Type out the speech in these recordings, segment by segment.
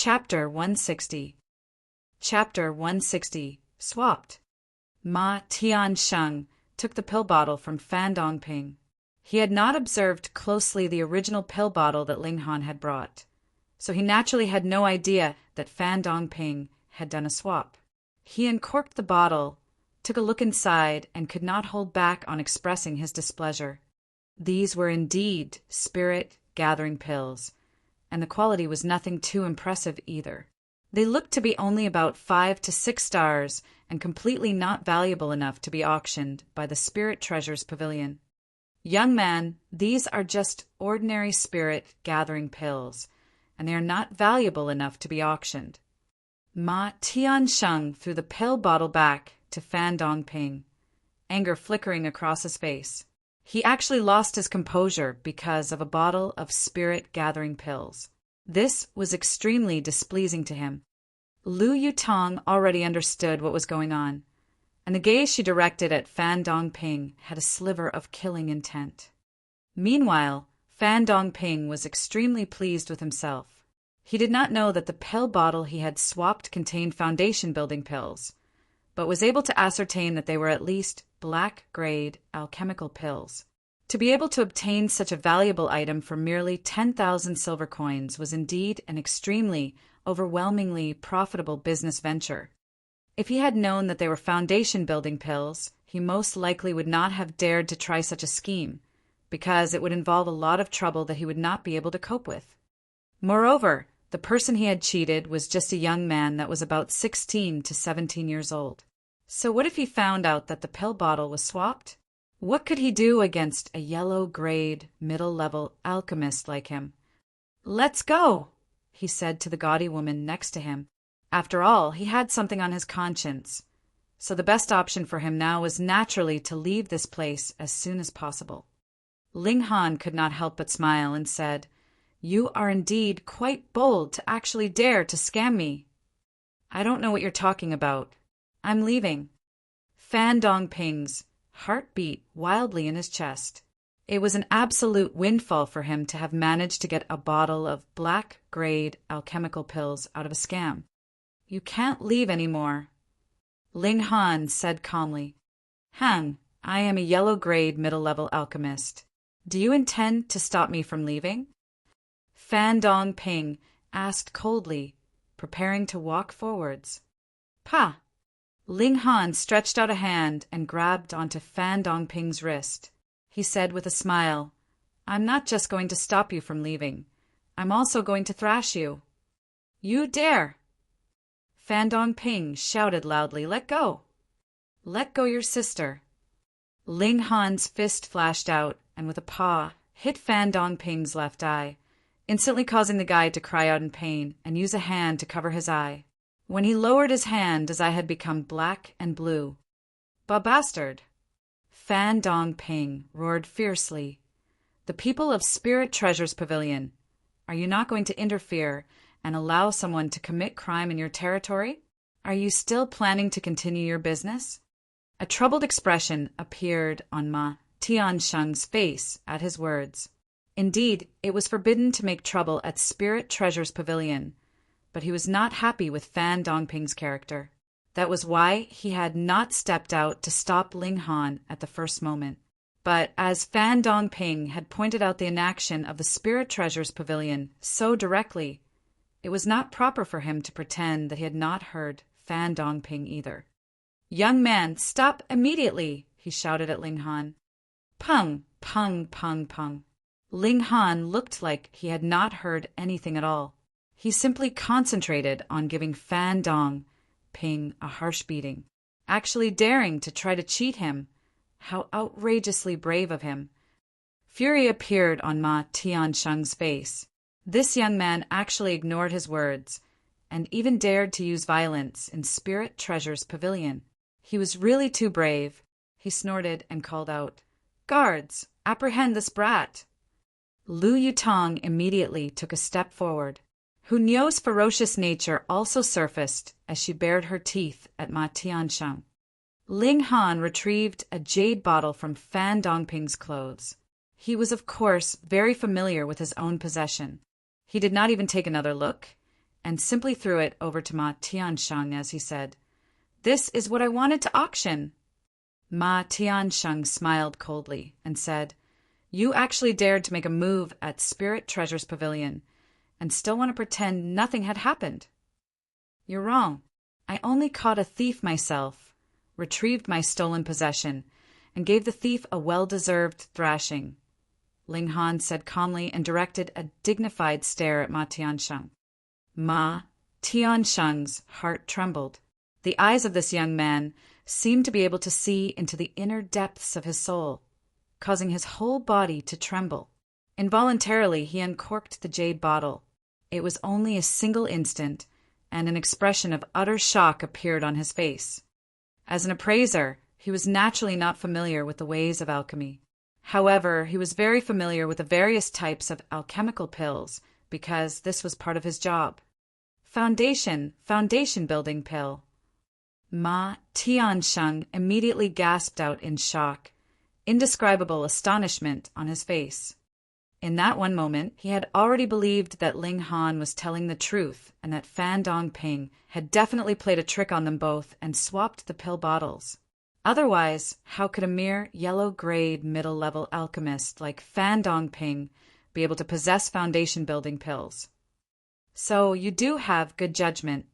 Chapter 160. Chapter 160. Swapped. Ma Tiansheng took the pill bottle from Fan Dongping. He had not observed closely the original pill bottle that Ling Han had brought, so he naturally had no idea that Fan Dongping had done a swap. He uncorked the bottle, took a look inside, and could not hold back on expressing his displeasure. These were indeed spirit-gathering pills, and the quality was nothing too impressive either. They looked to be only about 5 to 6 stars and completely not valuable enough to be auctioned by the Spirit Treasures Pavilion. Young man, these are just ordinary spirit-gathering pills, and they are not valuable enough to be auctioned. Ma Tiansheng threw the pill bottle back to Fan Dongping, anger flickering across his face. He actually lost his composure because of a bottle of spirit-gathering pills. This was extremely displeasing to him. Lu Yutong already understood what was going on, and the gaze she directed at Fan Dongping had a sliver of killing intent. Meanwhile, Fan Dongping was extremely pleased with himself. He did not know that the pill bottle he had swapped contained foundation-building pills, but was able to ascertain that they were at least black-grade alchemical pills. To be able to obtain such a valuable item for merely 10,000 silver coins was indeed an extremely, overwhelmingly profitable business venture. If he had known that they were foundation-building pills, he most likely would not have dared to try such a scheme, because it would involve a lot of trouble that he would not be able to cope with. Moreover, the person he had cheated was just a young man that was about 16 to 17 years old. So what if he found out that the pill bottle was swapped? What could he do against a yellow-grade, middle-level alchemist like him? "Let's go," he said to the gaudy woman next to him. After all, he had something on his conscience, so the best option for him now was naturally to leave this place as soon as possible. Ling Han could not help but smile and said, "You are indeed quite bold to actually dare to scam me." "I don't know what you're talking about. I'm leaving." Fan Dongping's heart beat wildly in his chest. It was an absolute windfall for him to have managed to get a bottle of black-grade alchemical pills out of a scam. "You can't leave anymore," Ling Han said calmly. "Hang, I am a yellow-grade middle-level alchemist. Do you intend to stop me from leaving?" Fan Dongping asked coldly, preparing to walk forwards. "Pa!" Ling Han stretched out a hand and grabbed onto Fan Dongping's wrist. He said with a smile, "I'm not just going to stop you from leaving. I'm also going to thrash you." "You dare!" Fan Dongping shouted loudly, "Let go! Let go your sister!" Ling Han's fist flashed out and with a paw hit Fan Dongping's left eye, instantly causing the guy to cry out in pain and use a hand to cover his eye. When he lowered his hand, his eye had become black and blue. "Bastard!" Fan Dongping roared fiercely. "The people of Spirit Treasures Pavilion, are you not going to interfere and allow someone to commit crime in your territory? Are you still planning to continue your business?" A troubled expression appeared on Ma Tiansheng's face at his words. Indeed, it was forbidden to make trouble at Spirit Treasures Pavilion, but he was not happy with Fan Dongping's character. That was why he had not stepped out to stop Ling Han at the first moment. But as Fan Dongping had pointed out the inaction of the Spirit Treasures Pavilion so directly, it was not proper for him to pretend that he had not heard Fan Dongping either. "Young man, stop immediately!" he shouted at Ling Han. Pung, pung, pung, pung. Ling Han looked like he had not heard anything at all. He simply concentrated on giving Fan Dongping a harsh beating, actually daring to try to cheat him. How outrageously brave of him. Fury appeared on Ma Tiansheng's face. This young man actually ignored his words, and even dared to use violence in Spirit Treasures Pavilion. He was really too brave. He snorted and called out, "Guards, apprehend this brat!" Lu Yutong immediately took a step forward. Hu Niu's ferocious nature also surfaced as she bared her teeth at Ma Tiansheng. Ling Han retrieved a jade bottle from Fan Dongping's clothes. He was, of course, very familiar with his own possession. He did not even take another look, and simply threw it over to Ma Tiansheng as he said, "This is what I wanted to auction." Ma Tiansheng smiled coldly and said, "You actually dared to make a move at Spirit Treasures Pavilion and still want to pretend nothing had happened. You're wrong. I only caught a thief myself, retrieved my stolen possession, and gave the thief a well-deserved thrashing." Ling Han said calmly and directed a dignified stare at Ma Tiansheng. Ma Tiansheng's heart trembled. The eyes of this young man seemed to be able to see into the inner depths of his soul, causing his whole body to tremble. Involuntarily, he uncorked the jade bottle. It was only a single instant, and an expression of utter shock appeared on his face. As an appraiser, he was naturally not familiar with the ways of alchemy. However, he was very familiar with the various types of alchemical pills, because this was part of his job. Foundation building pill. Ma Tiansheng immediately gasped out in shock, indescribable astonishment on his face. In that one moment, he had already believed that Ling Han was telling the truth and that Fan Dongping had definitely played a trick on them both and swapped the pill bottles. Otherwise, how could a mere yellow-grade middle-level alchemist like Fan Dongping be able to possess foundation-building pills? "So you do have good judgment."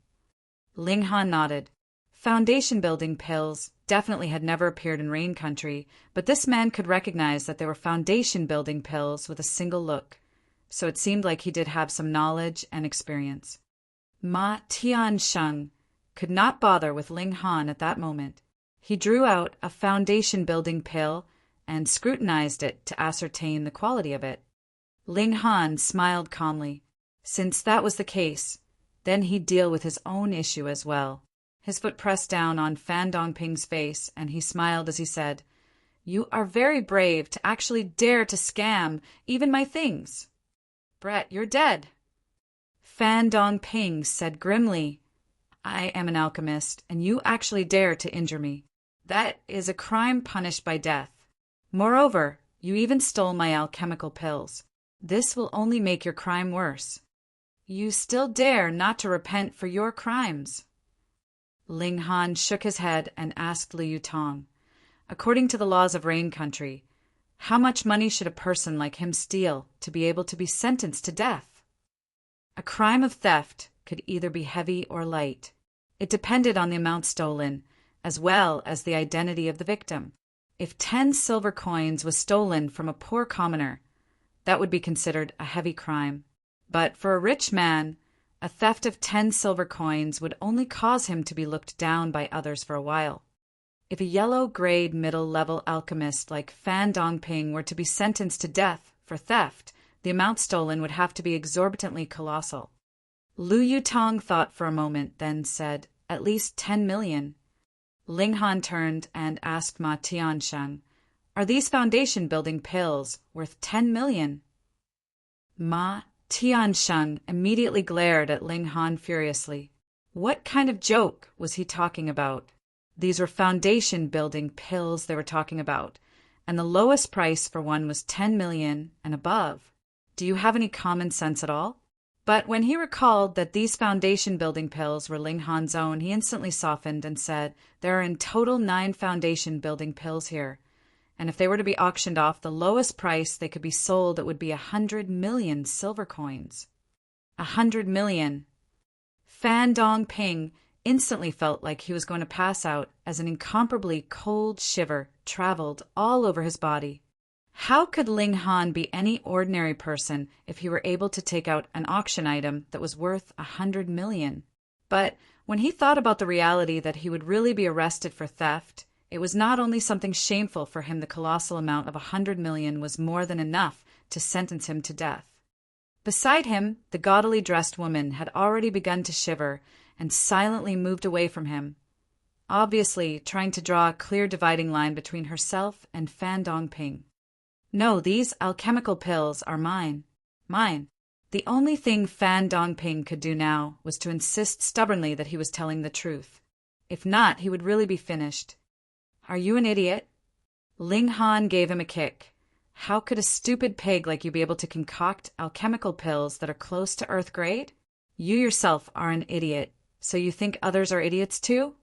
Ling Han nodded. Foundation-building pills definitely had never appeared in Rain Country, but this man could recognize that they were foundation-building pills with a single look, so it seemed like he did have some knowledge and experience. Ma Tiansheng could not bother with Ling Han at that moment. He drew out a foundation-building pill and scrutinized it to ascertain the quality of it. Ling Han smiled calmly. Since that was the case, then he'd deal with his own issue as well. His foot pressed down on Fan Dongping's face, and he smiled as he said, "You are very brave to actually dare to scam even my things. Brett, you're dead." Fan Dongping said grimly, "I am an alchemist, and you actually dare to injure me. That is a crime punished by death. Moreover, you even stole my alchemical pills. This will only make your crime worse. You still dare not to repent for your crimes." Ling Han shook his head and asked Liu Tong, "According to the laws of Rain Country, how much money should a person like him steal to be able to be sentenced to death?" A crime of theft could either be heavy or light. It depended on the amount stolen, as well as the identity of the victim. If 10 silver coins was stolen from a poor commoner, that would be considered a heavy crime. But for a rich man, a theft of 10 silver coins would only cause him to be looked down by others for a while. If a yellow-grade middle-level alchemist like Fan Dongping were to be sentenced to death for theft, the amount stolen would have to be exorbitantly colossal. Liu Yutong thought for a moment, then said, "At least 10 million. Ling Han turned and asked Ma Tiansheng, "Are these foundation-building pills worth 10 million? Ma Tiansheng immediately glared at Ling Han furiously. What kind of joke was he talking about? These were foundation-building pills they were talking about, and the lowest price for one was 10 million and above. Do you have any common sense at all?" But when he recalled that these foundation-building pills were Ling Han's own, he instantly softened and said, "There are in total 9 foundation-building pills here, and if they were to be auctioned off, the lowest price they could be sold it would be 100 million silver coins." 100 million! Fan Dongping instantly felt like he was going to pass out as an incomparably cold shiver traveled all over his body. How could Ling Han be any ordinary person if he were able to take out an auction item that was worth 100 million? But when he thought about the reality that he would really be arrested for theft, it was not only something shameful for him. The colossal amount of 100 million was more than enough to sentence him to death. Beside him, the gaudily dressed woman had already begun to shiver and silently moved away from him, obviously trying to draw a clear dividing line between herself and Fan Dongping. "No, these alchemical pills are mine. Mine." The only thing Fan Dongping could do now was to insist stubbornly that he was telling the truth. If not, he would really be finished. "Are you an idiot?" Ling Han gave him a kick. "How could a stupid pig like you be able to concoct alchemical pills that are close to Earth grade? You yourself are an idiot, so you think others are idiots too?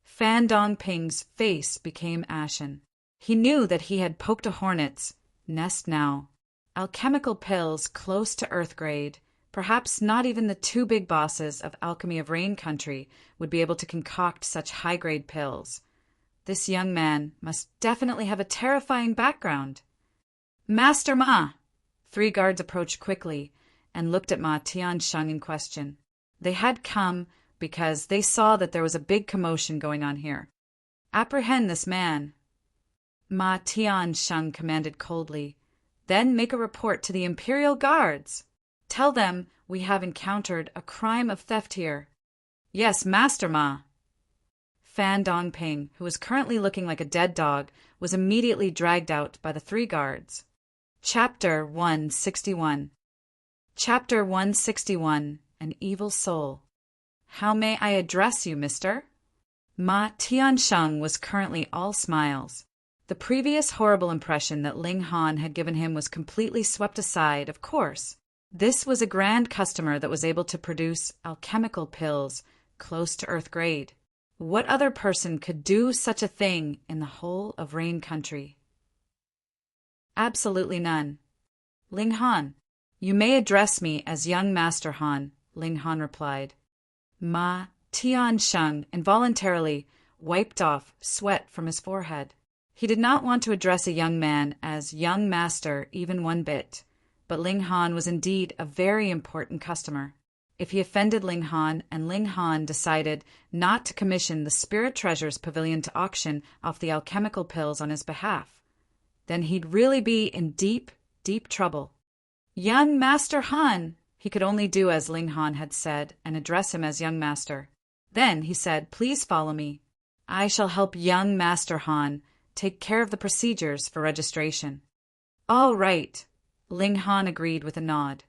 Fan Dongping's face became ashen. He knew that he had poked a hornet's nest now. Alchemical pills close to Earth grade. Perhaps not even the two big bosses of Alchemy of Rain Country would be able to concoct such high-grade pills. This young man must definitely have a terrifying background. Master Ma! 3 guards approached quickly and looked at Ma Tiansheng in question. They had come because they saw that there was a big commotion going on here. Apprehend this man, Ma Tiansheng commanded coldly. Then make a report to the Imperial Guards. Tell them we have encountered a crime of theft here. Yes, Master Ma. Fan Dongping, who was currently looking like a dead dog, was immediately dragged out by the 3 guards. Chapter 161. Chapter 161. An Evil Soul. How may I address you, mister? Ma Tiansheng was currently all smiles. The previous horrible impression that Ling Han had given him was completely swept aside, of course. This was a grand customer that was able to produce alchemical pills close to Earth grade. What other person could do such a thing in the whole of Rain Country? Absolutely none. Ling Han, you may address me as young Master Han, Ling Han replied. Ma Tiansheng involuntarily wiped off sweat from his forehead. He did not want to address a young man as young master even one bit, but Ling Han was indeed a very important customer. If he offended Ling Han and Ling Han decided not to commission the Spirit Treasures Pavilion to auction off the alchemical pills on his behalf, then he'd really be in deep, deep trouble. Young Master Han! He could only do as Ling Han had said and address him as young master. Then he said, please follow me. I shall help young Master Han take care of the procedures for registration. All right, Ling Han agreed with a nod.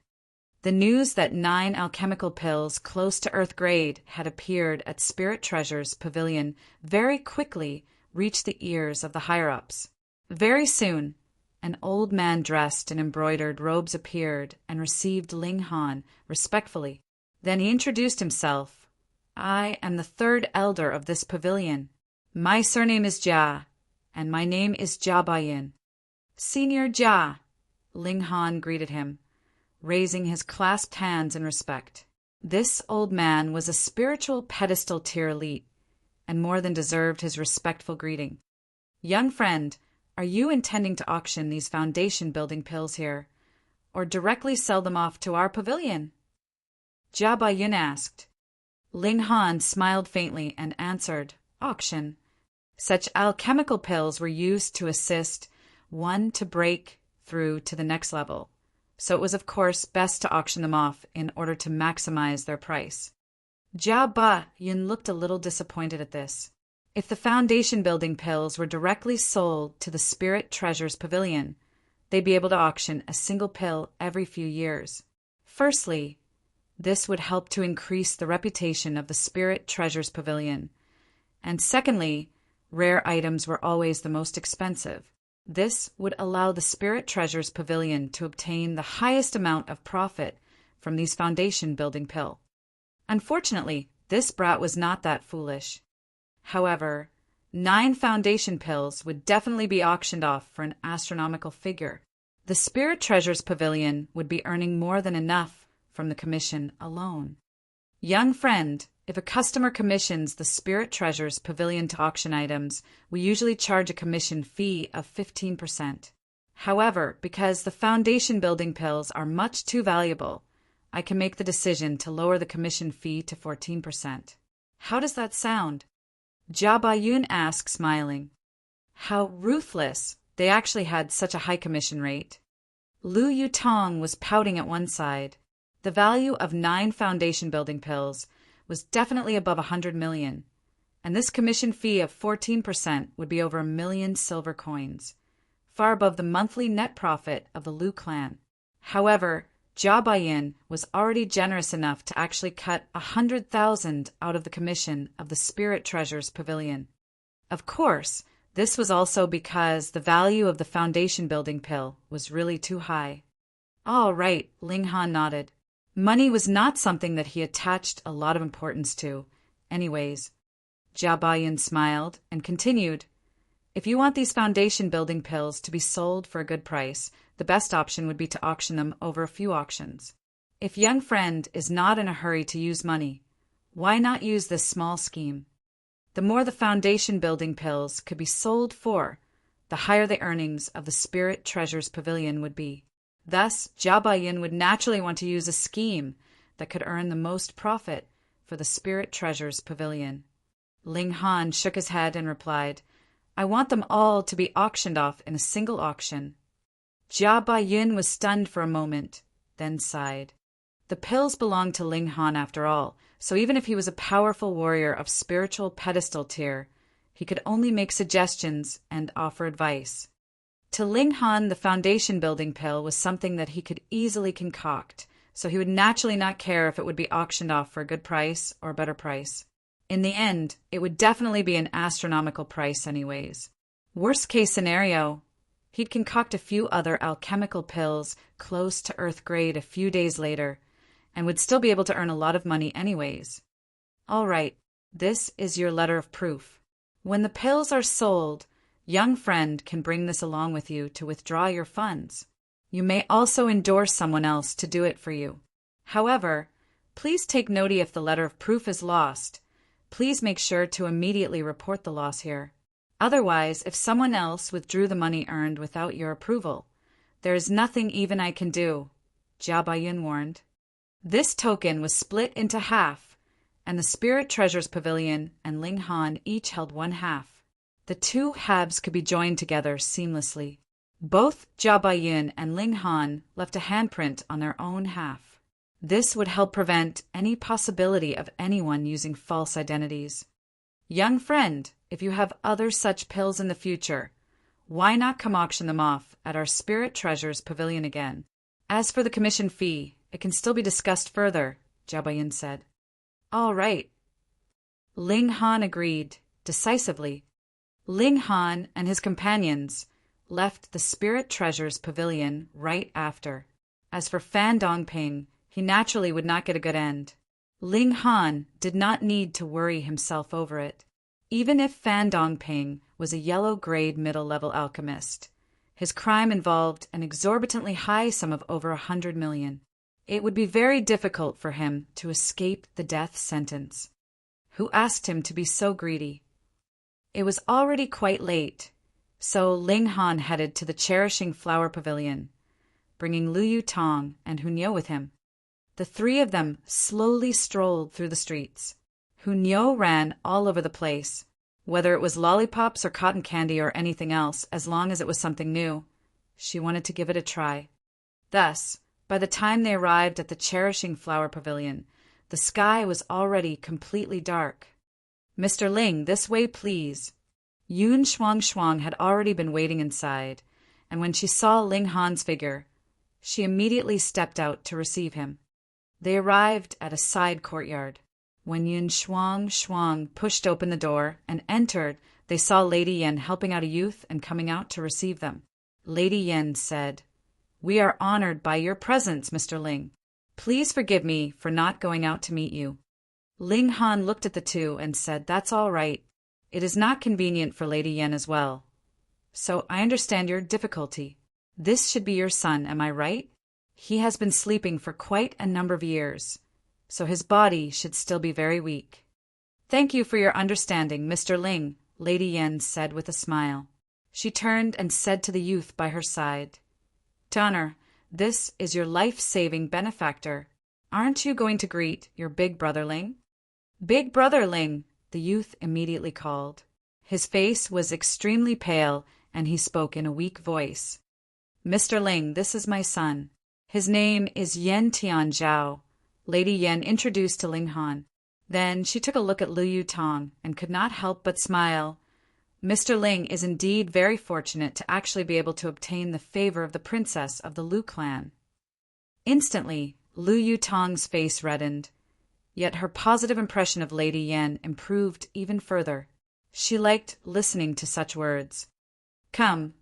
The news that 9 alchemical pills close to Earth grade had appeared at Spirit Treasures Pavilion very quickly reached the ears of the higher-ups. Very soon, an old man dressed in embroidered robes appeared and received Ling Han respectfully. Then he introduced himself. I am the 3rd elder of this pavilion. My surname is Jia, and my name is Jia Bayin. Senior Jia, Ling Han greeted him, raising his clasped hands in respect. This old man was a spiritual pedestal tier elite, and more than deserved his respectful greeting. Young friend, are you intending to auction these foundation-building pills here, or directly sell them off to our pavilion? Jia Bayin asked. Ling Han smiled faintly and answered, auction. Such alchemical pills were used to assist one to break through to the next level, so it was of course best to auction them off in order to maximize their price. Jia Bayin looked a little disappointed at this. If the foundation-building pills were directly sold to the Spirit Treasures Pavilion, they'd be able to auction a single pill every few years. Firstly, this would help to increase the reputation of the Spirit Treasures Pavilion. And secondly, rare items were always the most expensive. This would allow the Spirit Treasures Pavilion to obtain the highest amount of profit from these foundation-building pills. Unfortunately, this brat was not that foolish. However, 9 foundation pills would definitely be auctioned off for an astronomical figure. The Spirit Treasures Pavilion would be earning more than enough from the commission alone. Young friend, if a customer commissions the Spirit Treasures Pavilion to auction items, we usually charge a commission fee of 15%. However, because the foundation building pills are much too valuable, I can make the decision to lower the commission fee to 14%. How does that sound? Jia Bayin asked, smiling. How ruthless! They actually had such a high commission rate. Lu Yutong was pouting at one side. The value of 9 foundation-building pills was definitely above 100 million, and this commission fee of 14% would be over 1 million silver coins, far above the monthly net profit of the Lu clan. However, Jia Bayin was already generous enough to actually cut 100,000 out of the commission of the Spirit Treasures Pavilion. Of course, this was also because the value of the foundation building pill was really too high. All right, Ling Han nodded. Money was not something that he attached a lot of importance to. Anyways, Jia Bayin smiled and continued, if you want these foundation-building pills to be sold for a good price, the best option would be to auction them over a few auctions. If young friend is not in a hurry to use money, why not use this small scheme? The more the foundation-building pills could be sold for, the higher the earnings of the Spirit Treasures Pavilion would be. Thus, Jia Bayin would naturally want to use a scheme that could earn the most profit for the Spirit Treasures Pavilion. Ling Han shook his head and replied, I want them all to be auctioned off in a single auction. Jia Bayin was stunned for a moment, then sighed. The pills belonged to Ling Han after all, so even if he was a powerful warrior of spiritual pedestal tier, he could only make suggestions and offer advice. To Ling Han, the foundation-building pill was something that he could easily concoct, so he would naturally not care if it would be auctioned off for a good price or a better price. In the end, it would definitely be an astronomical price anyways. Worst-case scenario, he'd concoct a few other alchemical pills close to Earth grade a few days later, and would still be able to earn a lot of money anyways. All right, this is your letter of proof. When the pills are sold, young friend can bring this along with you to withdraw your funds. You may also endorse someone else to do it for you. However, please take note if the letter of proof is lost. Please make sure to immediately report the loss here. Otherwise, if someone else withdrew the money earned without your approval, there is nothing even I can do, Jia Bayin warned. This token was split into half, and the Spirit Treasures Pavilion and Ling Han each held one half. The two halves could be joined together seamlessly. Both Jia Bayin and Ling Han left a handprint on their own half. This would help prevent any possibility of anyone using false identities. Young friend, if you have other such pills in the future, why not come auction them off at our Spirit Treasures Pavilion again? As for the commission fee, it can still be discussed further, Jia Bayin said. All right. Ling Han agreed, decisively. Ling Han and his companions left the Spirit Treasures Pavilion right after. As for Fan Dongping, he naturally would not get a good end. Ling Han did not need to worry himself over it. Even if Fan Dongping was a yellow-grade middle-level alchemist, his crime involved an exorbitantly high sum of over 100 million. It would be very difficult for him to escape the death sentence. Who asked him to be so greedy? It was already quite late, so Ling Han headed to the Cherishing Flower Pavilion, bringing Liu Tong and Hunyo with him. The three of them slowly strolled through the streets. Hunyo ran all over the place, whether it was lollipops or cotton candy or anything else, as long as it was something new. She wanted to give it a try. Thus, by the time they arrived at the Cherishing Flower Pavilion, the sky was already completely dark. Mr. Ling, this way, please. Yun Shuang had already been waiting inside, and when she saw Ling Han's figure, she immediately stepped out to receive him. They arrived at a side courtyard. When Yun Shuang pushed open the door and entered, they saw Lady Yen helping out a youth and coming out to receive them. Lady Yen said, "We are honored by your presence, Mr. Ling. Please forgive me for not going out to meet you." Ling Han looked at the two and said, "That's all right. It is not convenient for Lady Yen as well. So I understand your difficulty. This should be your son, am I right? He has been sleeping for quite a number of years, so his body should still be very weak." "Thank you for your understanding, Mr. Ling," Lady Yen said with a smile. She turned and said to the youth by her side, "Donner, this is your life-saving benefactor. Aren't you going to greet your big brother Ling?" "Big brother Ling," the youth immediately called. His face was extremely pale, and he spoke in a weak voice. "Mr. Ling, this is my son. His name is Yen Tian Zhao," Lady Yen introduced to Ling Han. Then she took a look at Liu Tong and could not help but smile. Mr. Ling is indeed very fortunate to actually be able to obtain the favor of the princess of the Liu clan. Instantly, Liu Tong's face reddened, yet her positive impression of Lady Yen improved even further. She liked listening to such words. Come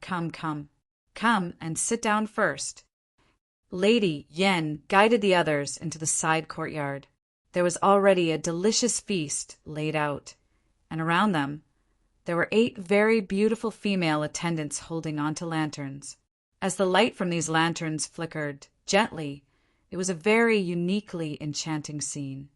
and sit down first." Lady Yen guided the others into the side courtyard. There was already a delicious feast laid out, and around them there were 8 very beautiful female attendants holding onto lanterns. As the light from these lanterns flickered gently, it was a very uniquely enchanting scene.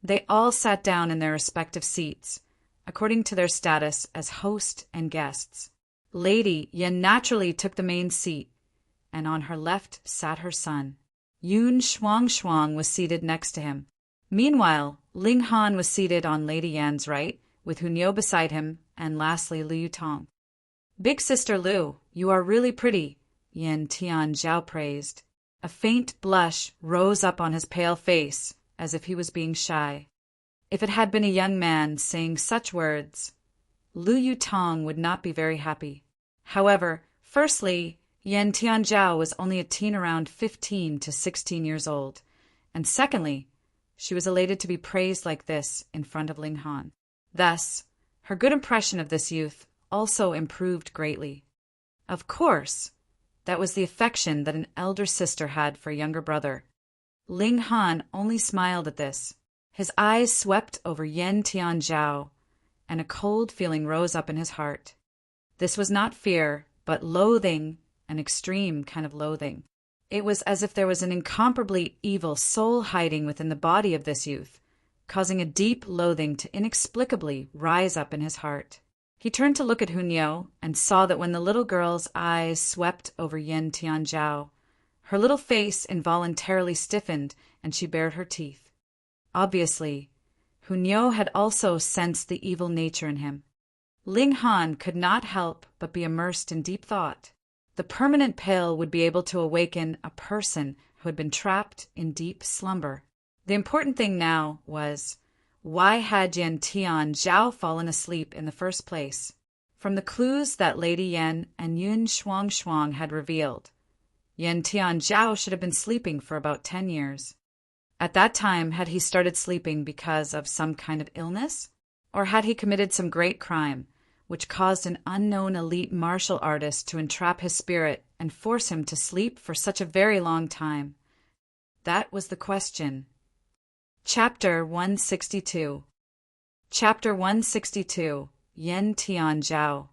They all sat down in their respective seats, according to their status as host and guests. Lady Yen naturally took the main seat, and on her left sat her son. Yun Shuang was seated next to him. Meanwhile, Ling Han was seated on Lady Yan's right, with Hunyao beside him, and lastly Liu Yutong. "Big sister Liu, you are really pretty," Yen Tianzhao praised. A faint blush rose up on his pale face, as if he was being shy. If it had been a young man saying such words, Liu Yutong would not be very happy. However, firstly, Yen Tianzhao was only a teen around 15 to 16 years old, and secondly, she was elated to be praised like this in front of Ling Han. Thus, her good impression of this youth also improved greatly. Of course, that was the affection that an elder sister had for a younger brother. Ling Han only smiled at this. His eyes swept over Yen Tianzhao, and a cold feeling rose up in his heart. This was not fear, but loathing, an extreme kind of loathing. It was as if there was an incomparably evil soul hiding within the body of this youth, causing a deep loathing to inexplicably rise up in his heart. He turned to look at Hunyao and saw that when the little girl's eyes swept over Yen Tianzhao, her little face involuntarily stiffened and she bared her teeth. Obviously, Hunyao had also sensed the evil nature in him. Ling Han could not help but be immersed in deep thought. The permanent pill would be able to awaken a person who had been trapped in deep slumber. The important thing now was, why had Yen Tianzhao fallen asleep in the first place? From the clues that Lady Yen and Yun Shuang had revealed, Yen Tianzhao should have been sleeping for about 10 years. At that time, had he started sleeping because of some kind of illness? Or had he committed some great crime, which caused an unknown elite martial artist to entrap his spirit and force him to sleep for such a very long time? That was the question. Chapter 162. Chapter 162. Yen Tianzhao.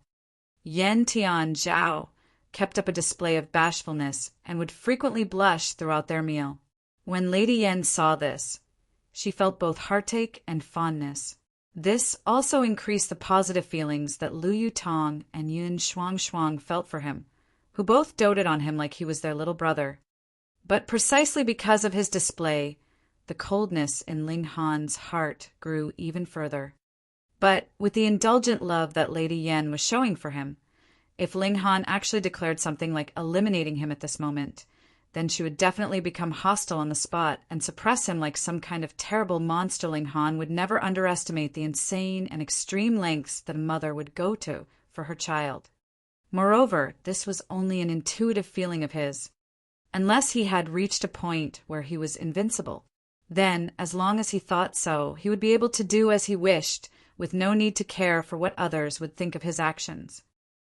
Yen Tianzhao kept up a display of bashfulness and would frequently blush throughout their meal. When Lady Yen saw this, she felt both heartache and fondness. This also increased the positive feelings that Liu Yutong and Yun Shuang felt for him, who both doted on him like he was their little brother. But precisely because of his display, the coldness in Ling Han's heart grew even further. But with the indulgent love that Lady Yen was showing for him, if Ling Han actually declared something like eliminating him at this moment, then she would definitely become hostile on the spot and suppress him like some kind of terrible monster. Ling Han would never underestimate the insane and extreme lengths that a mother would go to for her child. Moreover, this was only an intuitive feeling of his. Unless he had reached a point where he was invincible, then, as long as he thought so, he would be able to do as he wished, with no need to care for what others would think of his actions.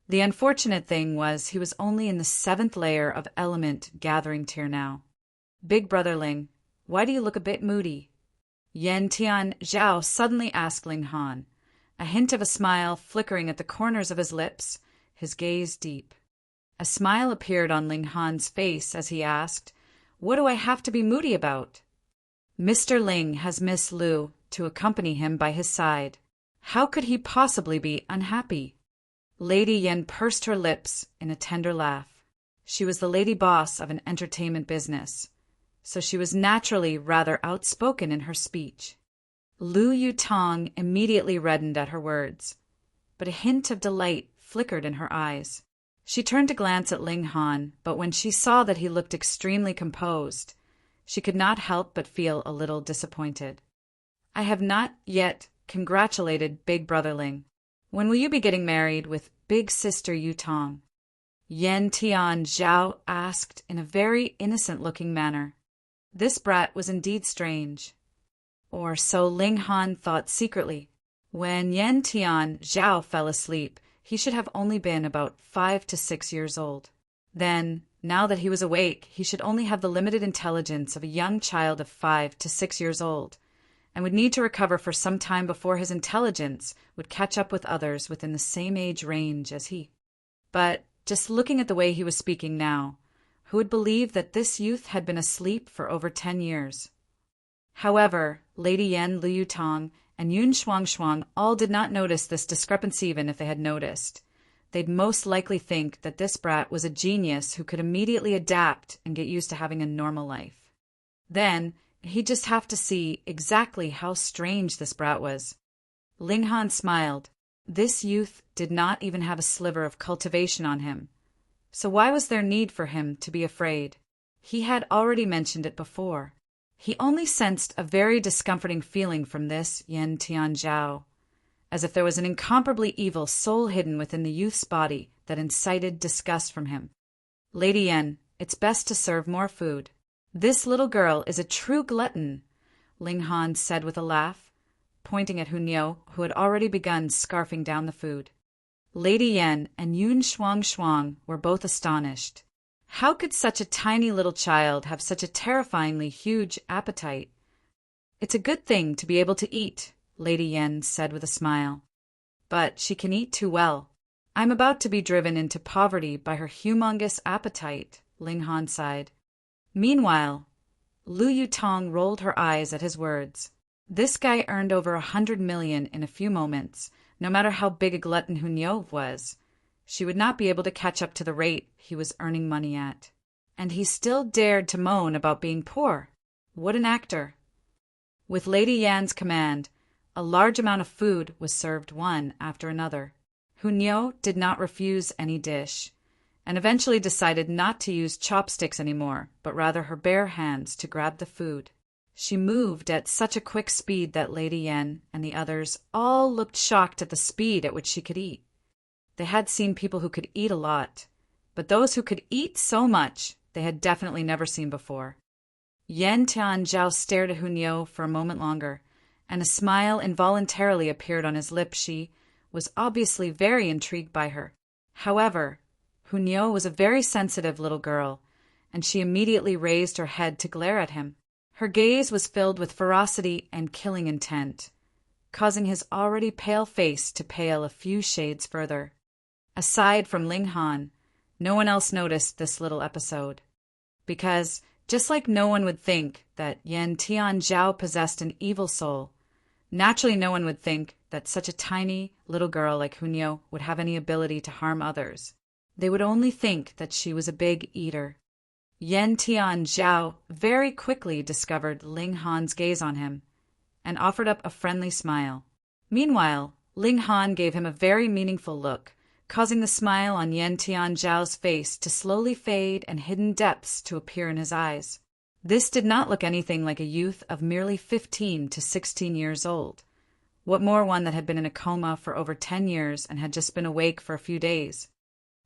The unfortunate thing was he was only in the 7th layer of element gathering tier now. "Big brother Ling, why do you look a bit moody?" Yen Tianzhao suddenly asked Ling Han, a hint of a smile flickering at the corners of his lips, his gaze deep. A smile appeared on Ling Han's face as he asked, "What do I have to be moody about?" "Mr. Ling has Miss Liu to accompany him by his side. How could he possibly be unhappy?" Lady Yen pursed her lips in a tender laugh. She was the lady boss of an entertainment business, so she was naturally rather outspoken in her speech. Liu Yutong immediately reddened at her words, but a hint of delight flickered in her eyes. She turned to glance at Ling Han, but when she saw that he looked extremely composed, she could not help but feel a little disappointed. "I have not yet congratulated Big Brother Ling. When will you be getting married with Big Sister Yutong?" Yen Tianzhao asked in a very innocent-looking manner. This brat was indeed strange. Or so Ling Han thought secretly. When Yen Tianzhao fell asleep, he should have only been about 5 to 6 years old. Then, Now that he was awake, he should only have the limited intelligence of a young child of 5 to 6 years old, and would need to recover for some time before his intelligence would catch up with others within the same age range as he. But, just looking at the way he was speaking now, who would believe that this youth had been asleep for over 10 years? However, Lady Yen Liyutong and Yun Shuang all did not notice this discrepancy even if they had noticed. They'd most likely think that this brat was a genius who could immediately adapt and get used to having a normal life. Then, he'd just have to see exactly how strange this brat was. Ling Han smiled. This youth did not even have a sliver of cultivation on him. So why was there need for him to be afraid? He had already mentioned it before. He only sensed a very discomforting feeling from this Yen Tianzhao, as if there was an incomparably evil soul hidden within the youth's body that incited disgust from him. Lady Yen, it's best to serve more food. This little girl is a true glutton, Ling Han said with a laugh, pointing at Hunyao, who had already begun scarfing down the food. Lady Yen and Yun Shuang were both astonished. How could such a tiny little child have such a terrifyingly huge appetite? It's a good thing to be able to eat, Lady Yen said with a smile. But she can eat too well. I'm about to be driven into poverty by her humongous appetite, Ling Han sighed. Meanwhile, Lu Yutong rolled her eyes at his words. This guy earned over 100 million in a few moments, no matter how big a glutton Hunyao was. She would not be able to catch up to the rate he was earning money at. And he still dared to moan about being poor. What an actor. With Lady Yan's command, a large amount of food was served one after another. Hunyao did not refuse any dish, and eventually decided not to use chopsticks anymore, but rather her bare hands to grab the food. She moved at such a quick speed that Lady Yen and the others all looked shocked at the speed at which she could eat. They had seen people who could eat a lot, but those who could eat so much they had definitely never seen before. Yen Tianzhao stared at Hunyao for a moment longer, and a smile involuntarily appeared on his lips. She was obviously very intrigued by her. However, Hunyao was a very sensitive little girl, and she immediately raised her head to glare at him. Her gaze was filled with ferocity and killing intent, causing his already pale face to pale a few shades further. Aside from Ling Han, no one else noticed this little episode. Because, just like no one would think that Yen Tianzhao possessed an evil soul, naturally no one would think that such a tiny little girl like Hunyao would have any ability to harm others. They would only think that she was a big eater. Yen Tianzhao very quickly discovered Ling Han's gaze on him, and offered up a friendly smile. Meanwhile, Ling Han gave him a very meaningful look, causing the smile on Yen Tianzhao's face to slowly fade and hidden depths to appear in his eyes. This did not look anything like a youth of merely 15 to 16 years old. What more one that had been in a coma for over 10 years and had just been awake for a few days.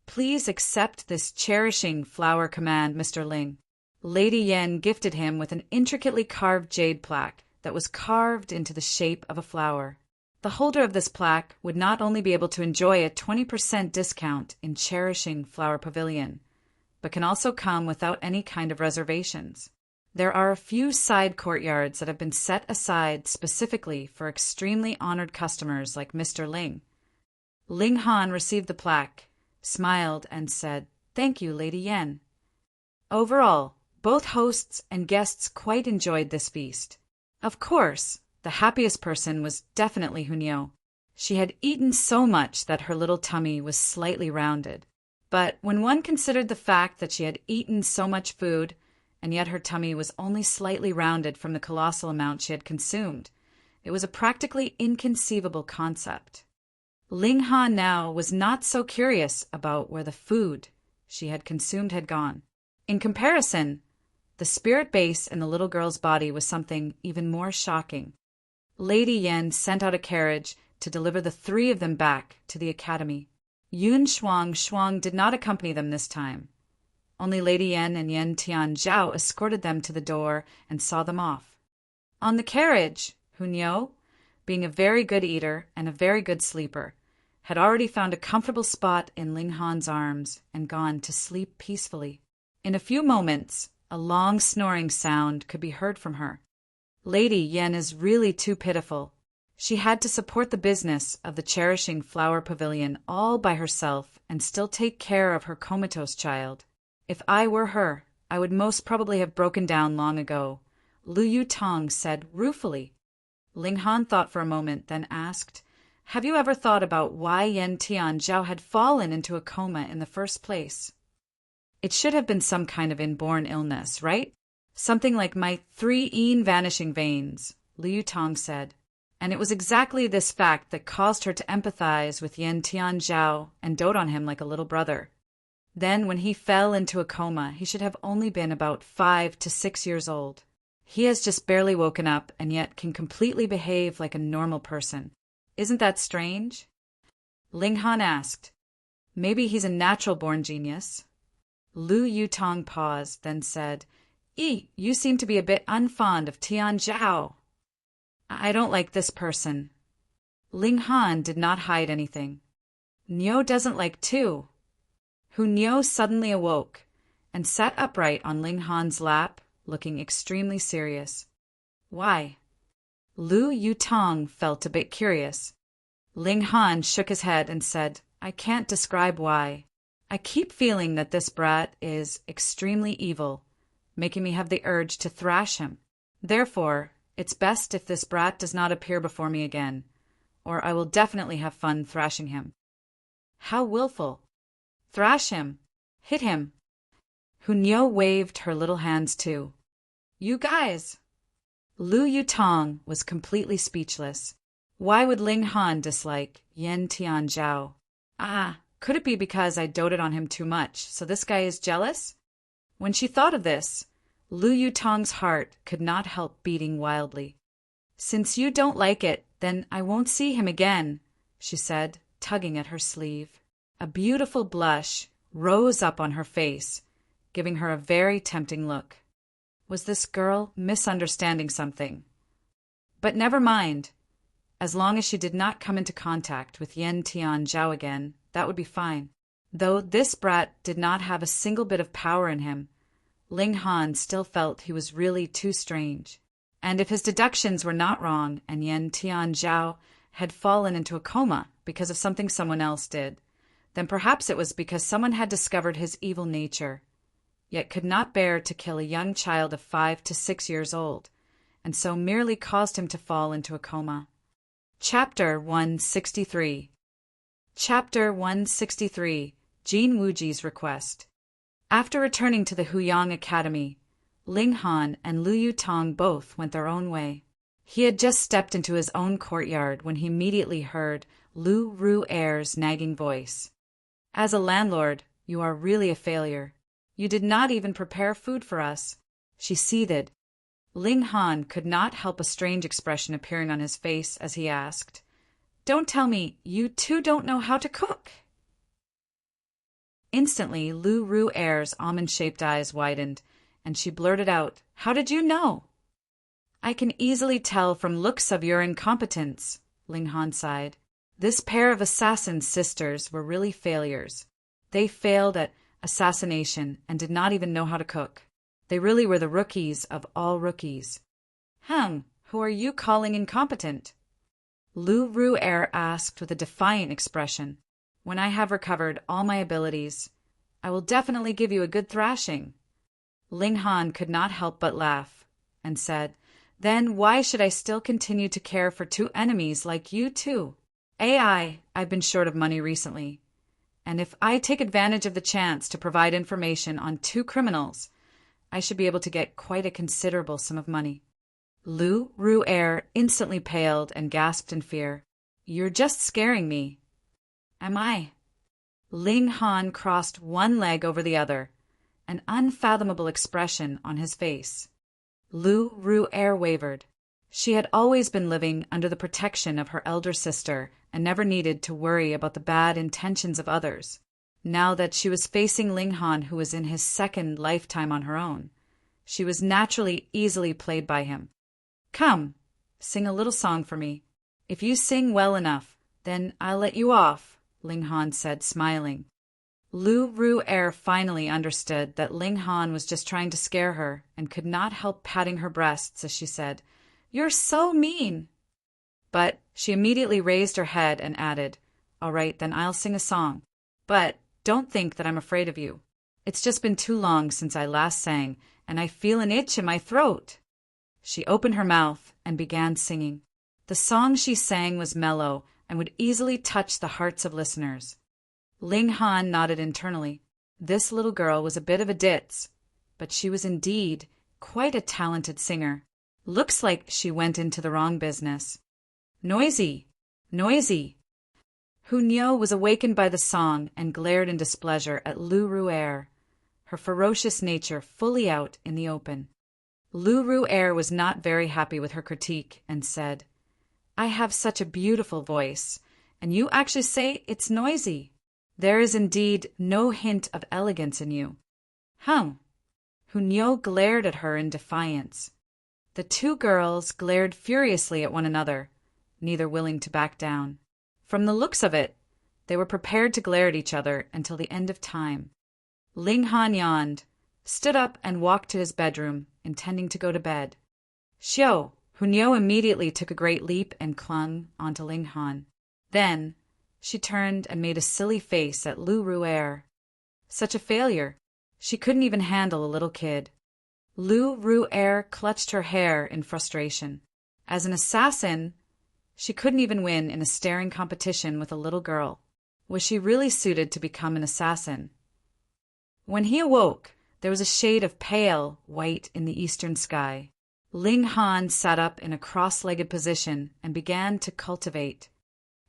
Please accept this cherishing flower command, Mr. Ling. Lady Yen gifted him with an intricately carved jade plaque that was carved into the shape of a flower. The holder of this plaque would not only be able to enjoy a 20% discount in Cherishing Flower Pavilion, but can also come without any kind of reservations. There are a few side courtyards that have been set aside specifically for extremely honored customers like Mr. Ling. Ling Han received the plaque, smiled, and said, "Thank you, Lady Yen." Overall, both hosts and guests quite enjoyed this feast. Of course, the happiest person was definitely Hunyao. She had eaten so much that her little tummy was slightly rounded. But when one considered the fact that she had eaten so much food, and yet her tummy was only slightly rounded from the colossal amount she had consumed, it was a practically inconceivable concept. Ling Han now was not so curious about where the food she had consumed had gone. In comparison, the spirit base in the little girl's body was something even more shocking. Lady Yen sent out a carriage to deliver the three of them back to the academy. Yun Shuang did not accompany them this time. Only Lady Yen and Yen Tianzhao escorted them to the door and saw them off. On the carriage, Hunyao, being a very good eater and a very good sleeper, had already found a comfortable spot in Ling Han's arms and gone to sleep peacefully. In a few moments, a long snoring sound could be heard from her. Lady Yen is really too pitiful. She had to support the business of the cherishing flower pavilion all by herself and still take care of her comatose child. If I were her, I would most probably have broken down long ago, Lu Yutong said ruefully. Ling Han thought for a moment, then asked, "Have you ever thought about why Yen Tianzhao had fallen into a coma in the first place? It should have been some kind of inborn illness, right? Something like my 3 vanishing veins," Liu Tong said. And it was exactly this fact that caused her to empathize with Yen Tianzhao and dote on him like a little brother. Then, when he fell into a coma, he should have only been about 5 to 6 years old. He has just barely woken up and yet can completely behave like a normal person. Isn't that strange? Ling Han asked. Maybe he's a natural-born genius. Lu Yutong paused, then said, You seem to be a bit unfond of Tianzhao. I don't like this person. Ling Han did not hide anything. Niu doesn't like too. Niu suddenly awoke and sat upright on Ling Han's lap, looking extremely serious. Why? Lu Yutong felt a bit curious. Ling Han shook his head and said, I can't describe why. I keep feeling that this brat is extremely evil, making me have the urge to thrash him. Therefore, it's best if this brat does not appear before me again, or I will definitely have fun thrashing him. How willful. Thrash him. Hit him. Niu waved her little hands too. You guys. Lu Yutong was completely speechless. Why would Ling Han dislike Yen Tianzhao? Could it be because I doted on him too much, so this guy is jealous? When she thought of this, Lu Yutong's heart could not help beating wildly. Since you don't like it, then I won't see him again, she said, tugging at her sleeve. A beautiful blush rose up on her face, giving her a very tempting look. Was this girl misunderstanding something? But never mind. As long as she did not come into contact with Yen Tianzhao again, that would be fine. Though this brat did not have a single bit of power in him, Ling Han still felt he was really too strange. And if his deductions were not wrong and Yen Tianzhao had fallen into a coma because of something someone else did, then perhaps it was because someone had discovered his evil nature, yet could not bear to kill a young child of 5 to 6 years old, and so merely caused him to fall into a coma. Chapter 163. Chapter 163. Jin Wuji's Request. After returning to the Huyang Academy, Ling Han and Lu Yutong both went their own way. He had just stepped into his own courtyard when he immediately heard Lu Ru'er's nagging voice. As a landlord, you are really a failure. You did not even prepare food for us. She seethed. Ling Han could not help a strange expression appearing on his face as he asked, Don't tell me you too don't know how to cook. Instantly, Lu Ru'er's almond-shaped eyes widened, and she blurted out, How did you know? I can easily tell from looks of your incompetence, Ling Han sighed. This pair of assassin sisters were really failures. They failed at assassination and did not even know how to cook. They really were the rookies of all rookies. Who are you calling incompetent? Lu Ru'er asked with a defiant expression. When I have recovered all my abilities, I will definitely give you a good thrashing. Ling Han could not help but laugh, and said, Then why should I still continue to care for 2 enemies like you two? I've been short of money recently, and if I take advantage of the chance to provide information on 2 criminals, I should be able to get quite a considerable sum of money. Lu Ru'er instantly paled and gasped in fear. You're just scaring me. Am I? Ling Han crossed one leg over the other, an unfathomable expression on his face. Lu Ru'er wavered. She had always been living under the protection of her elder sister and never needed to worry about the bad intentions of others. Now that she was facing Ling Han, who was in his 2nd lifetime on her own, she was naturally easily played by him. Come, sing a little song for me. If you sing well enough, then I'll let you off, Ling Han said, smiling. Lu Ru'er finally understood that Ling Han was just trying to scare her and could not help patting her breasts as she said, "You're so mean." But she immediately raised her head and added, "All right, then I'll sing a song. But don't think that I'm afraid of you. It's just been too long since I last sang, and I feel an itch in my throat." She opened her mouth and began singing. The song she sang was mellow and would easily touch the hearts of listeners. Ling Han nodded internally. This little girl was a bit of a ditz, but she was indeed quite a talented singer. Looks like she went into the wrong business. Noisy! Noisy! Hunyo was awakened by the song and glared in displeasure at Lu Ru'er, her ferocious nature fully out in the open. Lu Ru'er was not very happy with her critique and said, "I have such a beautiful voice, and you actually say it's noisy. There is indeed no hint of elegance in you." Hunyo glared at her in defiance. The two girls glared furiously at one another, neither willing to back down. From the looks of it, they were prepared to glare at each other until the end of time. Ling Han yawned, stood up and walked to his bedroom, intending to go to bed. Hunyo immediately took a great leap and clung onto Ling Han. Then she turned and made a silly face at Lu Ru'er. Such a failure. She couldn't even handle a little kid. Lu Ru'er clutched her hair in frustration. As an assassin, she couldn't even win in a staring competition with a little girl. Was she really suited to become an assassin? When he awoke, there was a shade of pale white in the eastern sky. Ling Han sat up in a cross-legged position and began to cultivate.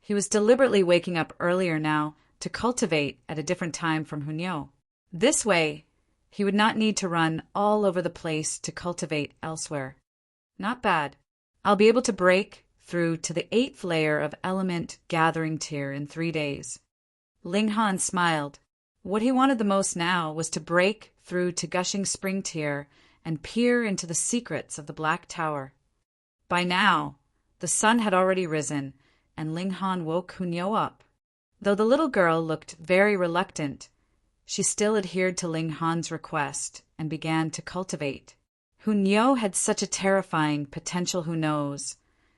He was deliberately waking up earlier now to cultivate at a different time from Hunyo. This way, he would not need to run all over the place to cultivate elsewhere. Not bad. I'll be able to break through to the 8th layer of element gathering tier in 3 days. Ling Han smiled. What he wanted the most now was to break through to gushing spring tier and peer into the secrets of the Black Tower. By now, the sun had already risen, and Ling Han woke Hunyo up. Though the little girl looked very reluctant, she still adhered to Ling Han's request and began to cultivate. Hunyo had such a terrifying potential, who knows.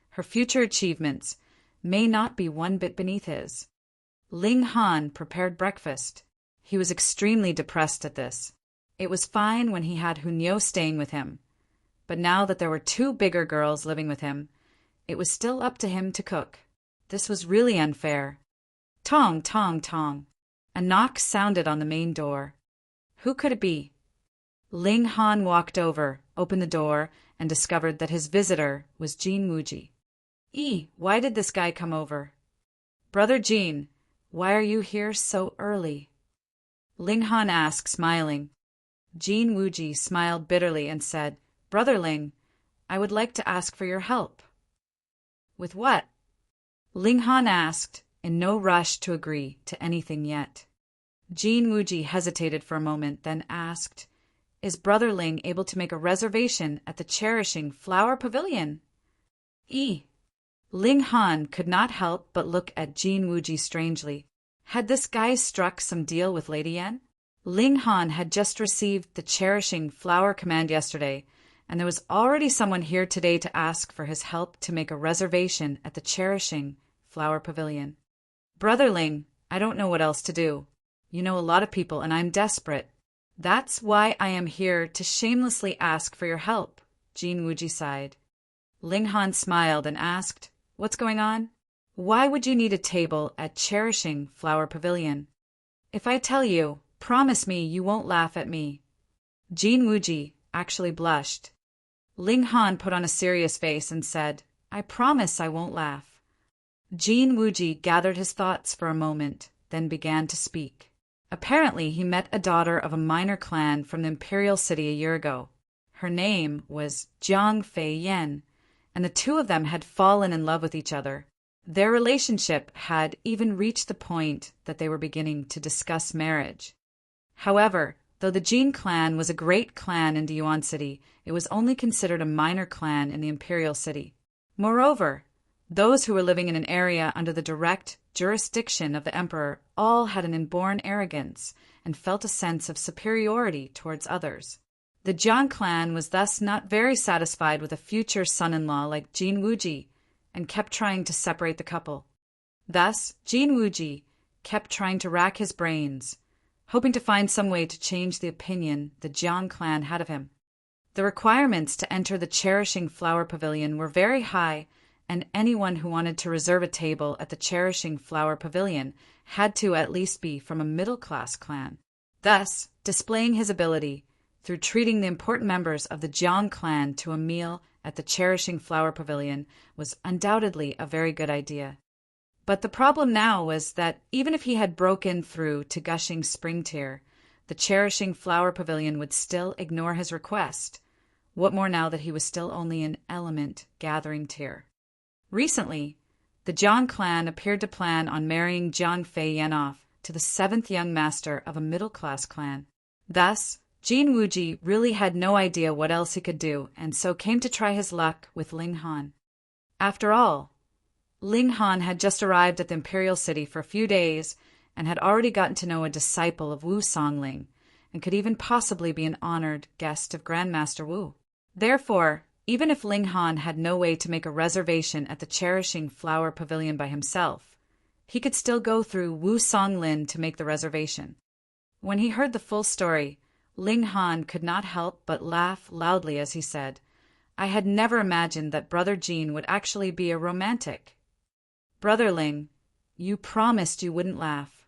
Her future achievements may not be one bit beneath his. Ling Han prepared breakfast. He was extremely depressed at this. It was fine when he had Hunyo staying with him, but now that there were 2 bigger girls living with him, it was still up to him to cook. This was really unfair. Tong, tong, tong. A knock sounded on the main door. Who could it be? Ling Han walked over, opened the door, and discovered that his visitor was Jin Wuji. Why did this guy come over? Brother Jin, why are you here so early? Ling Han asked, smiling. Jin Wuji smiled bitterly and said, "Brother Ling, I would like to ask for your help." With what? Ling Han asked, in no rush to agree to anything yet. Jin Wuji hesitated for a moment, then asked, "Is Brother Ling able to make a reservation at the Cherishing Flower Pavilion?" Ling Han could not help but look at Jin Wuji strangely. Had this guy struck some deal with Lady Yen? Ling Han had just received the Cherishing Flower command yesterday, and there was already someone here today to ask for his help to make a reservation at the Cherishing Flower Pavilion. Brother Ling, I don't know what else to do. You know a lot of people, and I'm desperate. That's why I am here to shamelessly ask for your help, Jin Wuji sighed. Ling Han smiled and asked, "What's going on? Why would you need a table at Cherishing Flower Pavilion? If I tell you, promise me you won't laugh at me." Jin Wuji actually blushed. Ling Han put on a serious face and said, "I promise I won't laugh." Jin Wuji gathered his thoughts for a moment, then began to speak. Apparently, he met a daughter of a minor clan from the imperial city a year ago. Her name was Jiang Fei Yen, and the 2 of them had fallen in love with each other. Their relationship had even reached the point that they were beginning to discuss marriage. However, though the Jin clan was a great clan in Yuan City, it was only considered a minor clan in the imperial city. Moreover, Those who were living in an area under the direct jurisdiction of the emperor all had an inborn arrogance and felt a sense of superiority towards others. The Jiang clan was thus not very satisfied with a future son-in-law like Jin Wuji and kept trying to separate the couple. Thus, Jin Wuji kept trying to rack his brains, hoping to find some way to change the opinion the Jiang clan had of him. The requirements to enter the Cherishing Flower Pavilion were very high, and anyone who wanted to reserve a table at the Cherishing Flower Pavilion had to at least be from a middle-class clan. Thus, displaying his ability through treating the important members of the Jiang clan to a meal at the Cherishing Flower Pavilion was undoubtedly a very good idea. But the problem now was that even if he had broken through to Gushing Spring Tier, the Cherishing Flower Pavilion would still ignore his request. What more now that he was still only in Element Gathering Tier? Recently, the Jiang clan appeared to plan on marrying Jiang Fei Yan off to the 7th young master of a middle-class clan. Thus, Jin Wuji really had no idea what else he could do, and so came to try his luck with Ling Han. After all, Ling Han had just arrived at the imperial city for a few days and had already gotten to know a disciple of Wu Songling, and could even possibly be an honored guest of Grandmaster Wu. Therefore, even if Ling Han had no way to make a reservation at the Cherishing Flower Pavilion by himself, he could still go through Wu Songlin to make the reservation. When he heard the full story, Ling Han could not help but laugh loudly as he said, "I had never imagined that Brother Jin would actually be a romantic." "Brother Ling, you promised you wouldn't laugh."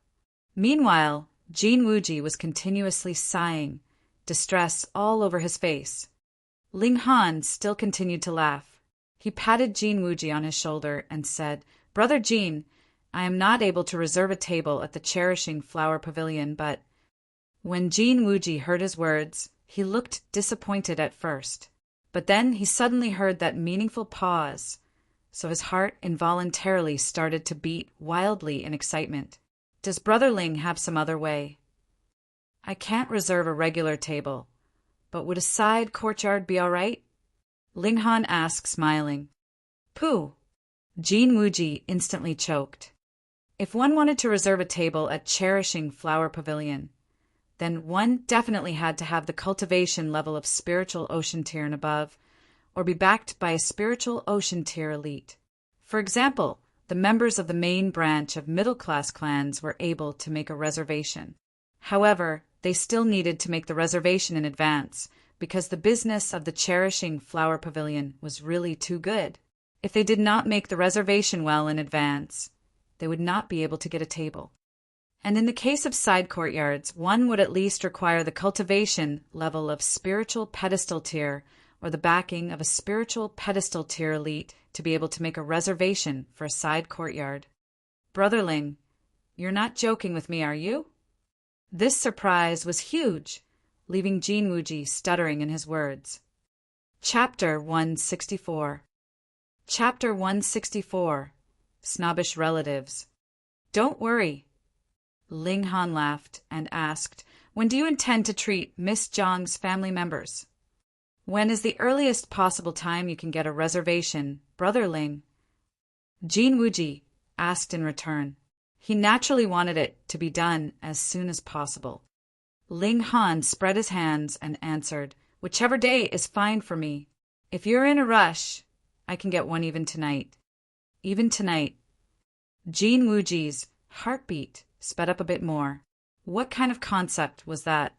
Meanwhile, Jin Wuji was continuously sighing, distress all over his face. Ling Han still continued to laugh. He patted Jin Wuji on his shoulder and said, "Brother Jin, I am not able to reserve a table at the Cherishing Flower Pavilion, but—" When Jin Wuji heard his words, he looked disappointed at first, but then he suddenly heard that meaningful pause, so his heart involuntarily started to beat wildly in excitement. "Does Brother Ling have some other way?" "I can't reserve a regular table, but would a side courtyard be all right?" Ling Han asked, smiling. "Pooh!" Jin Wuji instantly choked. If one wanted to reserve a table at Cherishing Flower Pavilion, then one definitely had to have the cultivation level of Spiritual Ocean Tier and above, or be backed by a Spiritual Ocean Tier elite. For example, the members of the main branch of middle-class clans were able to make a reservation. However, they still needed to make the reservation in advance, because the business of the Cherishing Flower Pavilion was really too good. If they did not make the reservation well in advance, they would not be able to get a table. And in the case of side courtyards, one would at least require the cultivation level of Spiritual Pedestal Tier or the backing of a Spiritual Pedestal Tier elite to be able to make a reservation for a side courtyard. "Brother Ling, you're not joking with me, are you?" This surprise was huge, leaving Jin Wuji stuttering in his words. Chapter 164. Chapter 164. Snobbish Relatives. "Don't worry." Ling Han laughed and asked, "When do you intend to treat Miss Zhang's family members?" "When is the earliest possible time you can get a reservation, Brother Ling?" Jin Wuji asked in return. He naturally wanted it to be done as soon as possible. Ling Han spread his hands and answered, "Whichever day is fine for me. If you're in a rush, I can get one even tonight." Even tonight. Jin Wuji's heartbeat sped up a bit more. What kind of concept was that?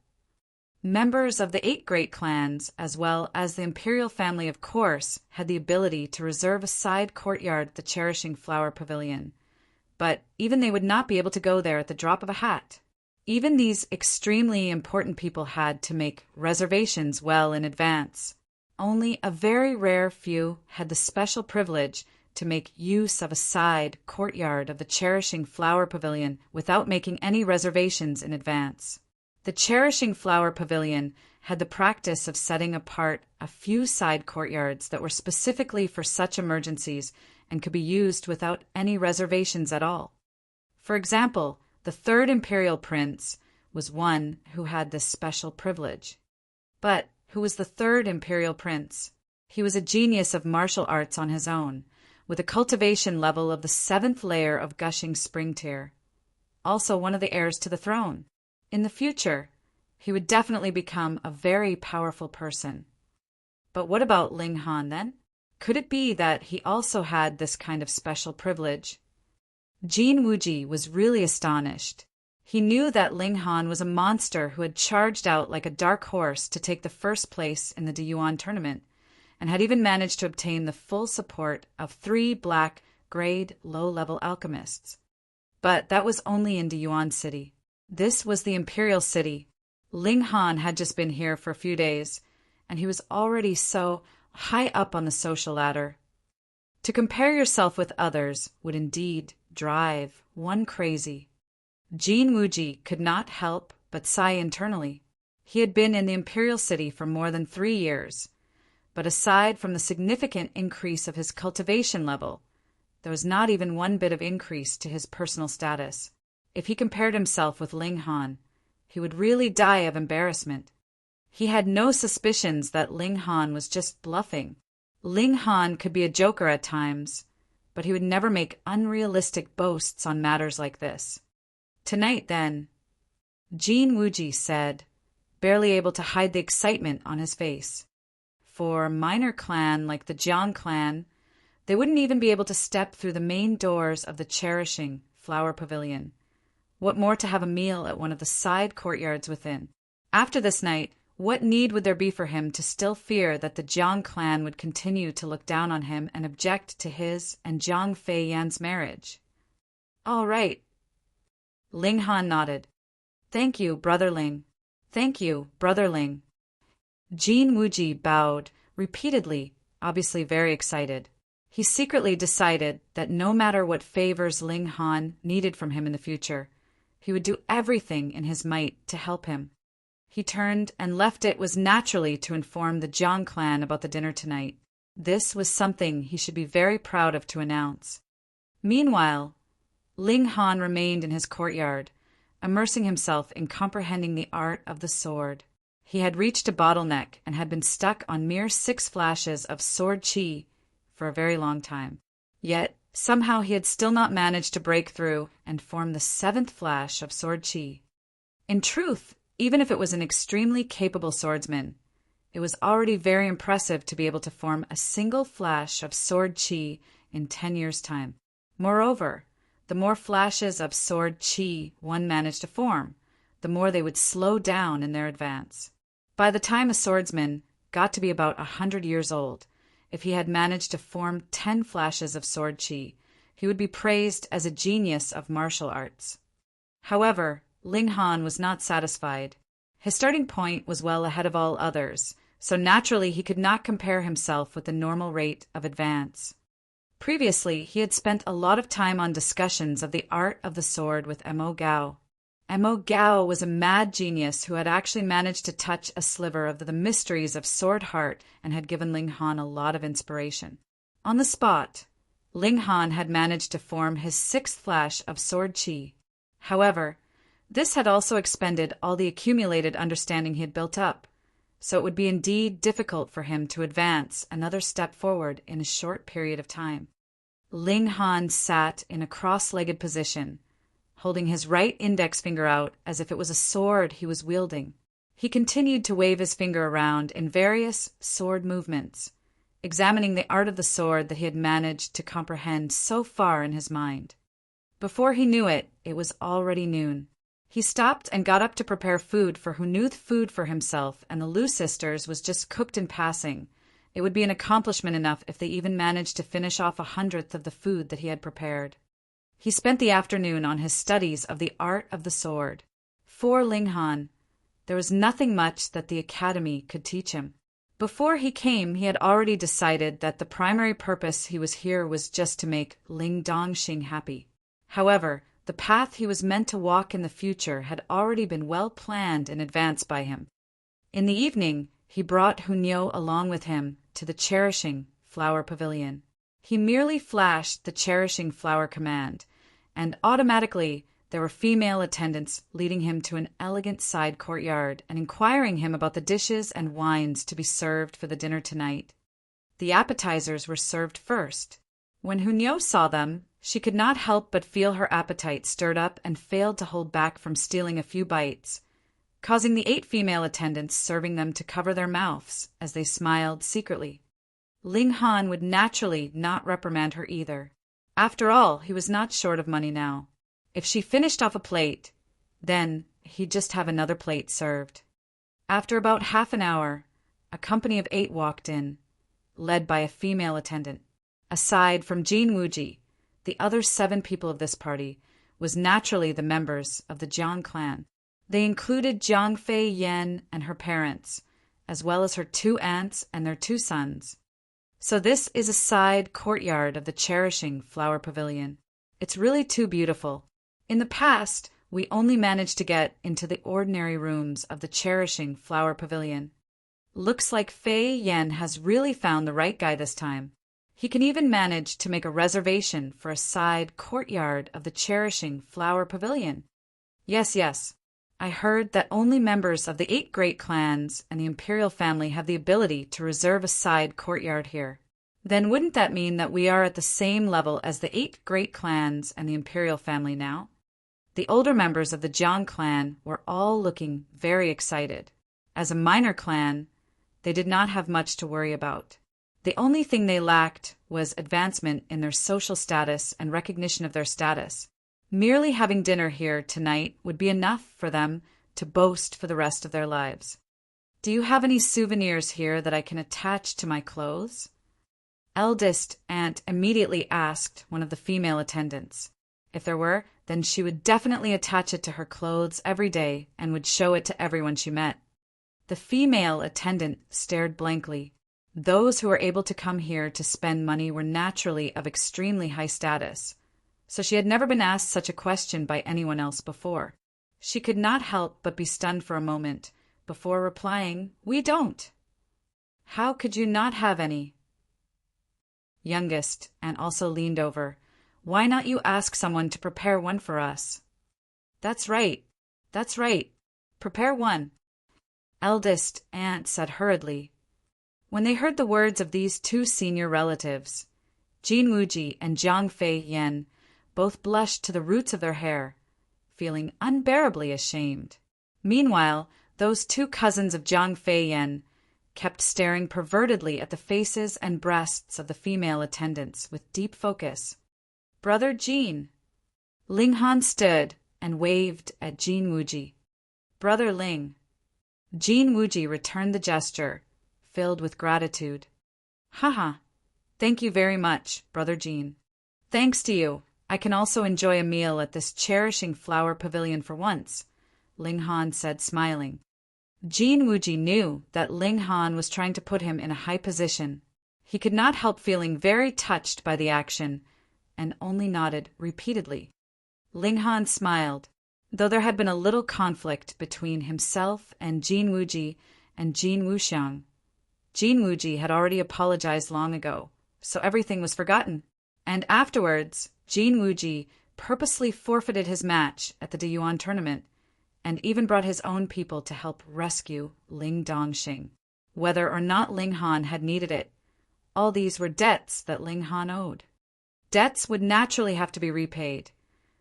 Members of the 8 great clans, as well as the imperial family of course, had the ability to reserve a side courtyard at the Cherishing Flower Pavilion. But even they would not be able to go there at the drop of a hat. Even these extremely important people had to make reservations well in advance. Only a very rare few had the special privilege to make use of a side courtyard of the Cherishing Flower Pavilion without making any reservations in advance. The Cherishing Flower Pavilion had the practice of setting apart a few side courtyards that were specifically for such emergencies and could be used without any reservations at all. For example, the 3rd Imperial Prince was one who had this special privilege. But who was the 3rd Imperial Prince? He was a genius of martial arts on his own, with a cultivation level of the 7th layer of gushing spring tear. Also one of the heirs to the throne. In the future, he would definitely become a very powerful person. But what about Ling Han then? Could it be that he also had this kind of special privilege? Jin Wuji was really astonished. He knew that Ling Han was a monster who had charged out like a dark horse to take the first place in the Diyuan tournament, and had even managed to obtain the full support of 3 black, grade, low-level alchemists. But that was only in Diyuan City. This was the Imperial City. Ling Han had just been here for a few days, and he was already so high up on the social ladder. To compare yourself with others would indeed drive one crazy. Jin Wuji could not help but sigh internally. He had been in the Imperial City for more than 3 years, but aside from the significant increase of his cultivation level, there was not even one bit of increase to his personal status. If he compared himself with Ling Han, he would really die of embarrassment. He had no suspicions that Ling Han was just bluffing. Ling Han could be a joker at times, but he would never make unrealistic boasts on matters like this. Tonight, then, Jin Wuji said, barely able to hide the excitement on his face. For a minor clan like the Jiang clan, they wouldn't even be able to step through the main doors of the cherishing flower pavilion. What more to have a meal at one of the side courtyards within? After this night, what need would there be for him to still fear that the Jiang clan would continue to look down on him and object to his and Jiang Fei Yan's marriage? All right. Ling Han nodded. Thank you, Brother Ling. Thank you, Brother Ling. Jin Wuji bowed repeatedly, obviously very excited. He secretly decided that no matter what favors Ling Han needed from him in the future, he would do everything in his might to help him. He turned and left. It was naturally to inform the Jiang clan about the dinner tonight. This was something he should be very proud of to announce. Meanwhile, Ling Han remained in his courtyard, immersing himself in comprehending the art of the sword. He had reached a bottleneck and had been stuck on mere 6 flashes of sword chi for a very long time. Yet, somehow he had still not managed to break through and form the 7th flash of sword chi. In truth, even if it was an extremely capable swordsman, it was already very impressive to be able to form a single flash of sword chi in 10 years' time. Moreover, the more flashes of sword chi one managed to form, the more they would slow down in their advance. By the time a swordsman got to be about 100 years old, if he had managed to form 10 flashes of sword chi, he would be praised as a genius of martial arts. However, Ling Han was not satisfied. His starting point was well ahead of all others, so naturally he could not compare himself with the normal rate of advance. Previously, he had spent a lot of time on discussions of the art of the sword with Mo Gao. Mo Gao was a mad genius who had actually managed to touch a sliver of the mysteries of sword heart and had given Ling Han a lot of inspiration. On the spot, Ling Han had managed to form his 6th flash of sword chi. However, this had also expended all the accumulated understanding he had built up, so it would be indeed difficult for him to advance another step forward in a short period of time. Ling Han sat in a cross-legged position, holding his right index finger out as if it was a sword he was wielding. He continued to wave his finger around in various sword movements, examining the art of the sword that he had managed to comprehend so far in his mind. Before he knew it, it was already noon. He stopped and got up to prepare food for who knew food for himself, and the Lu sisters was just cooked in passing. It would be an accomplishment enough if they even managed to finish off 1/100th of the food that he had prepared. He spent the afternoon on his studies of the art of the sword. For Ling Han, there was nothing much that the academy could teach him. Before he came, he had already decided that the primary purpose he was here was just to make Ling Dongxing happy. However, the path he was meant to walk in the future had already been well planned in advance by him. In the evening, he brought Hunyo along with him to the cherishing flower pavilion. He merely flashed the cherishing flower command, and automatically there were female attendants leading him to an elegant side courtyard and inquiring him about the dishes and wines to be served for the dinner tonight. The appetizers were served first. When Hunyo saw them, she could not help but feel her appetite stirred up and failed to hold back from stealing a few bites, causing the 8 female attendants serving them to cover their mouths as they smiled secretly. Ling Han would naturally not reprimand her either. After all, he was not short of money now. If she finished off a plate, then he'd just have another plate served. After about half an hour, a company of 8 walked in, led by a female attendant. Aside from Jin Wuji, the other 7 people of this party was naturally the members of the Jiang clan. They included Jiang Fei Yan and her parents, as well as her 2 aunts and their 2 sons. So this is a side courtyard of the Cherishing Flower Pavilion. It's really too beautiful. In the past, we only managed to get into the ordinary rooms of the Cherishing Flower Pavilion. Looks like Fei Yan has really found the right guy this time. He can even manage to make a reservation for a side courtyard of the Cherishing Flower Pavilion. Yes. I heard that only members of the 8 great clans and the imperial family have the ability to reserve a side courtyard here. Then wouldn't that mean that we are at the same level as the 8 great clans and the imperial family now? The older members of the Jiang clan were all looking very excited. As a minor clan, they did not have much to worry about. The only thing they lacked was advancement in their social status and recognition of their status. Merely having dinner here tonight would be enough for them to boast for the rest of their lives. Do you have any souvenirs here that I can attach to my clothes? Eldest aunt immediately asked one of the female attendants. If there were, then she would definitely attach it to her clothes every day and would show it to everyone she met. The female attendant stared blankly. Those who were able to come here to spend money were naturally of extremely high status, so she had never been asked such a question by anyone else before. She could not help but be stunned for a moment, before replying, "We don't." "How could you not have any?" Youngest aunt also leaned over. "Why not you ask someone to prepare one for us?" That's right. Prepare one," eldest aunt said hurriedly. When they heard the words of these 2 senior relatives, Jin Wuji and Jiang Fei Yan both blushed to the roots of their hair, feeling unbearably ashamed. Meanwhile, those 2 cousins of Jiang Fei Yan kept staring pervertedly at the faces and breasts of the female attendants with deep focus. "Brother Jin." Ling Han stood and waved at Jin Wuji. "Brother Ling." Jin Wuji returned the gesture, filled with gratitude. "Haha, thank you very much, Brother Jin. Thanks to you, I can also enjoy a meal at this Cherishing Flower Pavilion for once," Ling Han said, smiling. Jin Wuji knew that Ling Han was trying to put him in a high position. He could not help feeling very touched by the action, and only nodded repeatedly. Ling Han smiled, though there had been a little conflict between himself and Jin Wuji and Jin Wuxiang. Jin Wuji had already apologized long ago, so everything was forgotten. And afterwards, Jin Wuji purposely forfeited his match at the Diyuan tournament, and even brought his own people to help rescue Ling Dongxing. Whether or not Ling Han had needed it, all these were debts that Ling Han owed. Debts would naturally have to be repaid,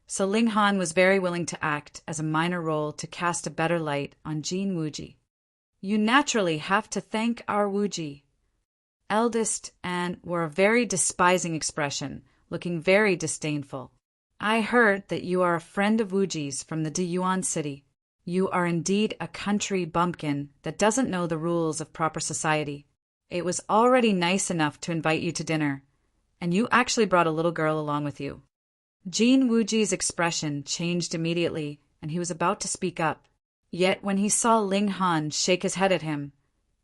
so Ling Han was very willing to act as a minor role to cast a better light on Jin Wuji. "You naturally have to thank our Wuji." Eldest aunt wore a very despising expression, looking very disdainful. "I heard that you are a friend of Wuji's from the Diyuan city. You are indeed a country bumpkin that doesn't know the rules of proper society. It was already nice enough to invite you to dinner, and you actually brought a little girl along with you." Jin Wuji's expression changed immediately, and he was about to speak up. Yet when he saw Ling Han shake his head at him,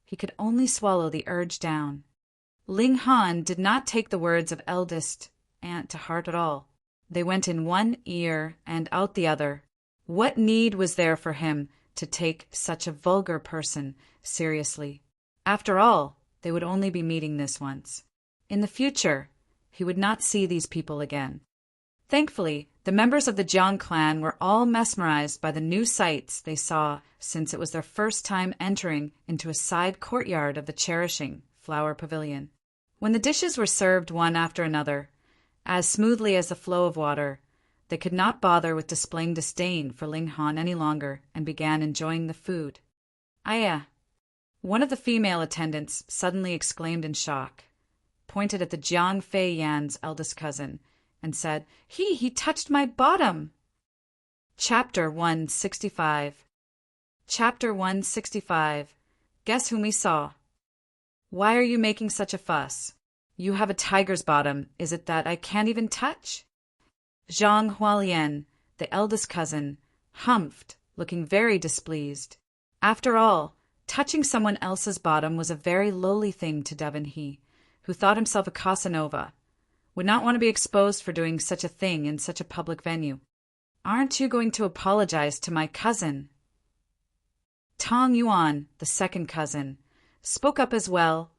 he could only swallow the urge down. Ling Han did not take the words of eldest aunt to heart at all. They went in one ear and out the other. What need was there for him to take such a vulgar person seriously? After all, they would only be meeting this once. In the future, he would not see these people again. Thankfully, the members of the Jiang clan were all mesmerized by the new sights they saw, since it was their first time entering into a side courtyard of the Cherishing Flower Pavilion. When the dishes were served one after another, as smoothly as the flow of water. They could not bother with displaying disdain for Ling Han any longer and began enjoying the food. "Aya!" One of the female attendants suddenly exclaimed in shock, pointed at the Jiang Fei Yan's eldest cousin, and said, He touched my bottom!" Chapter 165. Chapter 165. Guess whom we saw? "Why are you making such a fuss? You have a tiger's bottom, is it that I can't even touch?" Zhang Hualien, the eldest cousin, humphed, looking very displeased. After all, touching someone else's bottom was a very lowly thing to Devon He, who thought himself a Casanova, would not want to be exposed for doing such a thing in such a public venue. "Aren't you going to apologize to my cousin?" Tong Yuan, the second cousin, spoke up as well,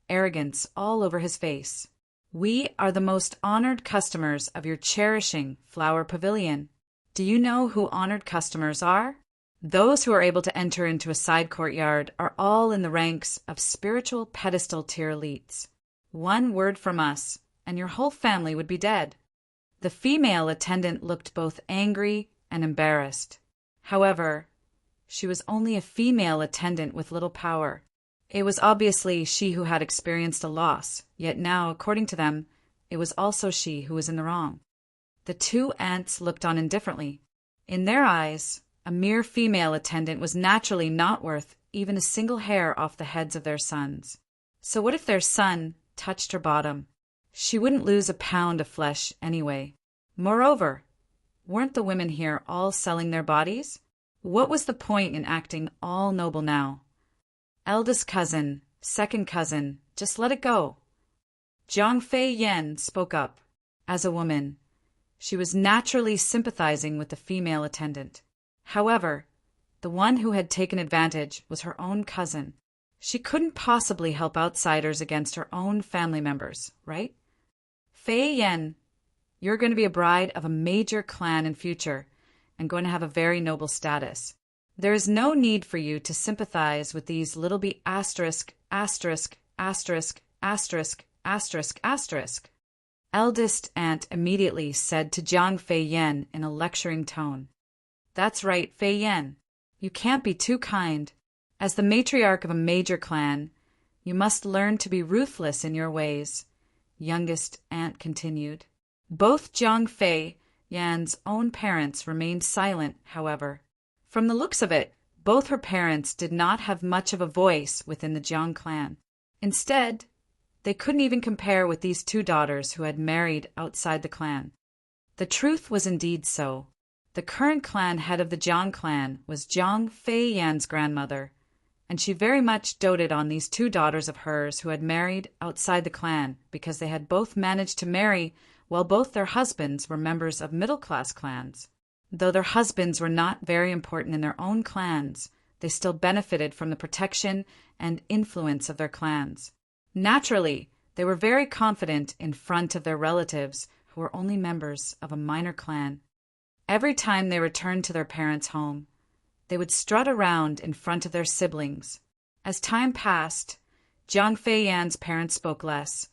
arrogance all over his face. "We are the most honored customers of your cherishing flower pavilion. Do you know who honored customers are? Those who are able to enter into a side courtyard are all in the ranks of spiritual pedestal tier elites. One word from us, and your whole family would be dead." The female attendant looked both angry and embarrassed. However, she was only a female attendant with little power. It was obviously she who had experienced a loss, yet now, according to them, it was also she who was in the wrong. The two aunts looked on indifferently. In their eyes, a mere female attendant was naturally not worth even a single hair off the heads of their sons. So what if their son touched her bottom? She wouldn't lose a pound of flesh anyway. Moreover, weren't the women here all selling their bodies? What was the point in acting all noble now? Eldest cousin, second cousin, just let it go. Jiang Fei Yan spoke up. As a woman, she was naturally sympathizing with the female attendant. However, the one who had taken advantage was her own cousin. She couldn't possibly help outsiders against her own family members, right? "Fei Yan, you're going to be a bride of a major clan in future and going to have a very noble status. There is no need for you to sympathize with these little b asterisk, asterisk, asterisk, asterisk, asterisk, asterisk." Eldest aunt immediately said to Jiang Fei Yan in a lecturing tone, "That's right, Fei Yan. You can't be too kind. As the matriarch of a major clan, you must learn to be ruthless in your ways," youngest aunt continued. Both Jiang Fei Yan's own parents remained silent, however. From the looks of it, both her parents did not have much of a voice within the Jiang clan. Instead, they couldn't even compare with these two daughters who had married outside the clan. The truth was indeed so. The current clan head of the Jiang clan was Jiang Fei Yan's grandmother, and she very much doted on these two daughters of hers who had married outside the clan because they had both managed to marry while both their husbands were members of middle-class clans. Though their husbands were not very important in their own clans, they still benefited from the protection and influence of their clans. Naturally, they were very confident in front of their relatives who were only members of a minor clan. Every time they returned to their parents' home, they would strut around in front of their siblings. As time passed, Jiang Fei Yan's parents spoke less,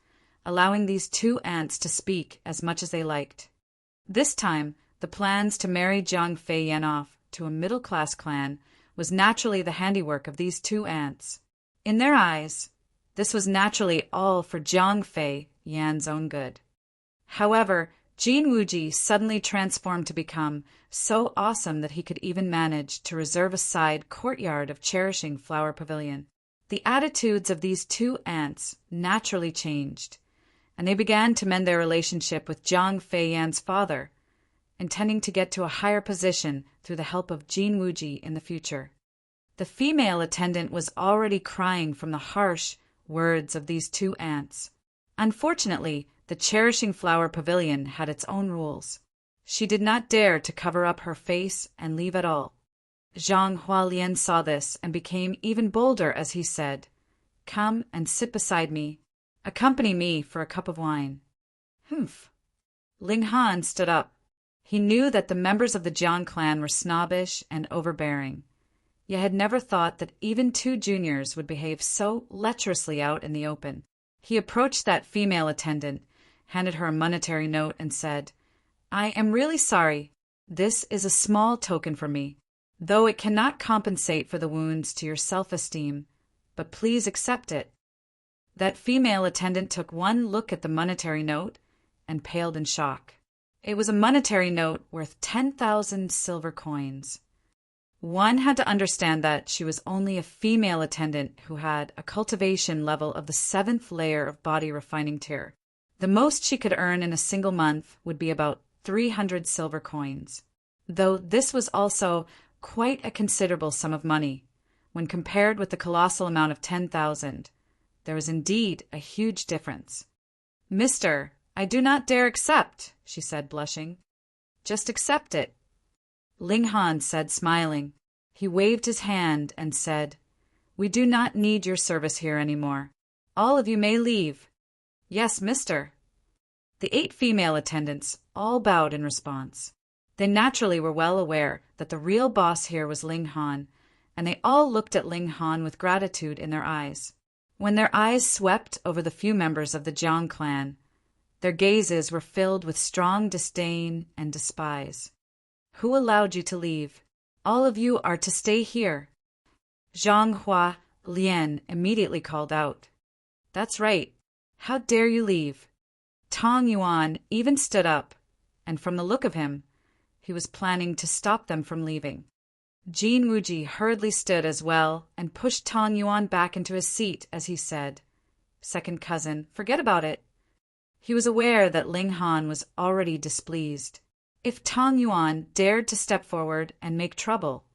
allowing these two aunts to speak as much as they liked. This time, the plans to marry Jiang Fei Yan off to a middle-class clan was naturally the handiwork of these two aunts. In their eyes, this was naturally all for Jiang Fei Yan's own good. However, Jin Wuji suddenly transformed to become so awesome that he could even manage to reserve a side courtyard of cherishing flower pavilion. The attitudes of these two aunts naturally changed, and they began to mend their relationship with Jiang Fei Yan's father, intending to get to a higher position through the help of Jin Wuji in the future. The female attendant was already crying from the harsh words of these two aunts. Unfortunately, the cherishing flower pavilion had its own rules. She did not dare to cover up her face and leave at all. Zhang Hualien saw this and became even bolder as he said, "Come and sit beside me. Accompany me for a cup of wine." "Humph." Ling Han stood up. He knew that the members of the Jiang clan were snobbish and overbearing, yet had never thought that even two juniors would behave so lecherously out in the open. He approached that female attendant handed her a monetary note, and said, "I am really sorry. This is a small token for me, though it cannot compensate for the wounds to your self-esteem, but please accept it." That female attendant took one look at the monetary note and paled in shock. It was a monetary note worth 10,000 silver coins. One had to understand that she was only a female attendant who had a cultivation level of the 7th layer of body refining tier. The most she could earn in a single month would be about 300 silver coins, though this was also quite a considerable sum of money. When compared with the colossal amount of 10,000, there was indeed a huge difference. "Mister, I do not dare accept," she said, blushing. "Just accept it," Ling Han said, smiling. He waved his hand and said, "We do not need your service here anymore. All of you may leave." "Yes, mister." The 8 female attendants all bowed in response. They naturally were well aware that the real boss here was Ling Han, and they all looked at Ling Han with gratitude in their eyes. When their eyes swept over the few members of the Jiang clan, their gazes were filled with strong disdain and despise. "Who allowed you to leave? All of you are to stay here." Zhang Hua Lian immediately called out, "That's right. How dare you leave?" Tong Yuan even stood up, and from the look of him, he was planning to stop them from leaving. Jin Wuji hurriedly stood as well and pushed Tong Yuan back into his seat as he said, "Second cousin, forget about it." He was aware that Ling Han was already displeased. If Tong Yuan dared to step forward and make trouble,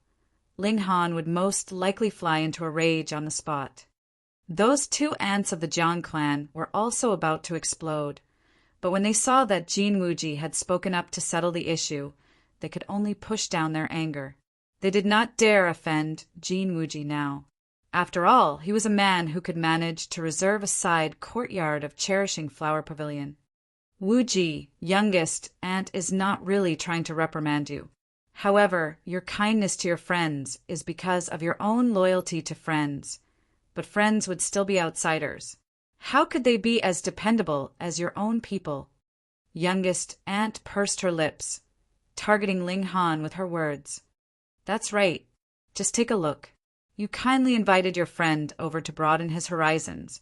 Ling Han would most likely fly into a rage on the spot. Those 2 ants of the Jiang clan were also about to explode, but when they saw that Jin Wuji had spoken up to settle the issue, they could only push down their anger. They did not dare offend Jin Wuji now. After all, he was a man who could manage to reserve a side courtyard of cherishing flower pavilion. "Wuji, youngest ant, is not really trying to reprimand you. However, your kindness to your friends is because of your own loyalty to friends, but friends would still be outsiders. How could they be as dependable as your own people?" Youngest ant pursed her lips, targeting Ling Han with her words. "That's right. Just take a look. You kindly invited your friend over to broaden his horizons,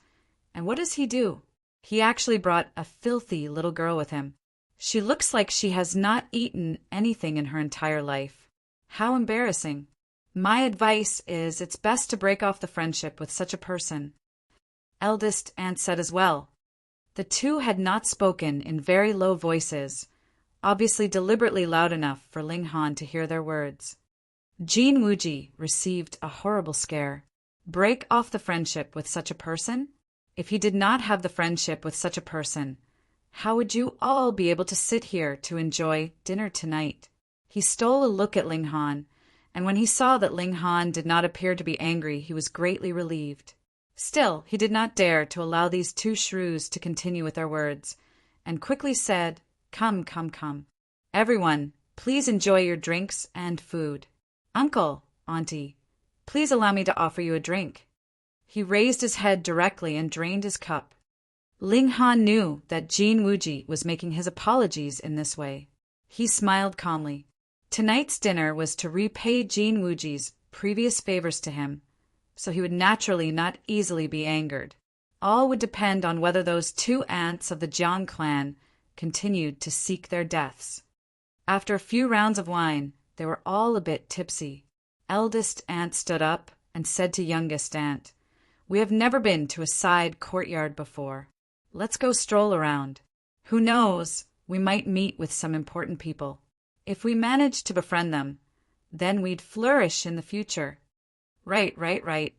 and what does he do? He actually brought a filthy little girl with him. She looks like she has not eaten anything in her entire life. How embarrassing. My advice is it's best to break off the friendship with such a person." Eldest ant said as well. The 2 had not spoken in very low voices, obviously deliberately loud enough for Ling Han to hear their words. Jin Wuji received a horrible scare. Break off the friendship with such a person? If he did not have the friendship with such a person, how would you all be able to sit here to enjoy dinner tonight? He stole a look at Ling Han, and when he saw that Ling Han did not appear to be angry, he was greatly relieved. Still, he did not dare to allow these 2 shrews to continue with their words, and quickly said, "Come, come, come. Everyone, please enjoy your drinks and food. Uncle, auntie, please allow me to offer you a drink." He raised his head directly and drained his cup. Ling Han knew that Jin Wuji was making his apologies in this way. He smiled calmly. Tonight's dinner was to repay Jin Wuji's previous favors to him, so he would naturally not easily be angered. All would depend on whether those 2 ants of the Jiang clan continued to seek their deaths. After a few rounds of wine, they were all a bit tipsy. Eldest ant stood up and said to youngest ant, "We have never been to a side courtyard before. Let's go stroll around. Who knows, we might meet with some important people. If we manage to befriend them, then we'd flourish in the future." Right.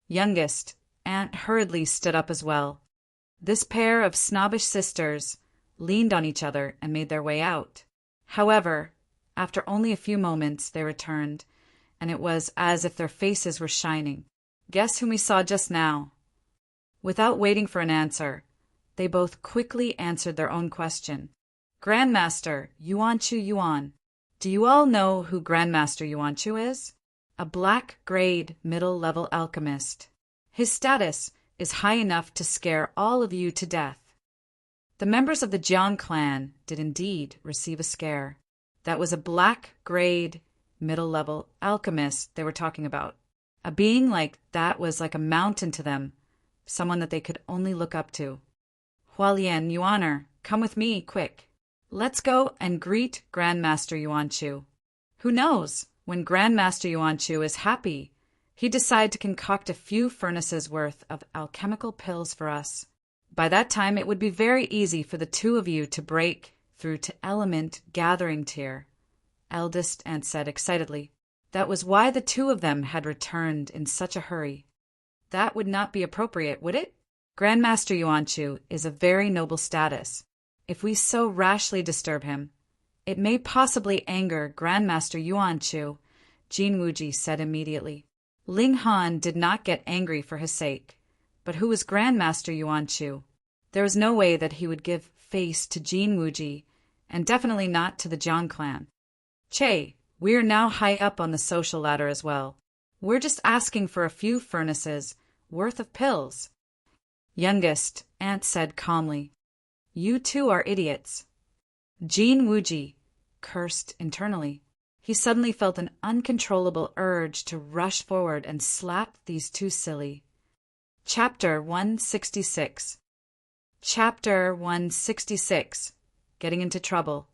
Youngest ant hurriedly stood up as well. This pair of snobbish sisters leaned on each other and made their way out. However, after only a few moments, they returned, and it was as if their faces were shining. "Guess whom we saw just now?" Without waiting for an answer, they both quickly answered their own question. "Grandmaster Yuanchu Yuan. Do you all know who Grandmaster Yuanchu is? A black-grade middle-level alchemist. His status is high enough to scare all of you to death." The members of the Jiang clan did indeed receive a scare. That was a black-grade, middle-level alchemist they were talking about. A being like that was like a mountain to them, someone that they could only look up to. Hualien, Yuaner, come with me, quick. Let's go and greet Grandmaster Yuanchu. Who knows, when Grandmaster Yuanchu is happy, he'd decide to concoct a few furnaces worth of alchemical pills for us. By that time, it would be very easy for the two of you to break through to element gathering tier, eldest aunt said excitedly. That was why the two of them had returned in such a hurry. That would not be appropriate, would it? Grandmaster Yuanchu is a very noble status. If we so rashly disturb him, it may possibly anger Grandmaster Yuanchu, Jin Wuji said immediately. Ling Han did not get angry for his sake. But who was Grandmaster Yuanchu? There was no way that he would give face to Jin Wuji, and definitely not to the Jiang clan. Che, we are now high up on the social ladder as well. We're just asking for a few furnaces worth of pills. Youngest aunt said calmly. You two are idiots. Jin Wuji cursed internally. He suddenly felt an uncontrollable urge to rush forward and slap these two silly. Chapter 166. Chapter 166. Getting into trouble.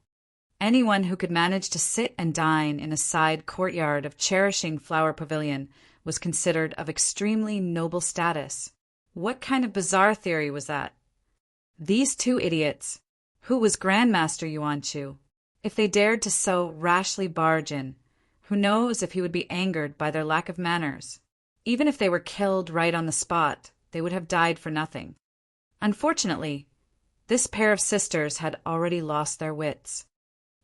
Anyone who could manage to sit and dine in a side courtyard of Cherishing Flower Pavilion was considered of extremely noble status. What kind of bizarre theory was that? These two idiots. Who was Grandmaster Yuanchu? If they dared to so rashly barge in, who knows if he would be angered by their lack of manners? Even if they were killed right on the spot, they would have died for nothing. Unfortunately, this pair of sisters had already lost their wits.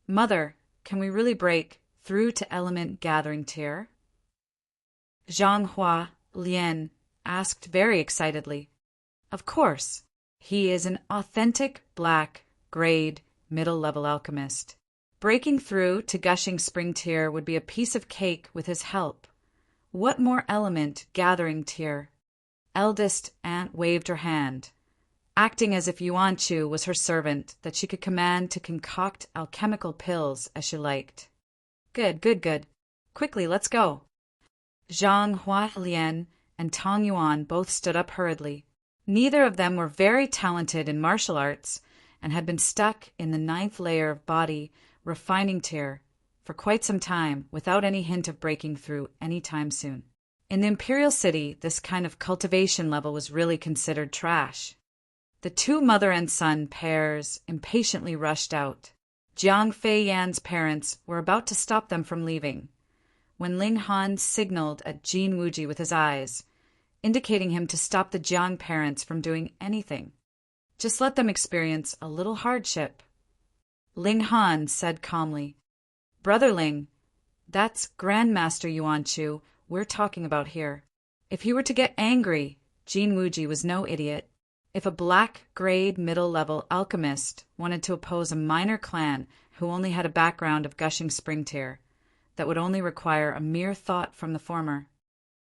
Mother, can we really break through to element gathering tier? Zhang Hua Lian asked very excitedly. Of course. He is an authentic black, grade, middle-level alchemist. Breaking through to gushing spring tier would be a piece of cake with his help. What more element gathering tier? Eldest aunt waved her hand, acting as if Yuanchu was her servant that she could command to concoct alchemical pills as she liked. Good, good, good. Quickly, let's go. Zhang Hualian and Tong Yuan both stood up hurriedly. Neither of them were very talented in martial arts and had been stuck in the 9th layer of body refining tier for quite some time without any hint of breaking through any time soon. In the Imperial City, this kind of cultivation level was really considered trash. The two mother and son pairs impatiently rushed out. Jiang Fei Yan's parents were about to stop them from leaving, when Ling Han signaled at Jin Wuji with his eyes, indicating him to stop the Jiang parents from doing anything. Just let them experience a little hardship. Ling Han said calmly, Brother Ling, that's Grandmaster Yuanchu we're talking about here. If he were to get angry, Jin Wuji was no idiot. If a black-grade middle-level alchemist wanted to oppose a minor clan who only had a background of gushing spring tier, that would only require a mere thought from the former.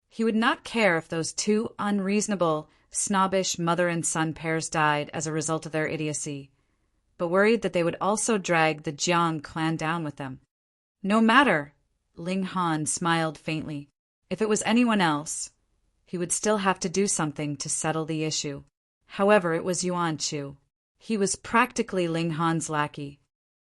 He would not care if those two unreasonable, snobbish mother and son pairs died as a result of their idiocy, but worried that they would also drag the Jiang clan down with them. No matter, Ling Han smiled faintly. If it was anyone else, he would still have to do something to settle the issue. However, it was Yuanchu. He was practically Ling Han's lackey.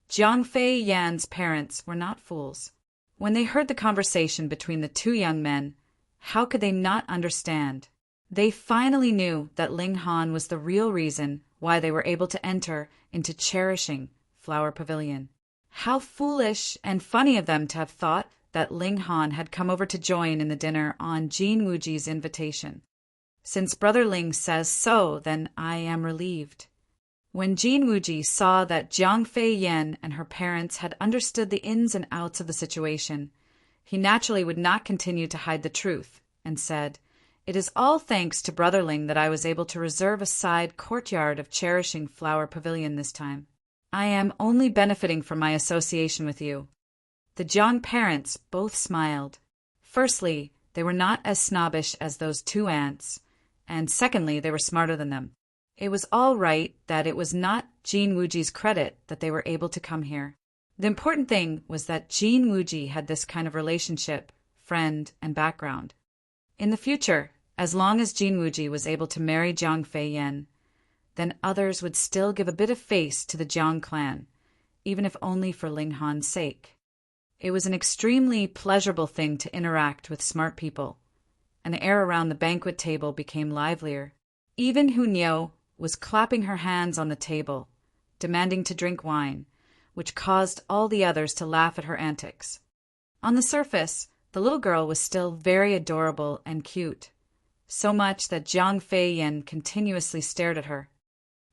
Jiang Fei Yan's parents were not fools. When they heard the conversation between the two young men, how could they not understand? They finally knew that Ling Han was the real reason why they were able to enter into Cherishing Flower Pavilion. How foolish and funny of them to have thought that Ling Han had come over to join in the dinner on Jin Wuji's invitation. Since Brother Ling says so, then I am relieved. When Jin Wuji saw that Jiang Fei Yan and her parents had understood the ins and outs of the situation, he naturally would not continue to hide the truth, and said, It is all thanks to Brother Ling that I was able to reserve a side courtyard of Cherishing Flower Pavilion this time. I am only benefiting from my association with you. The Jiang parents both smiled. Firstly, they were not as snobbish as those two aunts, and secondly, they were smarter than them. It was all right that it was not Jin Wuji's credit that they were able to come here. The important thing was that Jin Wuji had this kind of relationship, friend, and background. In the future, as long as Jin Wuji was able to marry Jiang Fei Yan, then others would still give a bit of face to the Jiang clan, even if only for Ling Han's sake. It was an extremely pleasurable thing to interact with smart people, and the air around the banquet table became livelier. Even Hu Niu was clapping her hands on the table, demanding to drink wine, which caused all the others to laugh at her antics. On the surface, the little girl was still very adorable and cute, so much that Jiang Fei Yan continuously stared at her.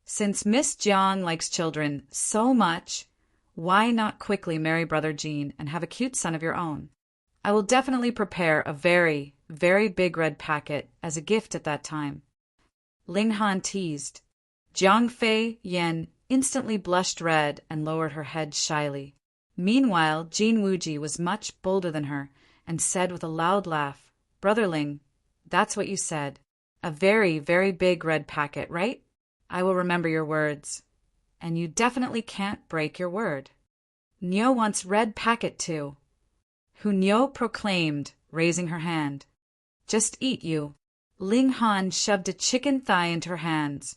Since Miss Jiang likes children so much, why not quickly marry Brother Jin and have a cute son of your own? I will definitely prepare a very, very big red packet as a gift at that time. Ling Han teased. Jiang Fei Yan instantly blushed red and lowered her head shyly. Meanwhile, Jin Wuji was much bolder than her and said with a loud laugh, "Brother Ling, that's what you said. A very, very big red packet, right? I will remember your words. And you definitely can't break your word. Niu wants red packet too." Hu Niu proclaimed, raising her hand. "Just eat, you." Ling Han shoved a chicken thigh into her hands,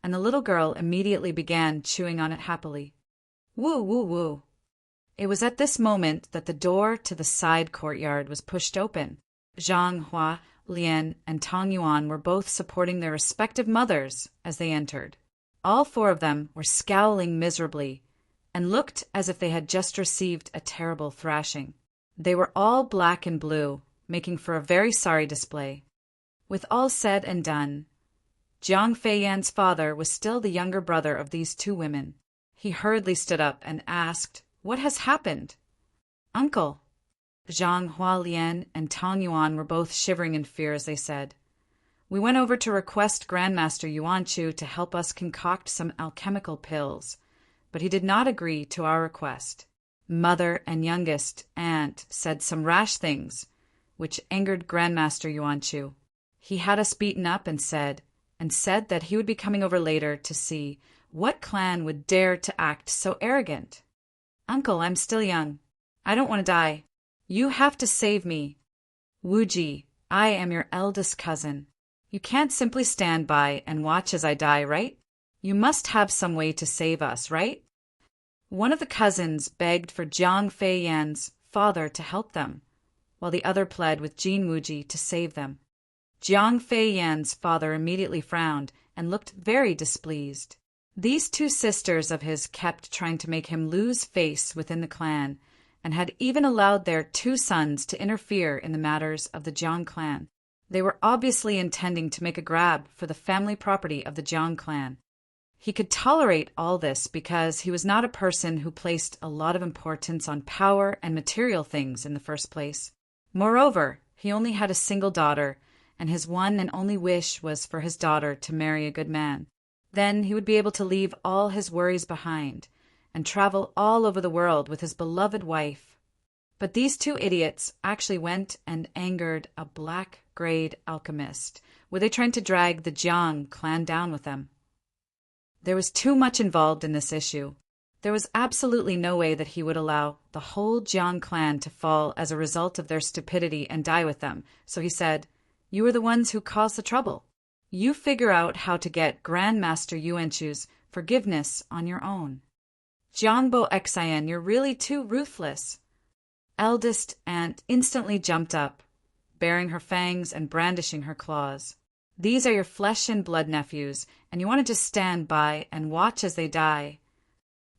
and the little girl immediately began chewing on it happily. Woo, woo, woo. It was at this moment that the door to the side courtyard was pushed open. Zhang Hua, Lian, and Tang Yuan were both supporting their respective mothers as they entered. All four of them were scowling miserably and looked as if they had just received a terrible thrashing. They were all black and blue, making for a very sorry display. With all said and done, Jiang Fei Yan's father was still the younger brother of these two women. He hurriedly stood up and asked, "What has happened?" "Uncle." Zhang Hualian and Tang Yuan were both shivering in fear as they said, "We went over to request Grandmaster Yuan Chu to help us concoct some alchemical pills, but he did not agree to our request. Mother and youngest aunt said some rash things, which angered Grandmaster Yuan Chu. He had us beaten up and said that he would be coming over later to see what clan would dare to act so arrogant. Uncle, I'm still young. I don't want to die. You have to save me. Wuji, I am your eldest cousin. You can't simply stand by and watch as I die, right? You must have some way to save us, right?" One of the cousins begged for Jiang Fei Yan's father to help them, while the other pled with Jin Wuji to save them. Jiang Fei Yan's father immediately frowned and looked very displeased. These two sisters of his kept trying to make him lose face within the clan, and had even allowed their two sons to interfere in the matters of the Jiang clan. They were obviously intending to make a grab for the family property of the Jiang clan. He could tolerate all this because he was not a person who placed a lot of importance on power and material things in the first place. Moreover, he only had a single daughter, and his one and only wish was for his daughter to marry a good man. Then he would be able to leave all his worries behind and travel all over the world with his beloved wife. But these two idiots actually went and angered a black-grayed alchemist, where they tried to drag the Jiang clan down with them. There was too much involved in this issue. There was absolutely no way that he would allow the whole Jiang clan to fall as a result of their stupidity and die with them, so he said, "You are the ones who caused the trouble. You figure out how to get Grandmaster Yuanchu's forgiveness on your own. Jiangbo Xian, you're really too ruthless." Eldest aunt instantly jumped up, baring her fangs and brandishing her claws. "These are your flesh and blood nephews, and you want to just stand by and watch as they die."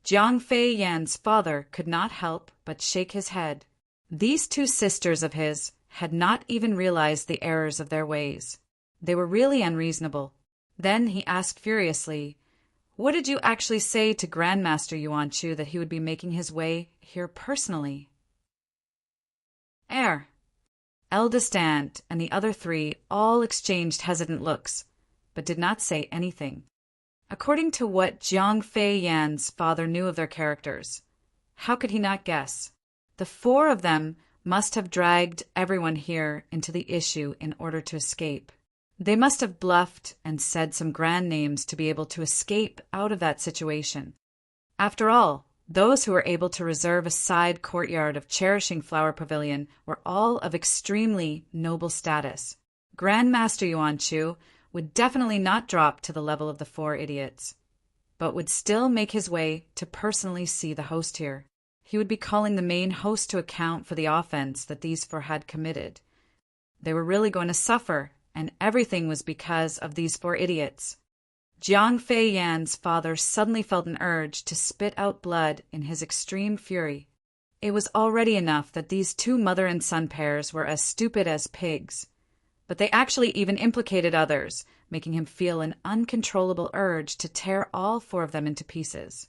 Jiang Fei Yan's father could not help but shake his head. These two sisters of his had not even realized the errors of their ways. They were really unreasonable. Then he asked furiously, "What did you actually say to Grandmaster Yuan Chu that he would be making his way here personally?" Eldest aunt and the other three all exchanged hesitant looks, but did not say anything. According to what Jiang Fei Yan's father knew of their characters, how could he not guess? The four of them must have dragged everyone here into the issue in order to escape. They must have bluffed and said some grand names to be able to escape out of that situation. After all, those who were able to reserve a side courtyard of Cherishing Flower Pavilion were all of extremely noble status. Grandmaster Yuan Chu would definitely not drop to the level of the four idiots, but would still make his way to personally see the host here. He would be calling the main host to account for the offense that these four had committed. They were really going to suffer, and everything was because of these four idiots. Jiang Fei Yan's father suddenly felt an urge to spit out blood in his extreme fury. It was already enough that these two mother and son pairs were as stupid as pigs, but they actually even implicated others, making him feel an uncontrollable urge to tear all four of them into pieces.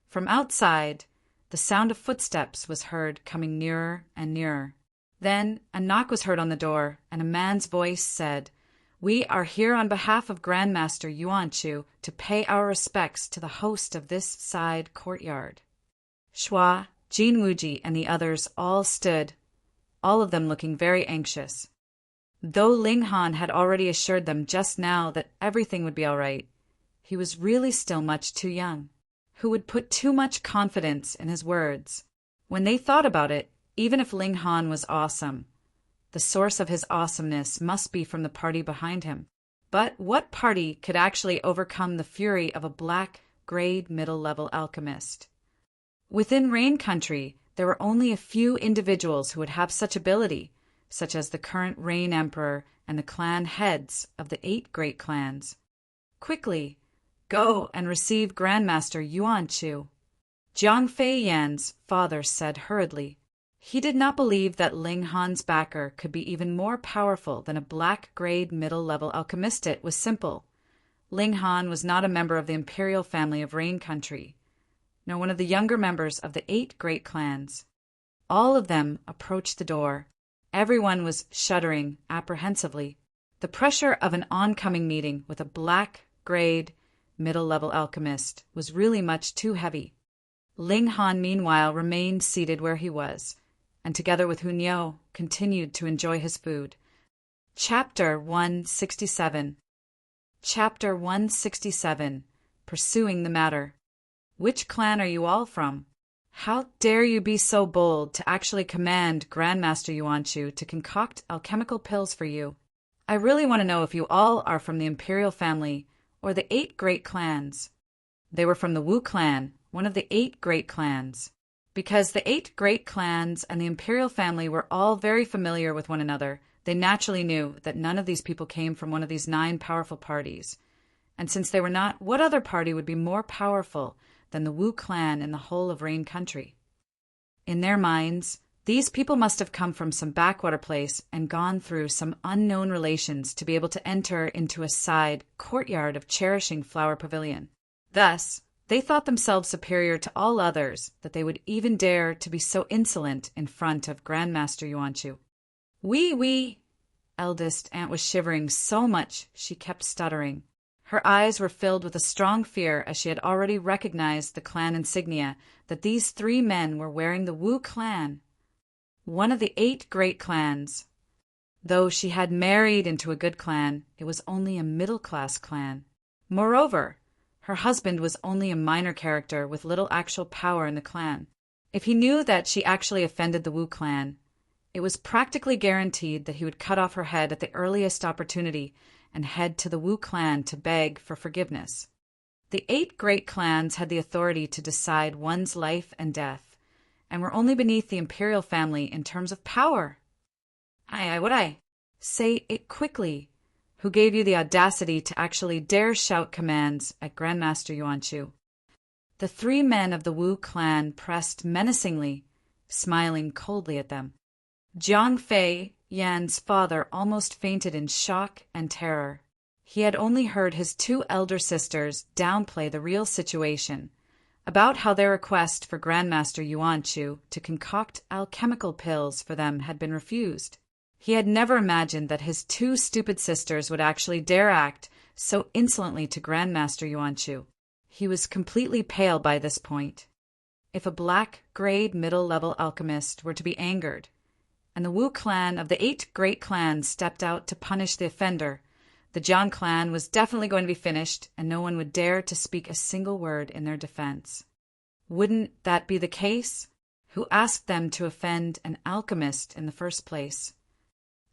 From outside, the sound of footsteps was heard coming nearer and nearer. Then a knock was heard on the door, and a man's voice said, "We are here on behalf of Grandmaster Yuan Chu to pay our respects to the host of this side courtyard." Shua, Jin Wuji, and the others all stood, all of them looking very anxious. Though Ling Han had already assured them just now that everything would be all right, he was really still much too young. Who would put too much confidence in his words? When they thought about it, even if Ling Han was awesome, the source of his awesomeness must be from the party behind him. But what party could actually overcome the fury of a black-grade middle-level alchemist? Within Rain Country, there were only a few individuals who would have such ability, such as the current Rain Emperor and the clan heads of the 8 great clans. Quickly, go and receive Grandmaster Yuan Chu. Jiang Fei Yan's father said hurriedly. He did not believe that Ling Han's backer could be even more powerful than a black-grade middle-level alchemist. It was simple. Ling Han was not a member of the imperial family of Rain Country, nor one of the younger members of the 8 great clans. All of them approached the door. Everyone was shuddering apprehensively. The pressure of an oncoming meeting with a black-grade middle-level alchemist was really much too heavy. Ling Han, meanwhile, remained seated where he was, and together with Hunyao, continued to enjoy his food. Chapter 167. Chapter 167. Pursuing the Matter. Which clan are you all from? How dare you be so bold to actually command Grandmaster Yuan Chu to concoct alchemical pills for you? I really want to know if you all are from the imperial family or the 8 great clans. They were from the Wu clan, one of the 8 great clans. Because the 8 great clans and the imperial family were all very familiar with one another, they naturally knew that none of these people came from one of these 9 powerful parties. And since they were not, what other party would be more powerful than the Wu clan in the whole of Rain Country? In their minds, these people must have come from some backwater place and gone through some unknown relations to be able to enter into a side courtyard of Cherishing Flower Pavilion. Thus, they thought themselves superior to all others, that they would even dare to be so insolent in front of Grandmaster Yuan Chu. "Oui. Eldest aunt was shivering so much she kept stuttering. Her eyes were filled with a strong fear as she had already recognized the clan insignia that these 3 men were wearing. The Wu clan, one of the 8 great clans. Though she had married into a good clan, it was only a middle-class clan. Moreover, her husband was only a minor character with little actual power in the clan. If he knew that she actually offended the Wu clan, it was practically guaranteed that he would cut off her head at the earliest opportunity and head to the Wu clan to beg for forgiveness. The 8 great clans had the authority to decide one's life and death, and were only beneath the imperial family in terms of power. Would I? Say it quickly. Who gave you the audacity to actually dare shout commands at Grandmaster Yuan Chu? The 3 men of the Wu clan pressed menacingly, smiling coldly at them. Jiang Fei Yan's father almost fainted in shock and terror. He had only heard his 2 elder sisters downplay the real situation, about how their request for Grandmaster Yuan Chu to concoct alchemical pills for them had been refused. He had never imagined that his 2 stupid sisters would actually dare act so insolently to Grandmaster Yuan Chu. He was completely pale by this point. If a black-grade middle-level alchemist were to be angered, and the Wu clan of the 8 great clans stepped out to punish the offender, The Jiang clan was definitely going to be finished, and no one would dare to speak a single word in their defense. Wouldn't that be the case? Who asked them to offend an alchemist in the first place?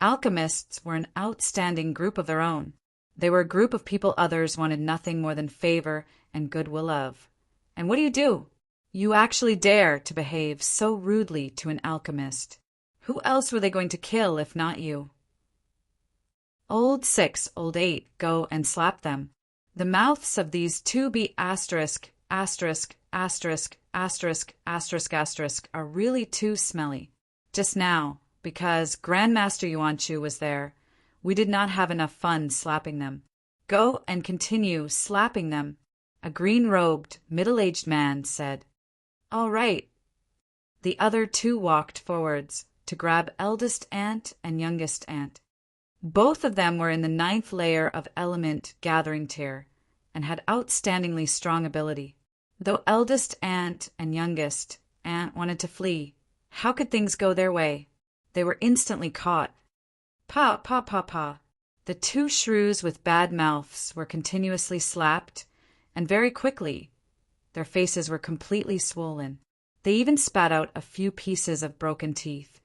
Alchemists were an outstanding group of their own. They were a group of people others wanted nothing more than favor and goodwill of. And what do? You actually dare to behave so rudely to an alchemist. Who else were they going to kill if not you? Old 6, old 8, go and slap them. The mouths of these two be asterisk, asterisk, asterisk, asterisk, asterisk, asterisk are really too smelly. Just now, because Grandmaster Yuanchu was there, we did not have enough fun slapping them. Go and continue slapping them, a green-robed, middle-aged man said. All right. The other two walked forwards to grab eldest aunt and youngest aunt. Both of them were in the 9th layer of element gathering tier and had outstandingly strong ability. Though eldest aunt and youngest aunt wanted to flee, how could things go their way? They were instantly caught. Pa, pa, pa, pa. The two shrews with bad mouths were continuously slapped, and very quickly. Their faces were completely swollen. They even spat out a few pieces of broken teeth,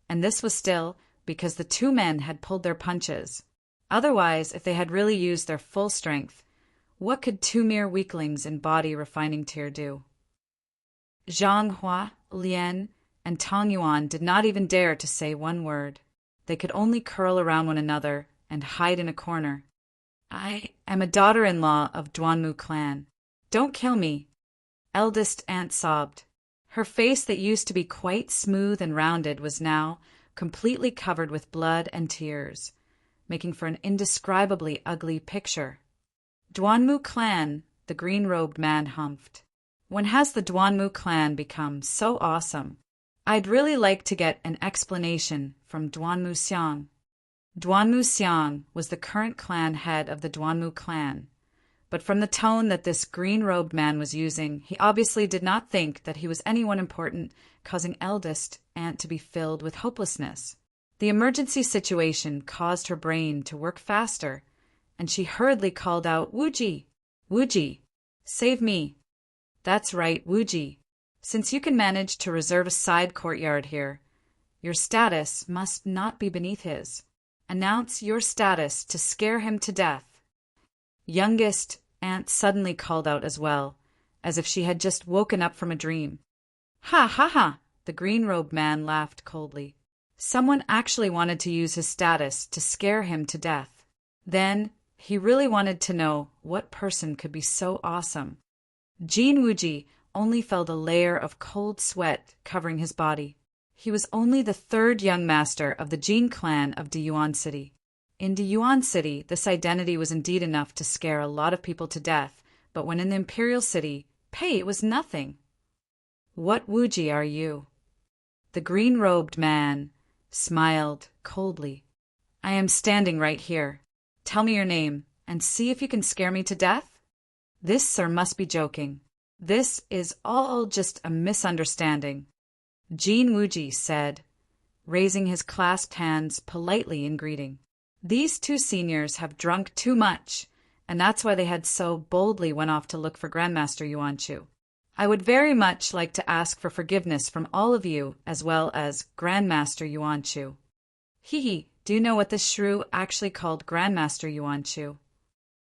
and this was still because the two men had pulled their punches. Otherwise, if they had really used their full strength, what could two mere weaklings in body refining tier do? Zhang Hua, Lian, and Tong Yuan did not even dare to say one word. They could only curl around one another and hide in a corner. I am a daughter-in-law of Duanmu clan. Don't kill me. Eldest aunt sobbed. Her face that used to be quite smooth and rounded was now completely covered with blood and tears, making for an indescribably ugly picture. Duanmu clan, the green-robed man humphed. When has the Duanmu clan become so awesome? I'd really like to get an explanation from Duanmu Xiang. Duanmu Xiang was the current clan head of the Duanmu clan, but from the tone that this green-robed man was using, he obviously did not think that he was anyone important, causing eldest aunt to be filled with hopelessness. The emergency situation caused her brain to work faster, and she hurriedly called out, Wuji! Wuji! Save me! That's right, Wuji. Since you can manage to reserve a side courtyard here, your status must not be beneath his. Announce your status to scare him to death. Youngest aunt suddenly called out as well, as if she had just woken up from a dream. Ha ha ha! The green-robed man laughed coldly. Someone actually wanted to use his status to scare him to death. Then he really wanted to know what person could be so awesome. Jin Wuji only felt a layer of cold sweat covering his body. He was only the third young master of the Jin clan of Diyuan City. In Diyuan City, this identity was indeed enough to scare a lot of people to death, but when in the Imperial City, it was nothing. What Wuji are you? The green-robed man smiled coldly. I am standing right here. Tell me your name, and see if you can scare me to death? This, sir, must be joking. This is all just a misunderstanding. Jin Wuji said, raising his clasped hands politely in greeting. These two seniors have drunk too much, and that's why they had so boldly went off to look for Grandmaster Yuanchu. I would very much like to ask for forgiveness from all of you, as well as Grandmaster Yuanchu. Hee, do you know what this shrew actually called Grandmaster Yuanchu?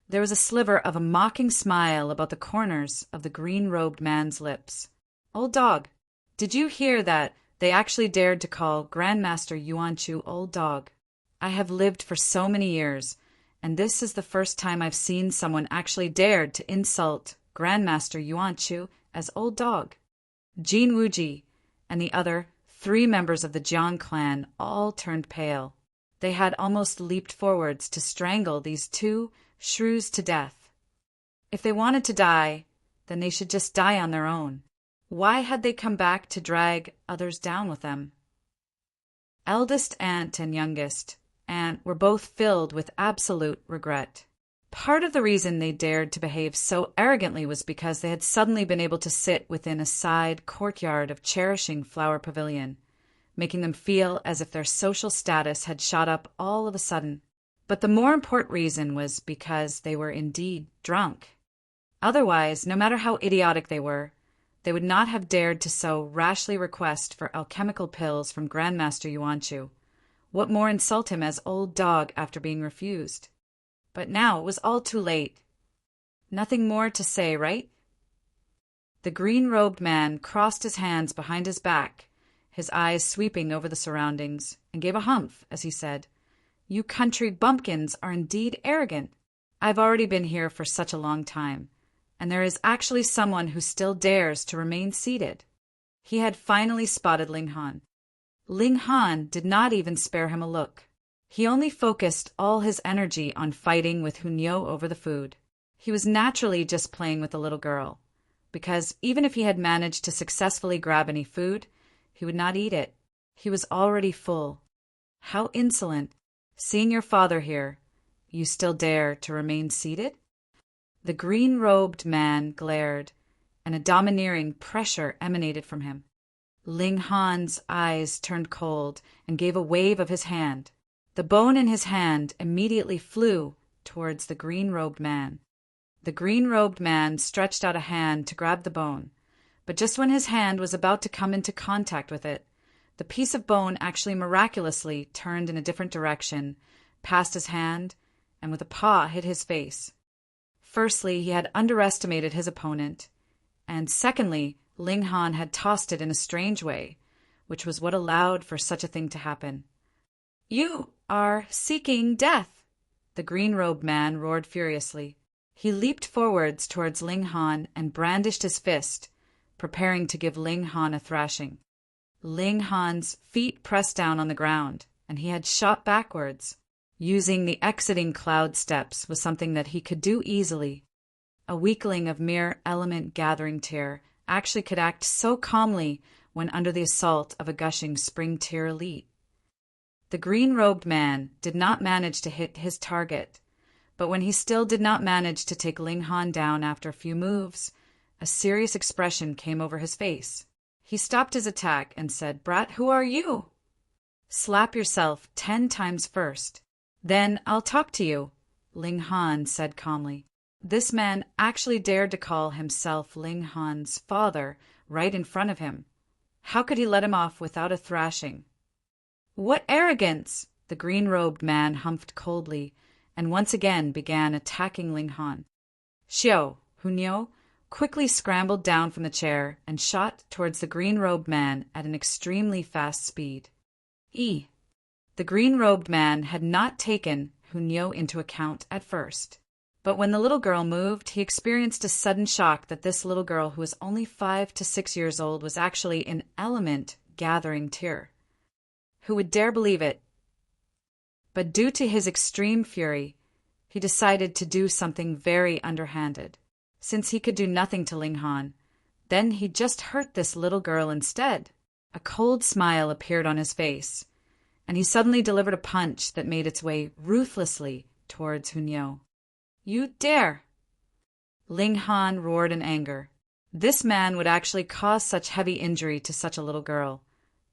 There was a sliver of a mocking smile about the corners of the green-robed man's lips. Old dog, did you hear that they actually dared to call Grandmaster Yuanchu old dog? I have lived for so many years, and this is the first time I've seen someone actually dared to insult Grandmaster Yuanchu as old dog. Jin Wuji and the other 3 members of the Jiang clan all turned pale. They had almost leaped forwards to strangle these 2 shrews to death. If they wanted to die, then they should just die on their own. Why had they come back to drag others down with them? Eldest aunt and youngest aunt were both filled with absolute regret. Part of the reason they dared to behave so arrogantly was because they had suddenly been able to sit within a side courtyard of cherishing flower pavilion, making them feel as if their social status had shot up all of a sudden. But the more important reason was because they were indeed drunk. Otherwise, no matter how idiotic they would not have dared to so rashly request for alchemical pills from Grandmaster Yuanchu. What more insult him as old dog after being refused? But now it was all too late. Nothing more to say, right? The green-robed man crossed his hands behind his back, his eyes sweeping over the surroundings, and gave a humph as he said, "You country bumpkins are indeed arrogant. I've already been here for such a long time, and there is actually someone who still dares to remain seated." He had finally spotted Ling Han. Ling Han did not even spare him a look. He only focused all his energy on fighting with Hunyo over the food. He was naturally just playing with the little girl, because even if he had managed to successfully grab any food, he would not eat it. He was already full. How insolent! Seeing your father here, you still dare to remain seated? The green-robed man glared, and a domineering pressure emanated from him. Ling Han's eyes turned cold and gave a wave of his hand. The bone in his hand immediately flew towards the green-robed man. The green-robed man stretched out a hand to grab the bone, but just when his hand was about to come into contact with it, the piece of bone actually miraculously turned in a different direction, passed his hand, and with a paw hit his face. Firstly, he had underestimated his opponent, and secondly, Ling Han had tossed it in a strange way, which was what allowed for such a thing to happen. "You are seeking death!" the green-robed man roared furiously. He leaped forwards towards Ling Han and brandished his fist, preparing to give Ling Han a thrashing. Ling Han's feet pressed down on the ground, and he had shot backwards. Using the exiting cloud steps was something that he could do easily. A weakling of mere element gathering tear actually could act so calmly when under the assault of a gushing spring tear elite. The green-robed man did not manage to hit his target, but when he still did not manage to take Ling Han down after a few moves, a serious expression came over his face. He stopped his attack and said, "Brat, who are you?" "Slap yourself 10 times first. Then I'll talk to you," Ling Han said calmly. This man actually dared to call himself Ling Han's father right in front of him. How could he let him off without a thrashing? "What arrogance!" the green-robed man humphed coldly, and once again began attacking Ling Han. Xiao, Hunyo, quickly scrambled down from the chair and shot towards the green-robed man at an extremely fast speed. The green-robed man had not taken Hunyo into account at first. But when the little girl moved, he experienced a sudden shock that this little girl, who was only 5 to 6 years old, was actually an element gathering tear. Who would dare believe it? But due to his extreme fury, he decided to do something very underhanded. Since he could do nothing to Ling Han, then he just hurt this little girl instead. A cold smile appeared on his face, and he suddenly delivered a punch that made its way ruthlessly towards Hunyo. "You dare!" Ling Han roared in anger. This man would actually cause such heavy injury to such a little girl.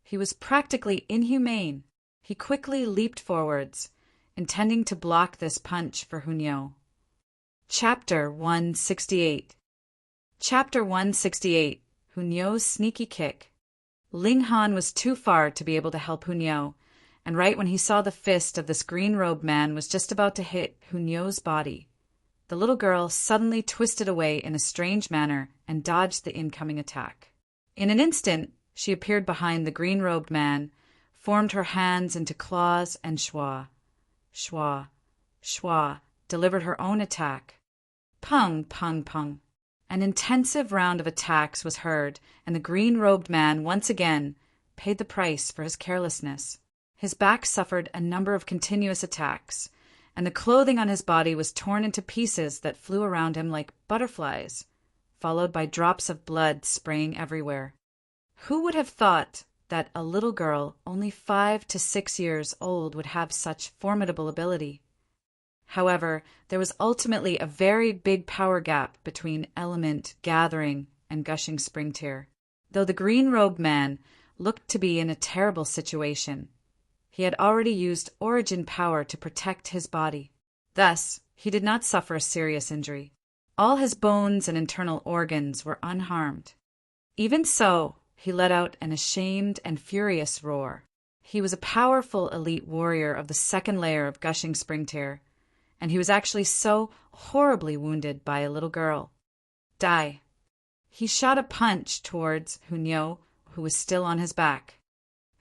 He was practically inhumane. He quickly leaped forwards, intending to block this punch for Hunyo. Chapter 168. Chapter 168. Hunyo's Sneaky Kick. Ling Han was too far to be able to help Hunyo, and right when he saw the fist of this green-robed man was just about to hit Hunyo's body, the little girl suddenly twisted away in a strange manner and dodged the incoming attack. In an instant, she appeared behind the green-robed man, formed her hands into claws, and schwa, delivered her own attack. Pung, pung, pung. An intensive round of attacks was heard, and the green-robed man once again paid the price for his carelessness. His back suffered a number of continuous attacks, and the clothing on his body was torn into pieces that flew around him like butterflies, followed by drops of blood spraying everywhere. Who would have thought that a little girl only 5 to 6 years old would have such formidable ability? However, there was ultimately a very big power gap between element gathering and gushing spring tear. Though the green-robed man looked to be in a terrible situation, he had already used origin power to protect his body. Thus, he did not suffer a serious injury. All his bones and internal organs were unharmed. Even so, he let out an ashamed and furious roar. He was a powerful elite warrior of the second layer of gushing spring tear, and he was actually so horribly wounded by a little girl. Die. He shot a punch towards Hunyo, who was still on his back.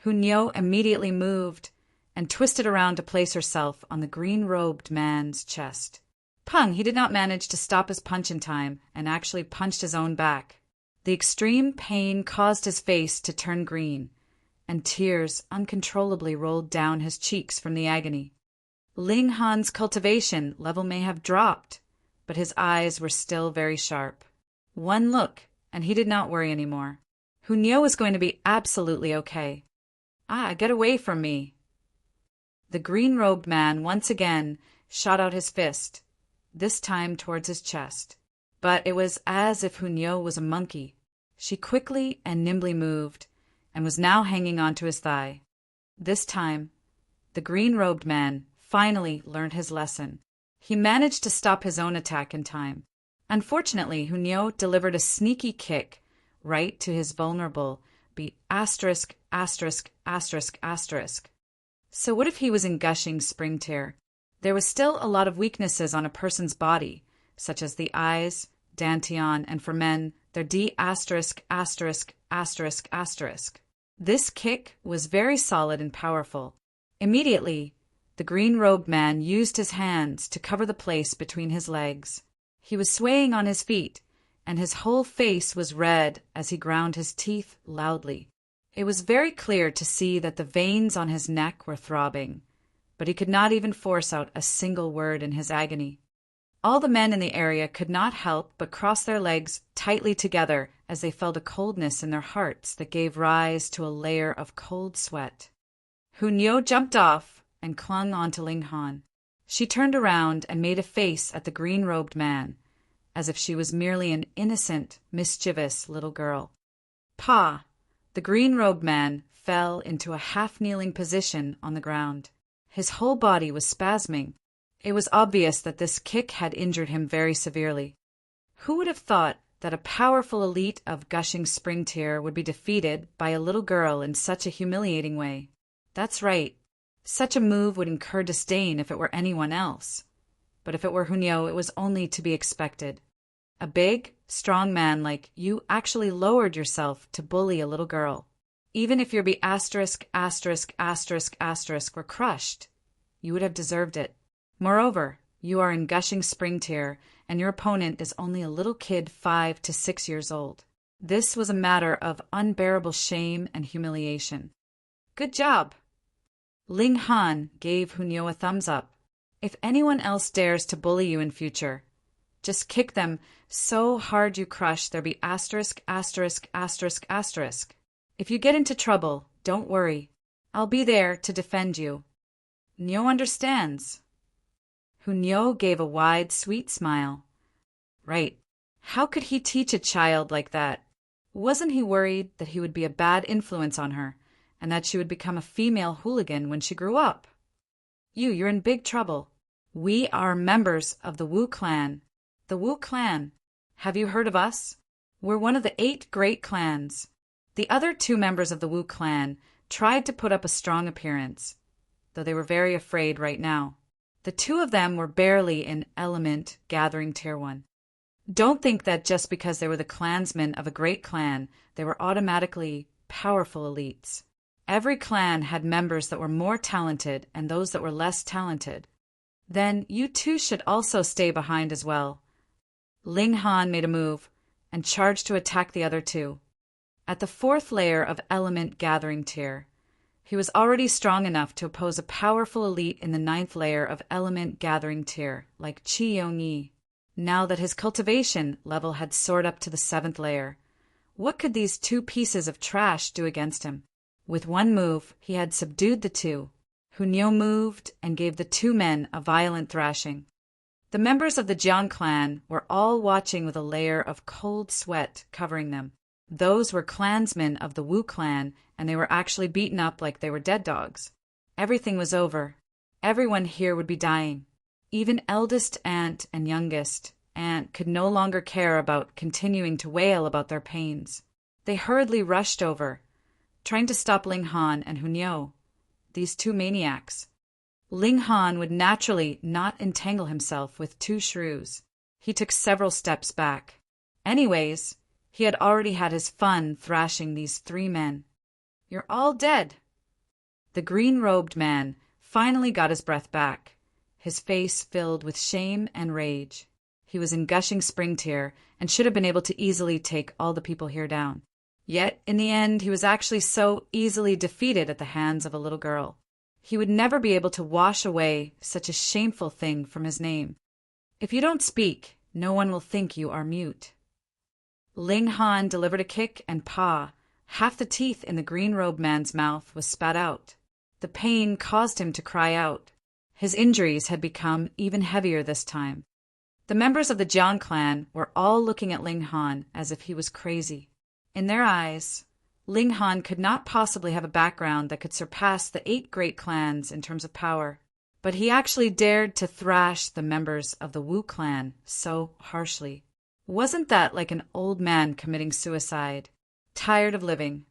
Hunyo immediately moved and twisted around to place herself on the green-robed man's chest. Pung, he did not manage to stop his punch in time and actually punched his own back. The extreme pain caused his face to turn green, and tears uncontrollably rolled down his cheeks from the agony. Ling Han's cultivation level may have dropped, but his eyes were still very sharp. One look, and he did not worry anymore. Hunyo was going to be absolutely okay. Get away from me. The green-robed man once again shot out his fist, this time towards his chest. But it was as if Hunyo was a monkey. She quickly and nimbly moved, and was now hanging onto his thigh. This time, the green-robed man finally learned his lesson. He managed to stop his own attack in time. Unfortunately, Hunyo delivered a sneaky kick right to his vulnerable *********. So what if he was in gushing spring tear? There was still a lot of weaknesses on a person's body, such as the eyes, dantian, and for men, their *************. This kick was very solid and powerful. Immediately, the green-robed man used his hands to cover the place between his legs. He was swaying on his feet, and his whole face was red as he ground his teeth loudly. It was very clear to see that the veins on his neck were throbbing, but he could not even force out a single word in his agony. All the men in the area could not help but cross their legs tightly together as they felt a coldness in their hearts that gave rise to a layer of cold sweat. Hunyo jumped off and clung onto Ling Han. She turned around and made a face at the green-robed man, as if she was merely an innocent, mischievous little girl. Pa! The green-robed man fell into a half-kneeling position on the ground. His whole body was spasming. It was obvious that this kick had injured him very severely. Who would have thought that a powerful elite of gushing spring tear would be defeated by a little girl in such a humiliating way? That's right. Such a move would incur disdain if it were anyone else. But if it were Hunyo, it was only to be expected. A big, strong man like you actually lowered yourself to bully a little girl. Even if your ******* were crushed, you would have deserved it. Moreover, you are in gushing spring tear, and your opponent is only a little kid 5 to 6 years old. This was a matter of unbearable shame and humiliation. Good job! Ling Han gave Hunyo a thumbs up. If anyone else dares to bully you in future, just kick them so hard you crush their *********. If you get into trouble, don't worry. I'll be there to defend you. Nyo understands. Hunyo gave a wide, sweet smile. Right. How could he teach a child like that? Wasn't he worried that he would be a bad influence on her, and that she would become a female hooligan when she grew up? You're in big trouble. We are members of the Wu clan. The Wu clan. Have you heard of us? We're one of the 8 great clans. The other 2 members of the Wu clan tried to put up a strong appearance, though they were very afraid right now. The 2 of them were barely in Element Gathering Tier 1. Don't think that just because they were the clansmen of a great clan, they were automatically powerful elites. Every clan had members that were more talented and those that were less talented. Then you too should also stay behind as well. Ling Han made a move and charged to attack the other 2. At the 4th layer of Element Gathering Tier, he was already strong enough to oppose a powerful elite in the 9th layer of Element Gathering Tier, like Qi Yongyi. Now that his cultivation level had soared up to the 7th layer, what could these 2 pieces of trash do against him? With one move, he had subdued the 2. Hunyo moved and gave the 2 men a violent thrashing. The members of the Jiang clan were all watching with a layer of cold sweat covering them. Those were clansmen of the Wu clan, and they were actually beaten up like they were dead dogs. Everything was over. Everyone here would be dying. Even eldest aunt and youngest aunt could no longer care about continuing to wail about their pains. They hurriedly rushed over, trying to stop Ling Han and Hunyao, these two maniacs. Ling Han would naturally not entangle himself with two shrews. He took several steps back. Anyways, he had already had his fun thrashing these three men. "You're all dead." The green-robed man finally got his breath back, his face filled with shame and rage. He was in gushing spring tear and should have been able to easily take all the people here down. Yet, in the end, he was actually so easily defeated at the hands of a little girl. He would never be able to wash away such a shameful thing from his name. "If you don't speak, no one will think you are mute." Ling Han delivered a kick and paw. Half the teeth in the green-robed man's mouth was spat out. The pain caused him to cry out. His injuries had become even heavier this time. The members of the Jiang clan were all looking at Ling Han as if he was crazy. In their eyes, Ling Han could not possibly have a background that could surpass the 8 great clans in terms of power. But he actually dared to thrash the members of the Wu clan so harshly. Wasn't that like an old man committing suicide, tired of living?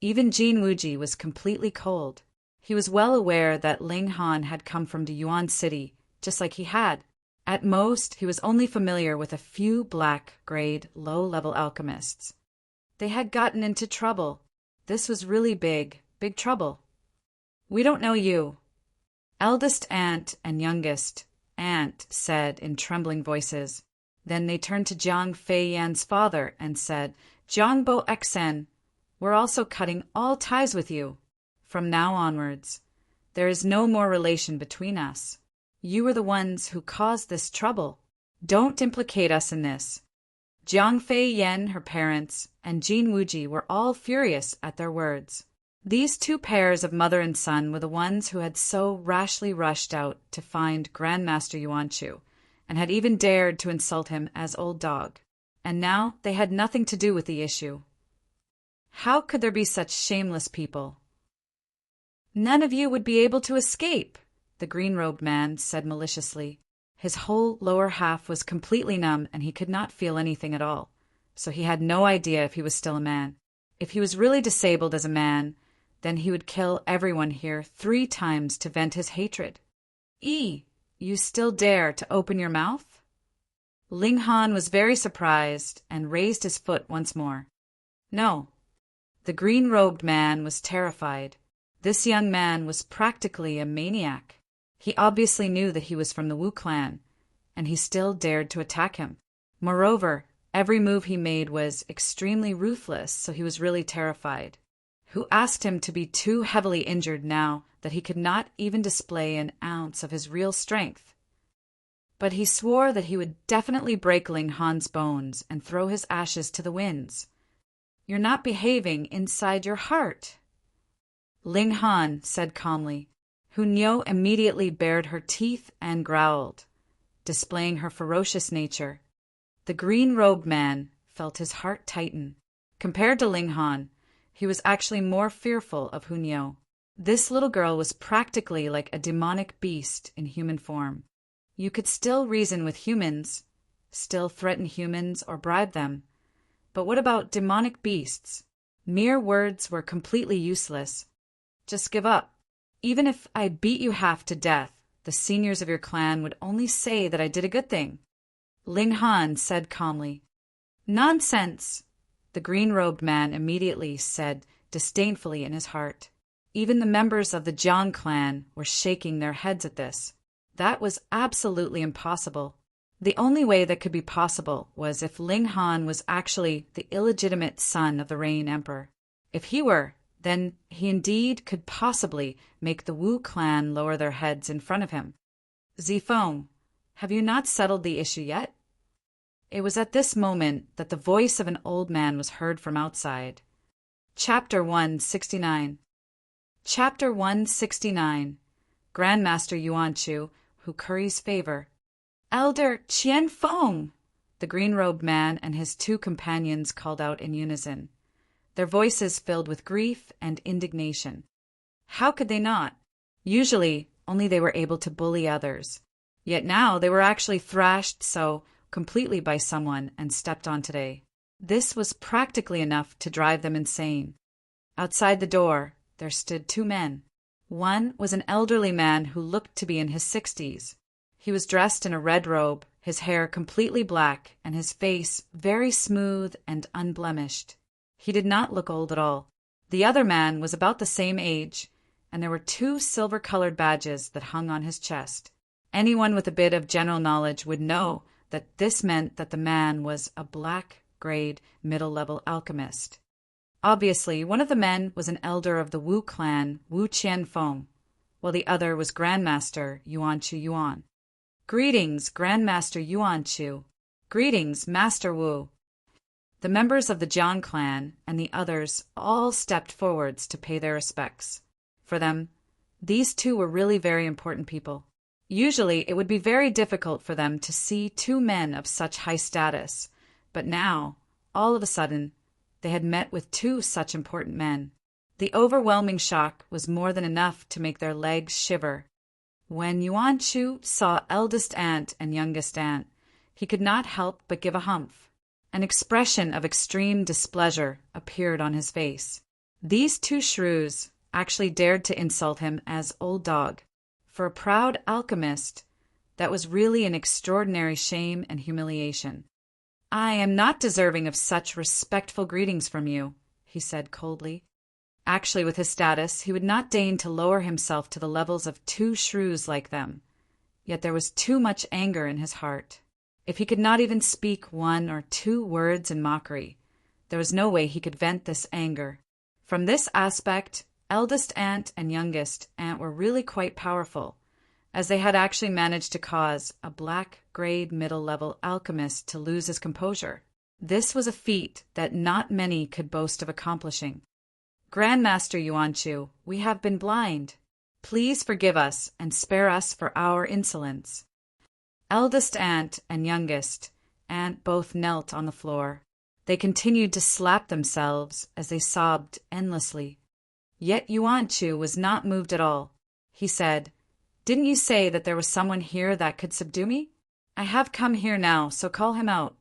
Even Jin Wuji was completely cold. He was well aware that Ling Han had come from the Yuan city, just like he had. At most, he was only familiar with a few black-grade, low-level alchemists. They had gotten into trouble. This was really big, big trouble. "We don't know you," eldest aunt and youngest aunt said in trembling voices. Then they turned to Jiang Fei Yan's father and said, "Jiang Bo Xen, we're also cutting all ties with you. From now onwards, there is no more relation between us. You were the ones who caused this trouble. Don't implicate us in this." Jiang Fei Yan, her parents, and Jin Wuji were all furious at their words. These two pairs of mother and son were the ones who had so rashly rushed out to find Grandmaster Yuanchu, and had even dared to insult him as old dog. And now they had nothing to do with the issue. How could there be such shameless people? "None of you would be able to escape," the green-robed man said maliciously. His whole lower half was completely numb and he could not feel anything at all, so he had no idea if he was still a man. If he was really disabled as a man, then he would kill everyone here 3 times to vent his hatred. You still dare to open your mouth?" Ling Han was very surprised and raised his foot once more. No. The green-robed man was terrified. This young man was practically a maniac. He obviously knew that he was from the Wu clan, and he still dared to attack him. Moreover, every move he made was extremely ruthless, so he was really terrified. Who asked him to be too heavily injured now that he could not even display an ounce of his real strength? But he swore that he would definitely break Ling Han's bones and throw his ashes to the winds. "You're not behaving inside your heart." Ling Han said calmly. Hunyao immediately bared her teeth and growled, displaying her ferocious nature. The green-robed man felt his heart tighten. Compared to Ling Han, he was actually more fearful of Hunyao. This little girl was practically like a demonic beast in human form. You could still reason with humans, still threaten humans or bribe them. But what about demonic beasts? Mere words were completely useless. Just give up. Even if I beat you half to death, the seniors of your clan would only say that I did a good thing. Ling Han said calmly. "Nonsense!" the green-robed man immediately said disdainfully in his heart. Even the members of the Jiang clan were shaking their heads at this. That was absolutely impossible. The only way that could be possible was if Ling Han was actually the illegitimate son of the Rain Emperor. If he were, then he indeed could possibly make the Wu clan lower their heads in front of him. "Zifeng, have you not settled the issue yet?" It was at this moment that the voice of an old man was heard from outside. Chapter 169. Chapter 169. Grandmaster Yuanchu, who curries favor. "Elder Qian Feng!" the green-robed man and his 2 companions called out in unison, their voices filled with grief and indignation. How could they not? Usually, only they were able to bully others. Yet now they were actually thrashed so completely by someone and stepped on today. This was practically enough to drive them insane. Outside the door, there stood two men. One was an elderly man who looked to be in his 60s. He was dressed in a red robe, his hair completely black, and his face very smooth and unblemished. He did not look old at all. The other man was about the same age, and there were two silver-colored badges that hung on his chest. Anyone with a bit of general knowledge would know that this meant that the man was a black-grade middle-level alchemist. Obviously, one of the men was an elder of the Wu clan, Wu Qianfeng, while the other was Grandmaster Yuanchu Yuan. Greetings, Grandmaster Yuanchu. Greetings, Master Wu. The members of the Jiang clan and the others all stepped forwards to pay their respects. For them, these two were really very important people. Usually, it would be very difficult for them to see two men of such high status, but now, all of a sudden, they had met with two such important men. The overwhelming shock was more than enough to make their legs shiver. When Yuanchu saw eldest aunt and youngest aunt, he could not help but give a humph. An expression of extreme displeasure appeared on his face. These two shrews actually dared to insult him as old dog. For a proud alchemist, that was really an extraordinary shame and humiliation. "I am not deserving of such respectful greetings from you," he said coldly. Actually, with his status, he would not deign to lower himself to the levels of two shrews like them. Yet there was too much anger in his heart. If he could not even speak one or two words in mockery, there was no way he could vent this anger. From this aspect, eldest aunt and youngest aunt were really quite powerful, as they had actually managed to cause a black-grade middle-level alchemist to lose his composure. This was a feat that not many could boast of accomplishing. "Grandmaster Yuanchu, we have been blind. Please forgive us and spare us for our insolence." Eldest aunt and youngest aunt both knelt on the floor. They continued to slap themselves as they sobbed endlessly. Yet Yuanchu was not moved at all. He said, "Didn't you say that there was someone here that could subdue me? I have come here now, so call him out."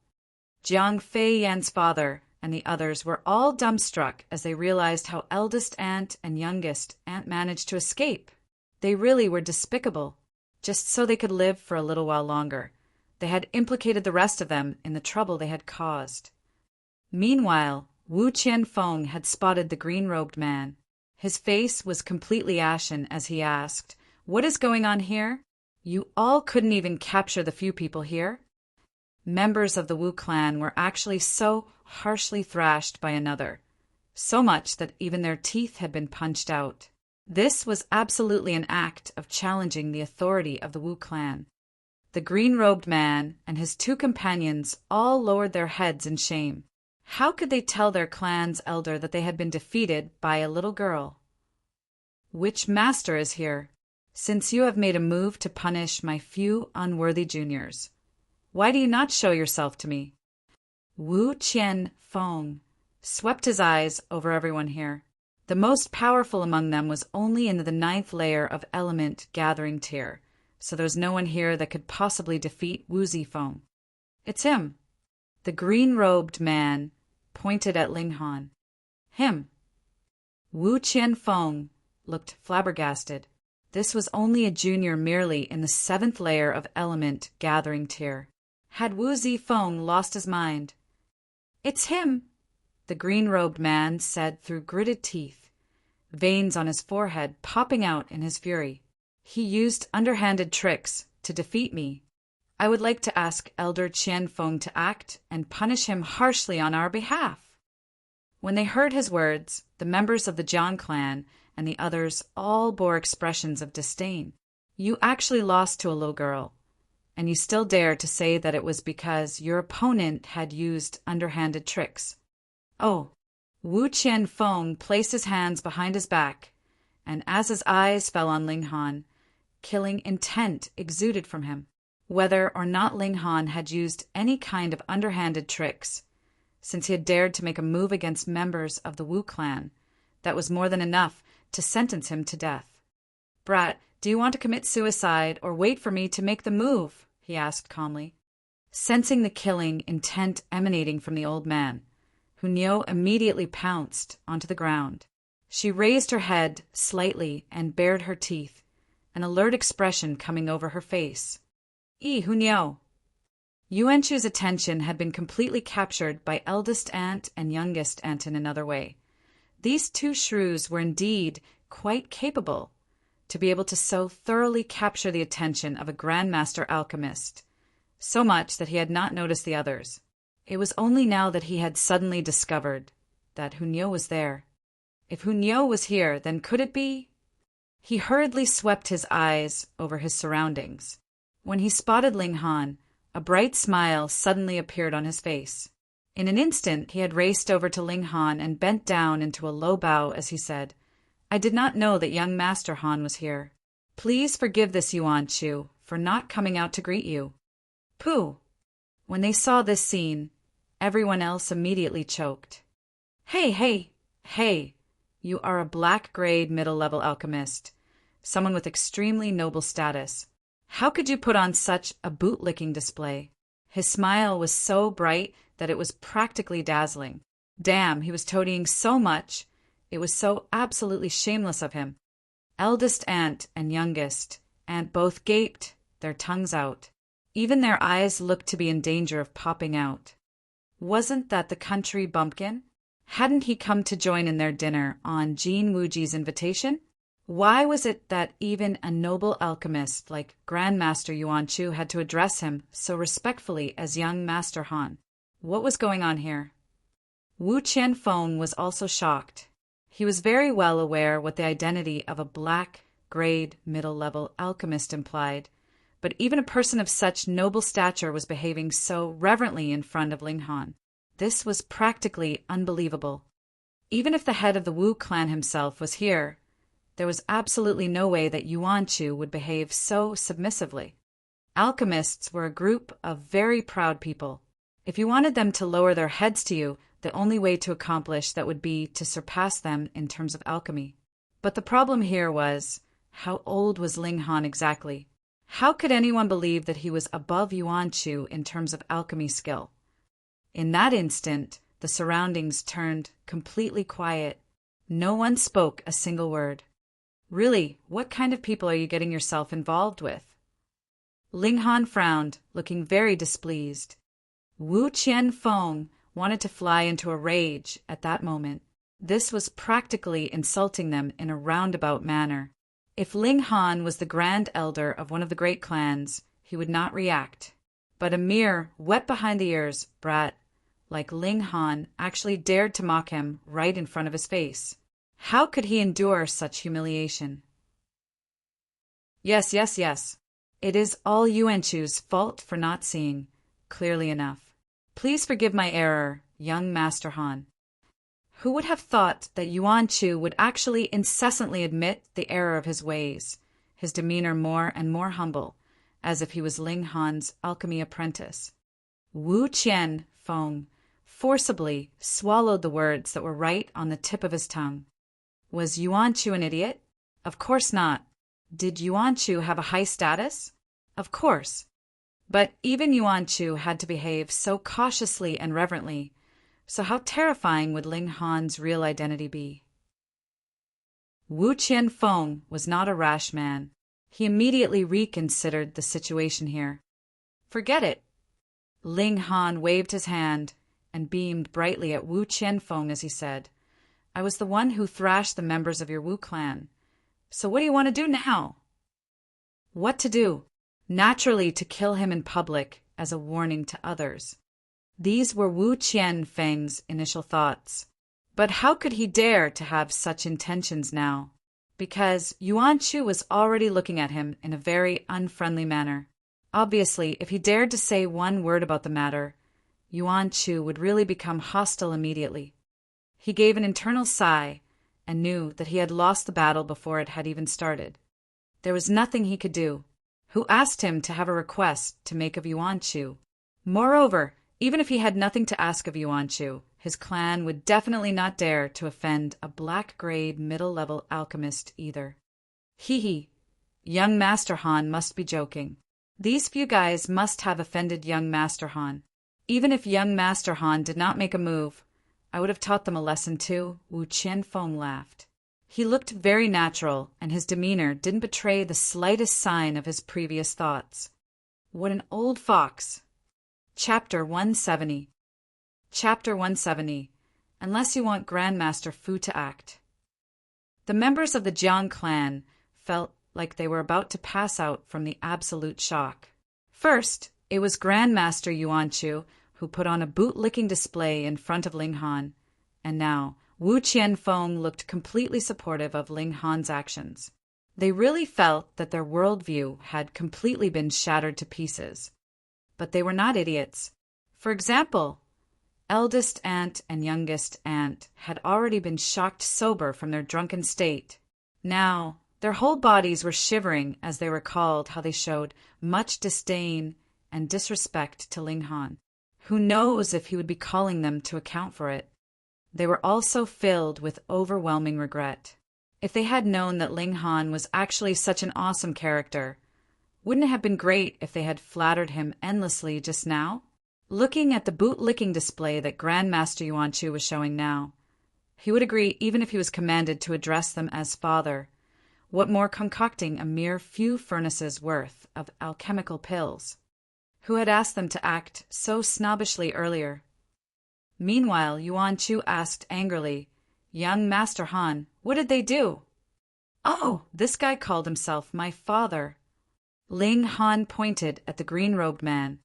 Jiang Fei Yan's father and the others were all dumbstruck as they realized how eldest aunt and youngest aunt managed to escape. They really were despicable. Just so they could live for a little while longer, they had implicated the rest of them in the trouble they had caused. Meanwhile, Wu Qianfeng had spotted the green-robed man. His face was completely ashen as he asked, "What is going on here? You all couldn't even capture the few people here?" Members of the Wu clan were actually so harshly thrashed by another, so much that even their teeth had been punched out. This was absolutely an act of challenging the authority of the Wu clan. The green-robed man and his two companions all lowered their heads in shame. How could they tell their clan's elder that they had been defeated by a little girl? "Which master is here? Since you have made a move to punish my few unworthy juniors, why do you not show yourself to me?" Wu Qianfeng swept his eyes over everyone here. The most powerful among them was only in the 9th layer of element gathering tier, so there was no one here that could possibly defeat Wu Zifeng. "It's him." The green-robed man pointed at Linghan. "Him." Wu Qianfeng looked flabbergasted. This was only a junior merely in the 7th layer of element gathering tier. Had Wu Zifeng lost his mind? "It's him," the green-robed man said through gritted teeth, veins on his forehead popping out in his fury. "He used underhanded tricks to defeat me. I would like to ask Elder Qianfeng to act and punish him harshly on our behalf." When they heard his words, the members of the Jiang clan and the others all bore expressions of disdain. "You actually lost to a little girl, and you still dare to say that it was because your opponent had used underhanded tricks. Oh." Wu Qianfeng placed his hands behind his back, and as his eyes fell on Linghan, killing intent exuded from him. Whether or not Linghan had used any kind of underhanded tricks, since he had dared to make a move against members of the Wu clan, that was more than enough to sentence him to death. "Brat, do you want to commit suicide or wait for me to make the move?" he asked calmly. Sensing the killing intent emanating from the old man, Hunyo immediately pounced onto the ground. She raised her head slightly and bared her teeth, an alert expression coming over her face. Hunyo! Yuanchu's attention had been completely captured by eldest aunt and youngest aunt in another way. These two shrews were indeed quite capable to be able to so thoroughly capture the attention of a grandmaster alchemist, so much that he had not noticed the others. It was only now that he had suddenly discovered that Hunyo was there. If Hunyo was here, then could it be? He hurriedly swept his eyes over his surroundings. When he spotted Ling Han, a bright smile suddenly appeared on his face. In an instant, he had raced over to Ling Han and bent down into a low bow as he said, "I did not know that young Master Han was here. Please forgive this Yuanchu for not coming out to greet you." Pooh! When they saw this scene, everyone else immediately choked. Hey! You are a black-grade middle-level alchemist, someone with extremely noble status. How could you put on such a bootlicking display? His smile was so bright that it was practically dazzling. Damn, he was toadying so much. It was so absolutely shameless of him. Eldest aunt and youngest aunt both gaped, their tongues out. Even their eyes looked to be in danger of popping out. Wasn't that the country bumpkin? Hadn't he come to join in their dinner on Jin Wuji's invitation? Why was it that even a noble alchemist like Grandmaster Yuanchu had to address him so respectfully as young Master Han? What was going on here? Wu Qianfeng was also shocked. He was very well aware what the identity of a black-grade middle-level alchemist implied, but even a person of such noble stature was behaving so reverently in front of Ling Han. This was practically unbelievable. Even if the head of the Wu clan himself was here, there was absolutely no way that Yuanchu would behave so submissively. Alchemists were a group of very proud people. If you wanted them to lower their heads to you, the only way to accomplish that would be to surpass them in terms of alchemy. But the problem here was, how old was Ling Han exactly? How could anyone believe that he was above Yuanchu in terms of alchemy skill? In that instant, the surroundings turned completely quiet. No one spoke a single word. Really, what kind of people are you getting yourself involved with? Ling Han frowned, looking very displeased. Wu Qianfeng wanted to fly into a rage at that moment. This was practically insulting them in a roundabout manner. If Ling Han was the grand elder of one of the great clans, he would not react. But a mere wet-behind-the-ears brat like Ling Han actually dared to mock him right in front of his face. How could he endure such humiliation? Yes. It is all Yuanchu's fault for not seeing clearly enough. Please forgive my error, young Master Han. Who would have thought that Yuanchu would actually incessantly admit the error of his ways, his demeanor more and more humble, as if he was Ling Han's alchemy apprentice? Wu Qianfeng forcibly swallowed the words that were right on the tip of his tongue. Was Yuanchu an idiot? Of course not. Did Yuanchu have a high status? Of course. But even Yuanchu had to behave so cautiously and reverently, so how terrifying would Ling Han's real identity be? Wu Qianfeng was not a rash man. He immediately reconsidered the situation here. Forget it. Ling Han waved his hand and beamed brightly at Wu Qianfeng as he said, "I was the one who thrashed the members of your Wu clan. So what do you want to do now?" What to do? Naturally to kill him in public as a warning to others. These were Wu Qianfeng's initial thoughts. But how could he dare to have such intentions now? Because Yuanchu was already looking at him in a very unfriendly manner. Obviously, if he dared to say one word about the matter, Yuanchu would really become hostile immediately. He gave an internal sigh and knew that he had lost the battle before it had even started. There was nothing he could do. Who asked him to have a request to make of Yuanchu? Moreover, Even if he had nothing to ask of Yuan-Chu, his clan would definitely not dare to offend a black-grade middle-level alchemist either. Hee, young Master Han must be joking. These few guys must have offended young Master Han. Even if young Master Han did not make a move, I would have taught them a lesson too. Wu Qianfeng laughed. He looked very natural, and his demeanor didn't betray the slightest sign of his previous thoughts. What an old fox! Chapter 170. Chapter 170. Unless you want Grandmaster Fu to act. The members of the Jiang clan felt like they were about to pass out from the absolute shock. First, it was Grandmaster Yuan-Chu who put on a boot-licking display in front of Ling Han, and now Wu Qianfeng looked completely supportive of Ling Han's actions. They really felt that their worldview had completely been shattered to pieces. But they were not idiots. For example, eldest aunt and youngest aunt had already been shocked sober from their drunken state. Now, their whole bodies were shivering as they recalled how they showed much disdain and disrespect to Ling Han. Who knows if he would be calling them to account for it? They were also filled with overwhelming regret. If they had known that Ling Han was actually such an awesome character, wouldn't it have been great if they had flattered him endlessly just now? Looking at the boot-licking display that Grandmaster Yuan-Chu was showing now, he would agree even if he was commanded to address them as father. What more concocting a mere few furnaces worth of alchemical pills? Who had asked them to act so snobbishly earlier? Meanwhile, Yuan-Chu asked angrily, "Young Master Han, what did they do?" "Oh, this guy called himself my father." Ling Han pointed at the green-robed man.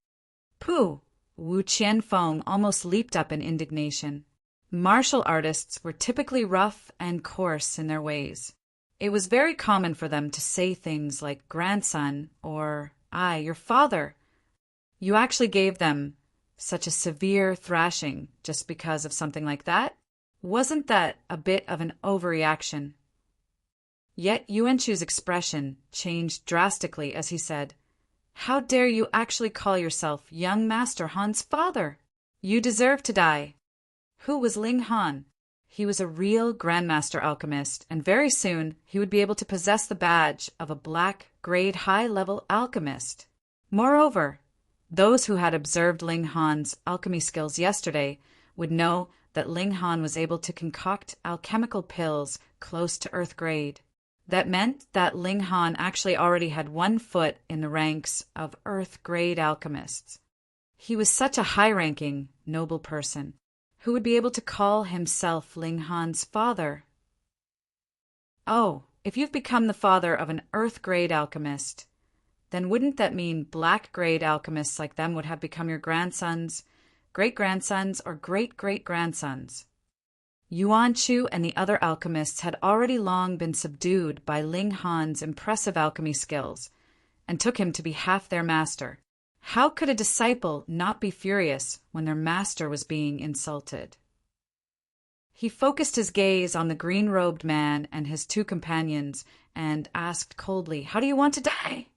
"Pooh!" Wu Qianfeng almost leaped up in indignation. Martial artists were typically rough and coarse in their ways. It was very common for them to say things like grandson or, "I, your father." You actually gave them such a severe thrashing just because of something like that? Wasn't that a bit of an overreaction? Yet Yuan-Chu's expression changed drastically as he said, "How dare you actually call yourself young Master Han's father? You deserve to die." Who was Ling Han? He was a real Grandmaster Alchemist, and very soon he would be able to possess the badge of a black-grade high-level alchemist. Moreover, those who had observed Ling Han's alchemy skills yesterday would know that Ling Han was able to concoct alchemical pills close to Earth grade. That meant that Ling Han actually already had 1 foot in the ranks of Earth grade alchemists. He was such a high-ranking, noble person, who would be able to call himself Ling Han's father. Oh, if you've become the father of an Earth grade alchemist, then wouldn't that mean black-grade alchemists like them would have become your grandsons, great-grandsons, or great-great-grandsons? Yuan-Chu and the other alchemists had already long been subdued by Ling Han's impressive alchemy skills, and took him to be half their master. How could a disciple not be furious when their master was being insulted? He focused his gaze on the green-robed man and his 2 companions and asked coldly, "How do you want to die?"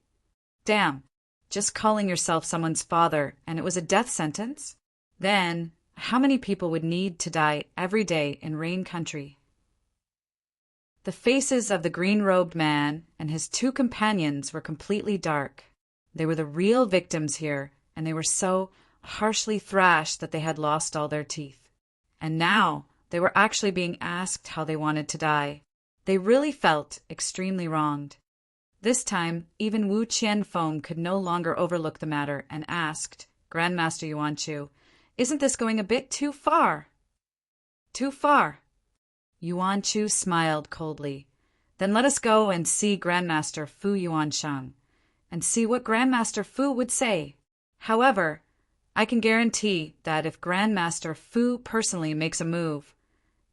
Damn, just calling yourself someone's father, and it was a death sentence? Then, how many people would need to die every day in Rain Country? The faces of the green-robed man and his 2 companions were completely dark. They were the real victims here, and they were so harshly thrashed that they had lost all their teeth. And now they were actually being asked how they wanted to die. They really felt extremely wronged. This time, even Wu Qianfeng could no longer overlook the matter and asked Grandmaster Yuan-Chu, "Isn't this going a bit too far?" "Too far?" Yuan-Chu smiled coldly. "Then let us go and see Grandmaster Fu Yuansheng, and see what Grandmaster Fu would say. However, I can guarantee that if Grandmaster Fu personally makes a move,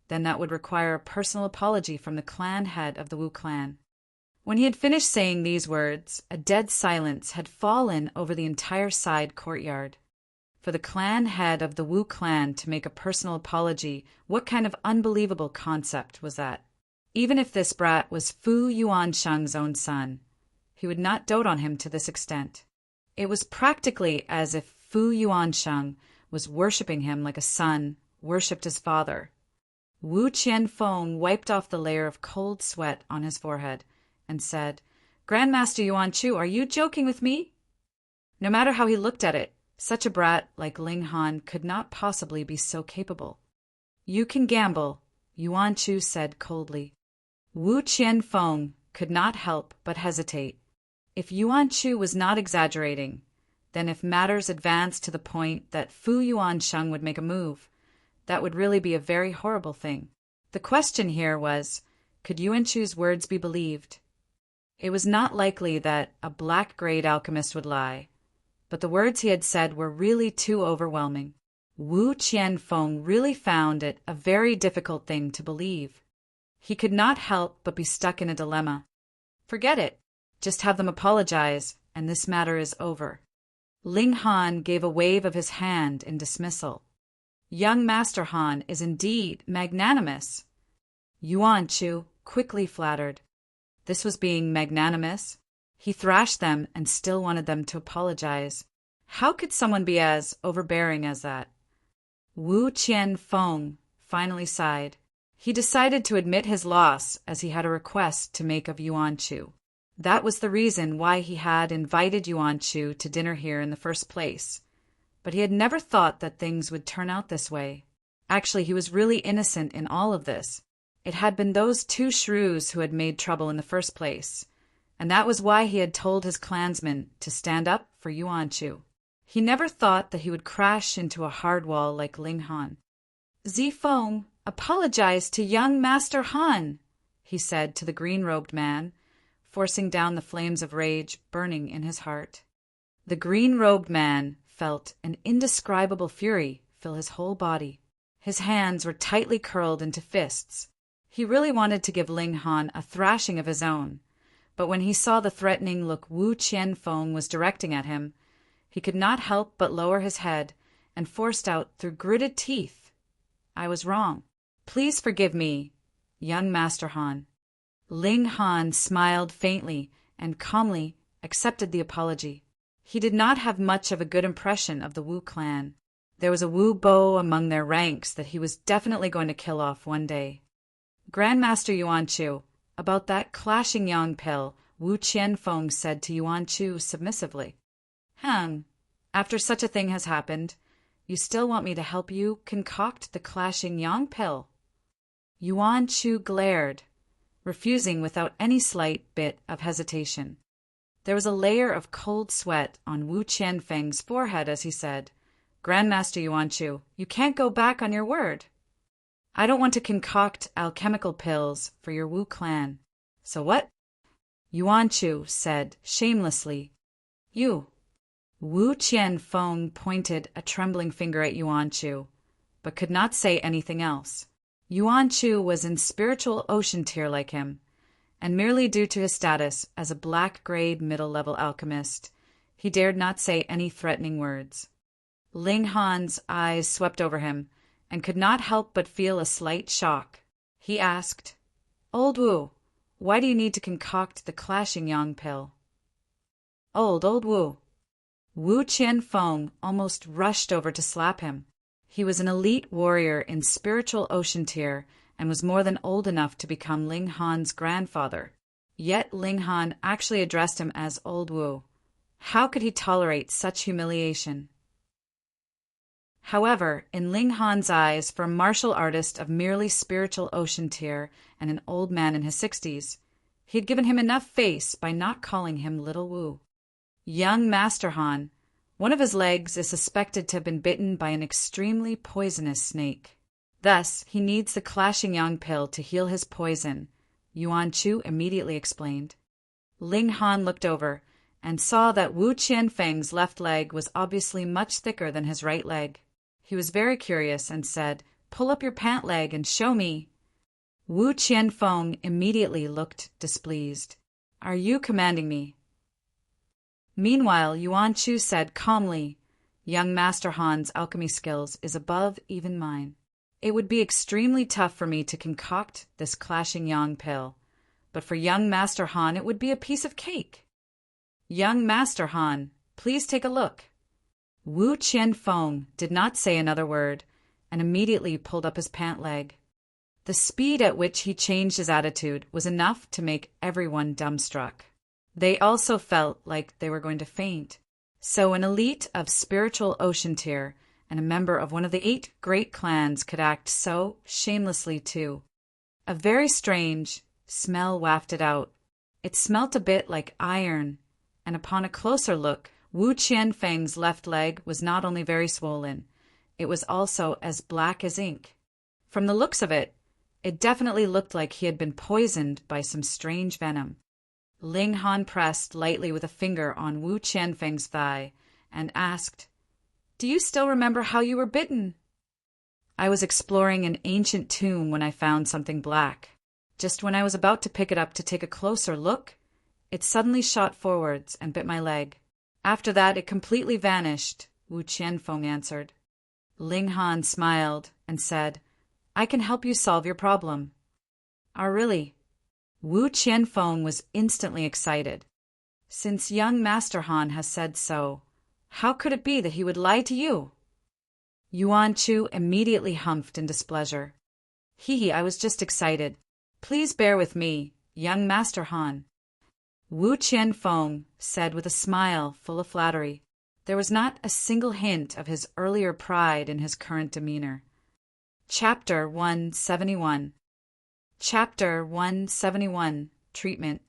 then that would require a personal apology from the clan head of the Wu clan." When he had finished saying these words, a dead silence had fallen over the entire side courtyard. For the clan head of the Wu clan to make a personal apology, what kind of unbelievable concept was that? Even if this brat was Fu Yuansheng's own son, he would not dote on him to this extent. It was practically as if Fu Yuansheng was worshipping him like a son worshipped his father. Wu Qianfeng wiped off the layer of cold sweat on his forehead and said, "Grandmaster Yuan Chu, are you joking with me?" No matter how he looked at it, such a brat like Ling Han could not possibly be so capable. "You can gamble," Yuan Chu said coldly. Wu Qianfeng could not help but hesitate. If Yuan Chu was not exaggerating, then if matters advanced to the point that Fu Yuansheng would make a move, that would really be a very horrible thing. The question here was, could Yuan Chu's words be believed? It was not likely that a black-grade alchemist would lie, but the words he had said were really too overwhelming. Wu Qianfeng really found it a very difficult thing to believe. He could not help but be stuck in a dilemma. Forget it. Just have them apologize, and this matter is over. Ling Han gave a wave of his hand in dismissal. Young Master Han is indeed magnanimous. Yuan Chu quickly flattered. This was being magnanimous. He thrashed them and still wanted them to apologize. How could someone be as overbearing as that? Wu Qianfeng finally sighed. He decided to admit his loss as he had a request to make of Yuan Chu. That was the reason why he had invited Yuan Chu to dinner here in the first place. But he had never thought that things would turn out this way. Actually, he was really innocent in all of this. It had been those two shrews who had made trouble in the first place, and that was why he had told his clansmen to stand up for Yuan Chu. He never thought that he would crash into a hard wall like Ling Han. "Zifeng, apologize to young Master Han," he said to the green-robed man, forcing down the flames of rage burning in his heart. The green-robed man felt an indescribable fury fill his whole body. His hands were tightly curled into fists. He really wanted to give Ling Han a thrashing of his own, but when he saw the threatening look Wu Qianfeng was directing at him, he could not help but lower his head and forced out through gritted teeth, "I was wrong. Please forgive me, young Master Han." Ling Han smiled faintly and calmly accepted the apology. He did not have much of a good impression of the Wu clan. There was a Wu Bo among their ranks that he was definitely going to kill off one day. "Grandmaster Yuan Chu, about that clashing yang pill," Wu Qianfeng said to Yuan Chu submissively. After such a thing has happened, you still want me to help you concoct the clashing yang pill?" Yuan Chu glared, refusing without any slight bit of hesitation. There was a layer of cold sweat on Wu Qianfeng's forehead as he said, "Grandmaster Yuan Chu, you can't go back on your word. I don't want to concoct alchemical pills for your Wu clan. So what?" Yuan Chu said shamelessly, "You." Wu Qianfeng pointed a trembling finger at Yuan Chu, but could not say anything else. Yuan Chu was in spiritual ocean tier like him, and merely due to his status as a black-grade middle-level alchemist, he dared not say any threatening words. Ling Han's eyes swept over him, and could not help but feel a slight shock. He asked, "Old Wu, why do you need to concoct the clashing yang pill?" Old Wu. Wu Qianfeng almost rushed over to slap him. He was an elite warrior in spiritual ocean tier and was more than old enough to become Ling Han's grandfather. Yet Ling Han actually addressed him as Old Wu. How could he tolerate such humiliation? However, in Ling Han's eyes, for a martial artist of merely spiritual ocean tier and an old man in his 60s, he had given him enough face by not calling him Little Wu. Young Master Han, one of his legs is suspected to have been bitten by an extremely poisonous snake. Thus, he needs the clashing yang pill to heal his poison, Yuan Chu immediately explained. Ling Han looked over and saw that Wu Qianfeng's left leg was obviously much thicker than his right leg. He was very curious and said, "Pull up your pant leg and show me." Wu Qianfeng immediately looked displeased. "Are you commanding me?" Meanwhile, Yuan Chu said calmly, "Young Master Han's alchemy skills is above even mine. It would be extremely tough for me to concoct this clashing yang pill, but for young Master Han it would be a piece of cake. Young Master Han, please take a look." Wu Qianfeng did not say another word and immediately pulled up his pant leg. The speed at which he changed his attitude was enough to make everyone dumbstruck. They also felt like they were going to faint. So an elite of spiritual ocean tier and a member of one of the 8 great clans could act so shamelessly too. A very strange smell wafted out. It smelt a bit like iron, and upon a closer look, Wu Qianfeng's left leg was not only very swollen, it was also as black as ink. From the looks of it, it definitely looked like he had been poisoned by some strange venom. Ling Han pressed lightly with a finger on Wu Qianfeng's thigh and asked, "Do you still remember how you were bitten?" "I was exploring an ancient tomb when I found something black. Just when I was about to pick it up to take a closer look, it suddenly shot forwards and bit my leg. After that, it completely vanished," Wu Qianfeng answered. Ling Han smiled and said, "I can help you solve your problem." "Ah, really?" Wu Qianfeng was instantly excited. "Since young Master Han has said so, how could it be that he would lie to you?" Yuan Chu immediately humphed in displeasure. "Hee, I was just excited. Please bear with me, young Master Han." Wu Qianfeng said with a smile full of flattery. There was not a single hint of his earlier pride in his current demeanor. Chapter 171. Chapter 171. Treatment.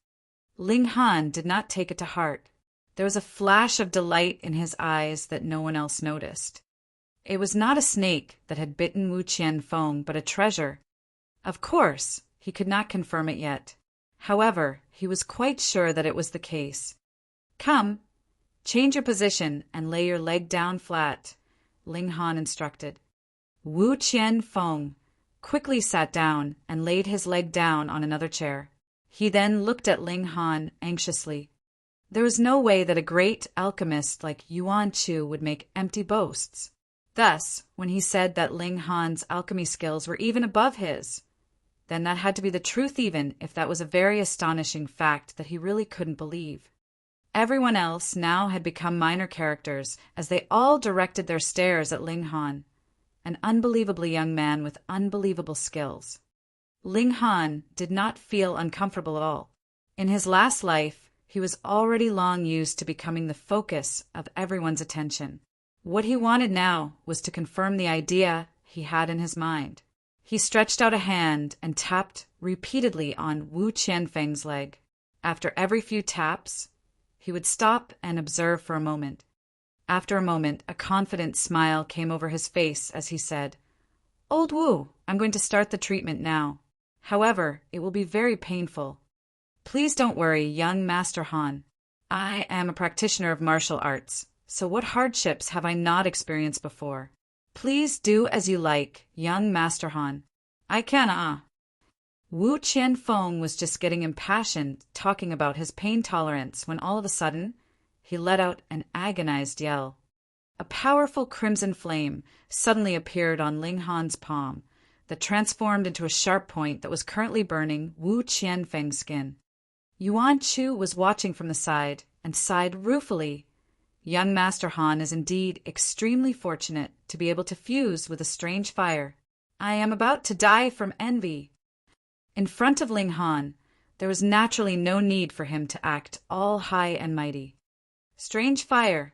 Ling Han did not take it to heart. There was a flash of delight in his eyes that no one else noticed. It was not a snake that had bitten Wu Qianfeng, but a treasure. Of course, he could not confirm it yet. However, he was quite sure that it was the case. "Come, change your position and lay your leg down flat," Ling Han instructed. Wu Qianfeng quickly sat down and laid his leg down on another chair. He then looked at Ling Han anxiously. There was no way that a great alchemist like Yuan Chu would make empty boasts. Thus, when he said that Ling Han's alchemy skills were even above his, then that had to be the truth, even if that was a very astonishing fact that he really couldn't believe. Everyone else now had become minor characters as they all directed their stares at Ling Han, an unbelievably young man with unbelievable skills. Ling Han did not feel uncomfortable at all. In his last life, he was already long used to becoming the focus of everyone's attention. What he wanted now was to confirm the idea he had in his mind. He stretched out a hand and tapped repeatedly on Wu Qianfeng's leg. After every few taps, he would stop and observe for a moment. After a moment, a confident smile came over his face as he said, "Old Wu, I'm going to start the treatment now. However, it will be very painful. Please don't worry, young Master Han. I am a practitioner of martial arts, so what hardships have I not experienced before? Please do as you like, young Master Han. I can. Wu Qianfeng was just getting impassioned talking about his pain tolerance when all of a sudden, he let out an agonized yell. A powerful crimson flame suddenly appeared on Ling Han's palm that transformed into a sharp point that was currently burning Wu Qianfeng's skin. Yuan Chu was watching from the side and sighed ruefully. Young Master Han is indeed extremely fortunate to be able to fuse with a strange fire. I am about to die from envy. In front of Ling Han, there was naturally no need for him to act all high and mighty. Strange fire.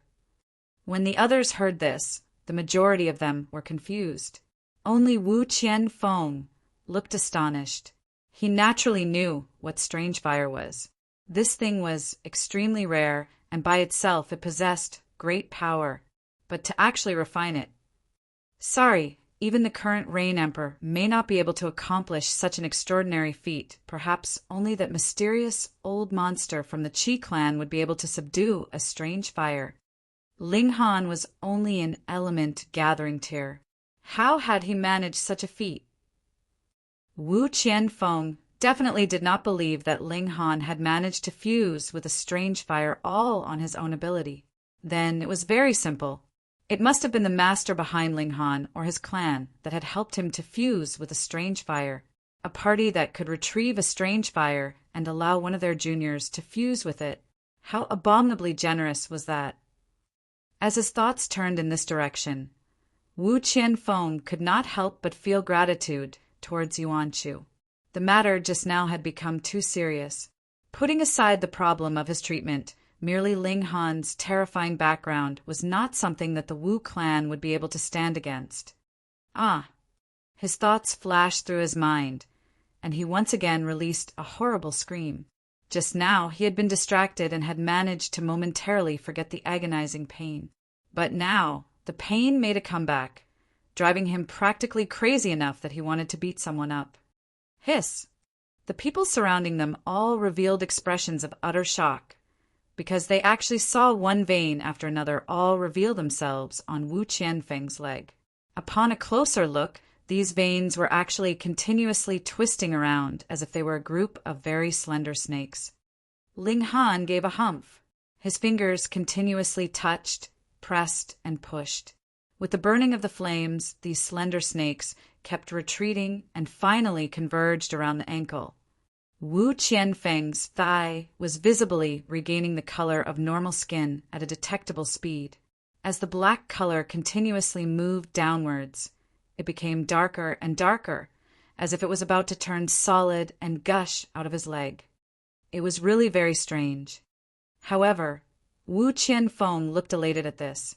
When the others heard this, the majority of them were confused. Only Wu Qianfeng looked astonished. He naturally knew what strange fire was. This thing was extremely rare, and by itself it possessed great power, but to actually refine it. Sorry, even the current Rain Emperor may not be able to accomplish such an extraordinary feat. Perhaps only that mysterious old monster from the Qi clan would be able to subdue a strange fire. Ling Han was only an element gathering tier. How had he managed such a feat? Wu Qianfeng definitely did not believe that Ling Han had managed to fuse with a strange fire all on his own ability. Then it was very simple. It must have been the master behind Ling Han or his clan that had helped him to fuse with a strange fire. A party that could retrieve a strange fire and allow one of their juniors to fuse with it. How abominably generous was that? As his thoughts turned in this direction, Wu Qianfeng could not help but feel gratitude towards Yuan Shu. The matter just now had become too serious. Putting aside the problem of his treatment, merely Ling Han's terrifying background was not something that the Wu clan would be able to stand against. Ah! His thoughts flashed through his mind, and he once again released a horrible scream. Just now he had been distracted and had managed to momentarily forget the agonizing pain. But now the pain made a comeback, driving him practically crazy enough that he wanted to beat someone up. Hiss! The people surrounding them all revealed expressions of utter shock, because they actually saw one vein after another all reveal themselves on Wu Qianfeng's leg. Upon a closer look, these veins were actually continuously twisting around as if they were a group of very slender snakes. Ling Han gave a humph. His fingers continuously touched, pressed, and pushed. With the burning of the flames, these slender snakes kept retreating and finally converged around the ankle. Wu Qianfeng's thigh was visibly regaining the color of normal skin at a detectable speed. As the black color continuously moved downwards, it became darker and darker, as if it was about to turn solid and gush out of his leg. It was really very strange. However, Wu Qianfeng looked elated at this.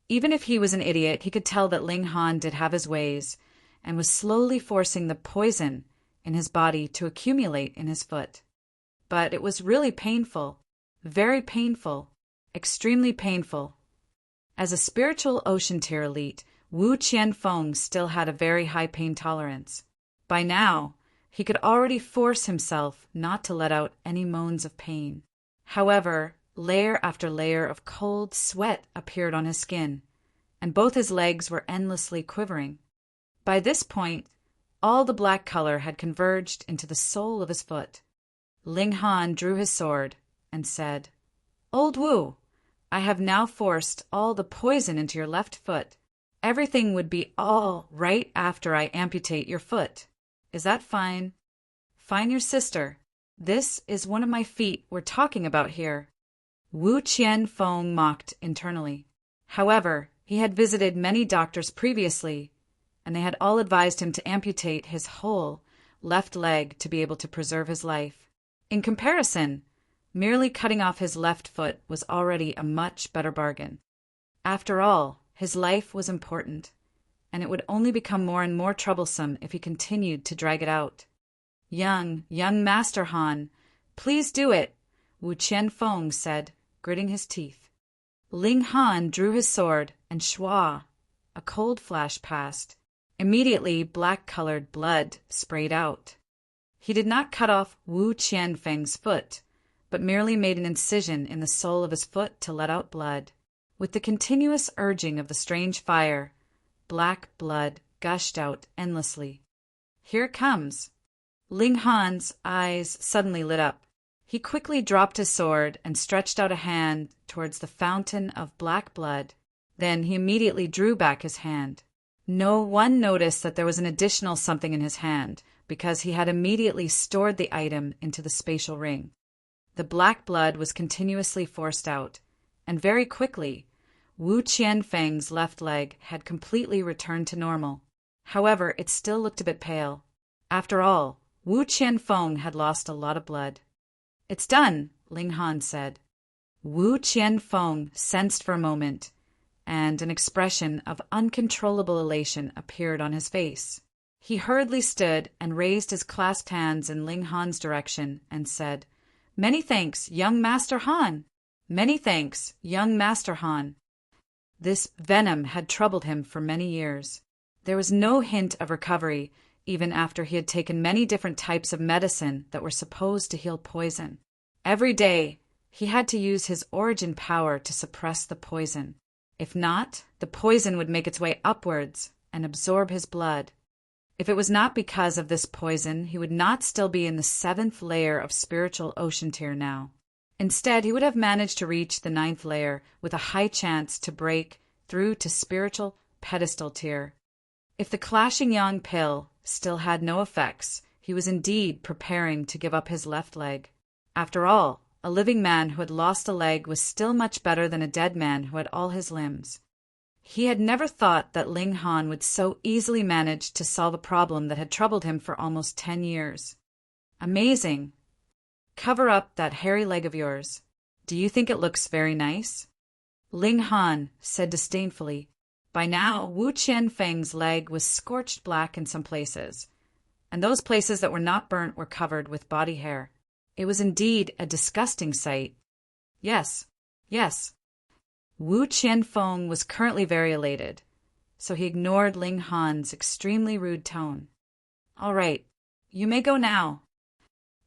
Even if he was an idiot, he could tell that Ling Han did have his ways, and was slowly forcing the poison in his body to accumulate in his foot. But it was really painful, very painful, extremely painful. As a spiritual ocean tier elite, Wu Qianfeng still had a very high pain tolerance. By now, he could already force himself not to let out any moans of pain. However, layer after layer of cold sweat appeared on his skin, and both his legs were endlessly quivering. By this point, all the black color had converged into the sole of his foot. Ling Han drew his sword and said, "Old Wu, I have now forced all the poison into your left foot. Everything would be all right after I amputate your foot. Is that fine? Fine your sister. This is one of my feet we're talking about here." Wu Qianfeng mocked internally. However, he had visited many doctors previously, and they had all advised him to amputate his whole left leg to be able to preserve his life. In comparison, merely cutting off his left foot was already a much better bargain. After all, his life was important, and it would only become more and more troublesome if he continued to drag it out. Young Master Han, please do it," Wu Qianfeng said, gritting his teeth. Ling Han drew his sword, and shwa, a cold flash passed. Immediately, black-colored blood sprayed out. He did not cut off Wu Qianfeng's foot, but merely made an incision in the sole of his foot to let out blood. With the continuous urging of the strange fire, black blood gushed out endlessly. "Here it comes." Ling Han's eyes suddenly lit up. He quickly dropped his sword and stretched out a hand towards the fountain of black blood. Then he immediately drew back his hand. No one noticed that there was an additional something in his hand, because he had immediately stored the item into the spatial ring. The black blood was continuously forced out, and very quickly, Wu Qianfeng's left leg had completely returned to normal. However, it still looked a bit pale. After all, Wu Qianfeng had lost a lot of blood. "It's done," Ling Han said. Wu Qianfeng sensed for a moment, and an expression of uncontrollable elation appeared on his face. He hurriedly stood and raised his clasped hands in Ling Han's direction and said, "Many thanks, young Master Han! Many thanks, young Master Han!" This venom had troubled him for many years. There was no hint of recovery, even after he had taken many different types of medicine that were supposed to heal poison. Every day, he had to use his origin power to suppress the poison. If not, the poison would make its way upwards and absorb his blood. If it was not because of this poison, he would not still be in the 7th layer of spiritual ocean tier now. Instead, he would have managed to reach the 9th layer with a high chance to break through to spiritual pedestal tier. If the clashing yang pill still had no effects, he was indeed preparing to give up his left leg. After all, A living man who had lost a leg was still much better than a dead man who had all his limbs. He had never thought that Ling Han would so easily manage to solve a problem that had troubled him for almost 10 years. Amazing! Cover up that hairy leg of yours. Do you think it looks very nice? Ling Han said disdainfully. By now, Wu Qianfeng's leg was scorched black in some places, and those places that were not burnt were covered with body hair. It was indeed a disgusting sight. Yes, yes. Wu Qianfeng was currently very elated, so he ignored Ling Han's extremely rude tone. All right, you may go now.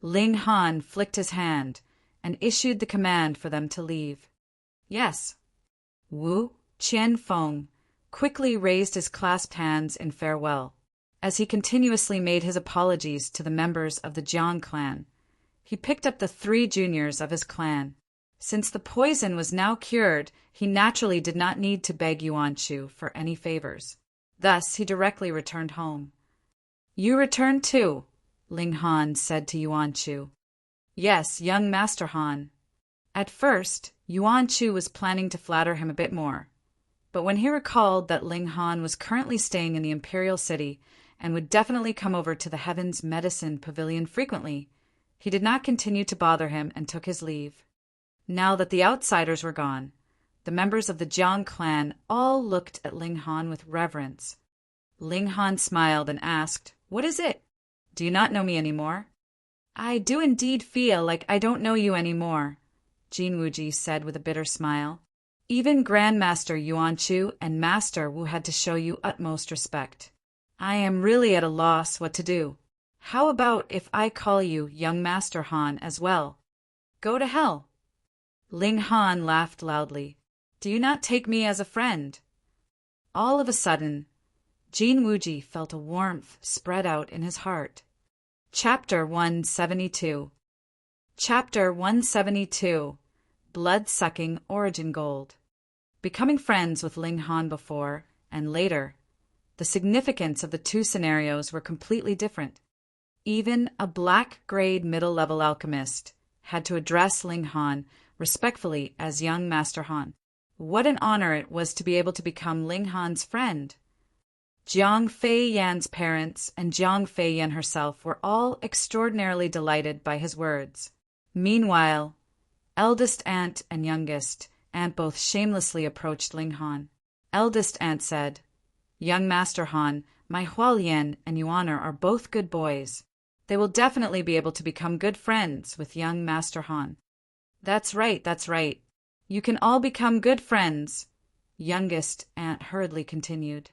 Ling Han flicked his hand and issued the command for them to leave. Yes. Wu Qianfeng quickly raised his clasped hands in farewell, as he continuously made his apologies to the members of the Jiang clan. He picked up the 3 juniors of his clan. Since the poison was now cured, he naturally did not need to beg Yuan Shu for any favors. Thus, he directly returned home. You return too, Ling Han said to Yuan Shu. Yes, young Master Han. At first, Yuan Shu was planning to flatter him a bit more, but when he recalled that Ling Han was currently staying in the Imperial City and would definitely come over to the Heaven's Medicine Pavilion frequently, he did not continue to bother him and took his leave. Now that the outsiders were gone, the members of the Jiang clan all looked at Ling Han with reverence. Ling Han smiled and asked, What is it? Do you not know me anymore? I do indeed feel like I don't know you anymore, Jin Wuji said with a bitter smile. Even Grandmaster Yuan Shu and Master Wu had to show you utmost respect. I am really at a loss what to do. How about if I call you young Master Han as well? Go to hell. Ling Han laughed loudly. Do you not take me as a friend? All of a sudden, Jin Wuji felt a warmth spread out in his heart. Chapter 172. Chapter 172. Blood-sucking origin gold. Becoming friends with Ling Han before and later, the significance of the 2 scenarios were completely different. Even a black-grade middle-level alchemist had to address Ling Han respectfully as young Master Han. What an honor it was to be able to become Ling Han's friend. Jiang Fei Yan's parents and Jiang Fei Yan herself were all extraordinarily delighted by his words. Meanwhile, eldest aunt and youngest aunt both shamelessly approached Ling Han. Eldest aunt said, Young Master Han, my Hualien and Yuan are both good boys. They will definitely be able to become good friends with young Master Han. That's right, that's right. You can all become good friends, youngest aunt hurriedly continued.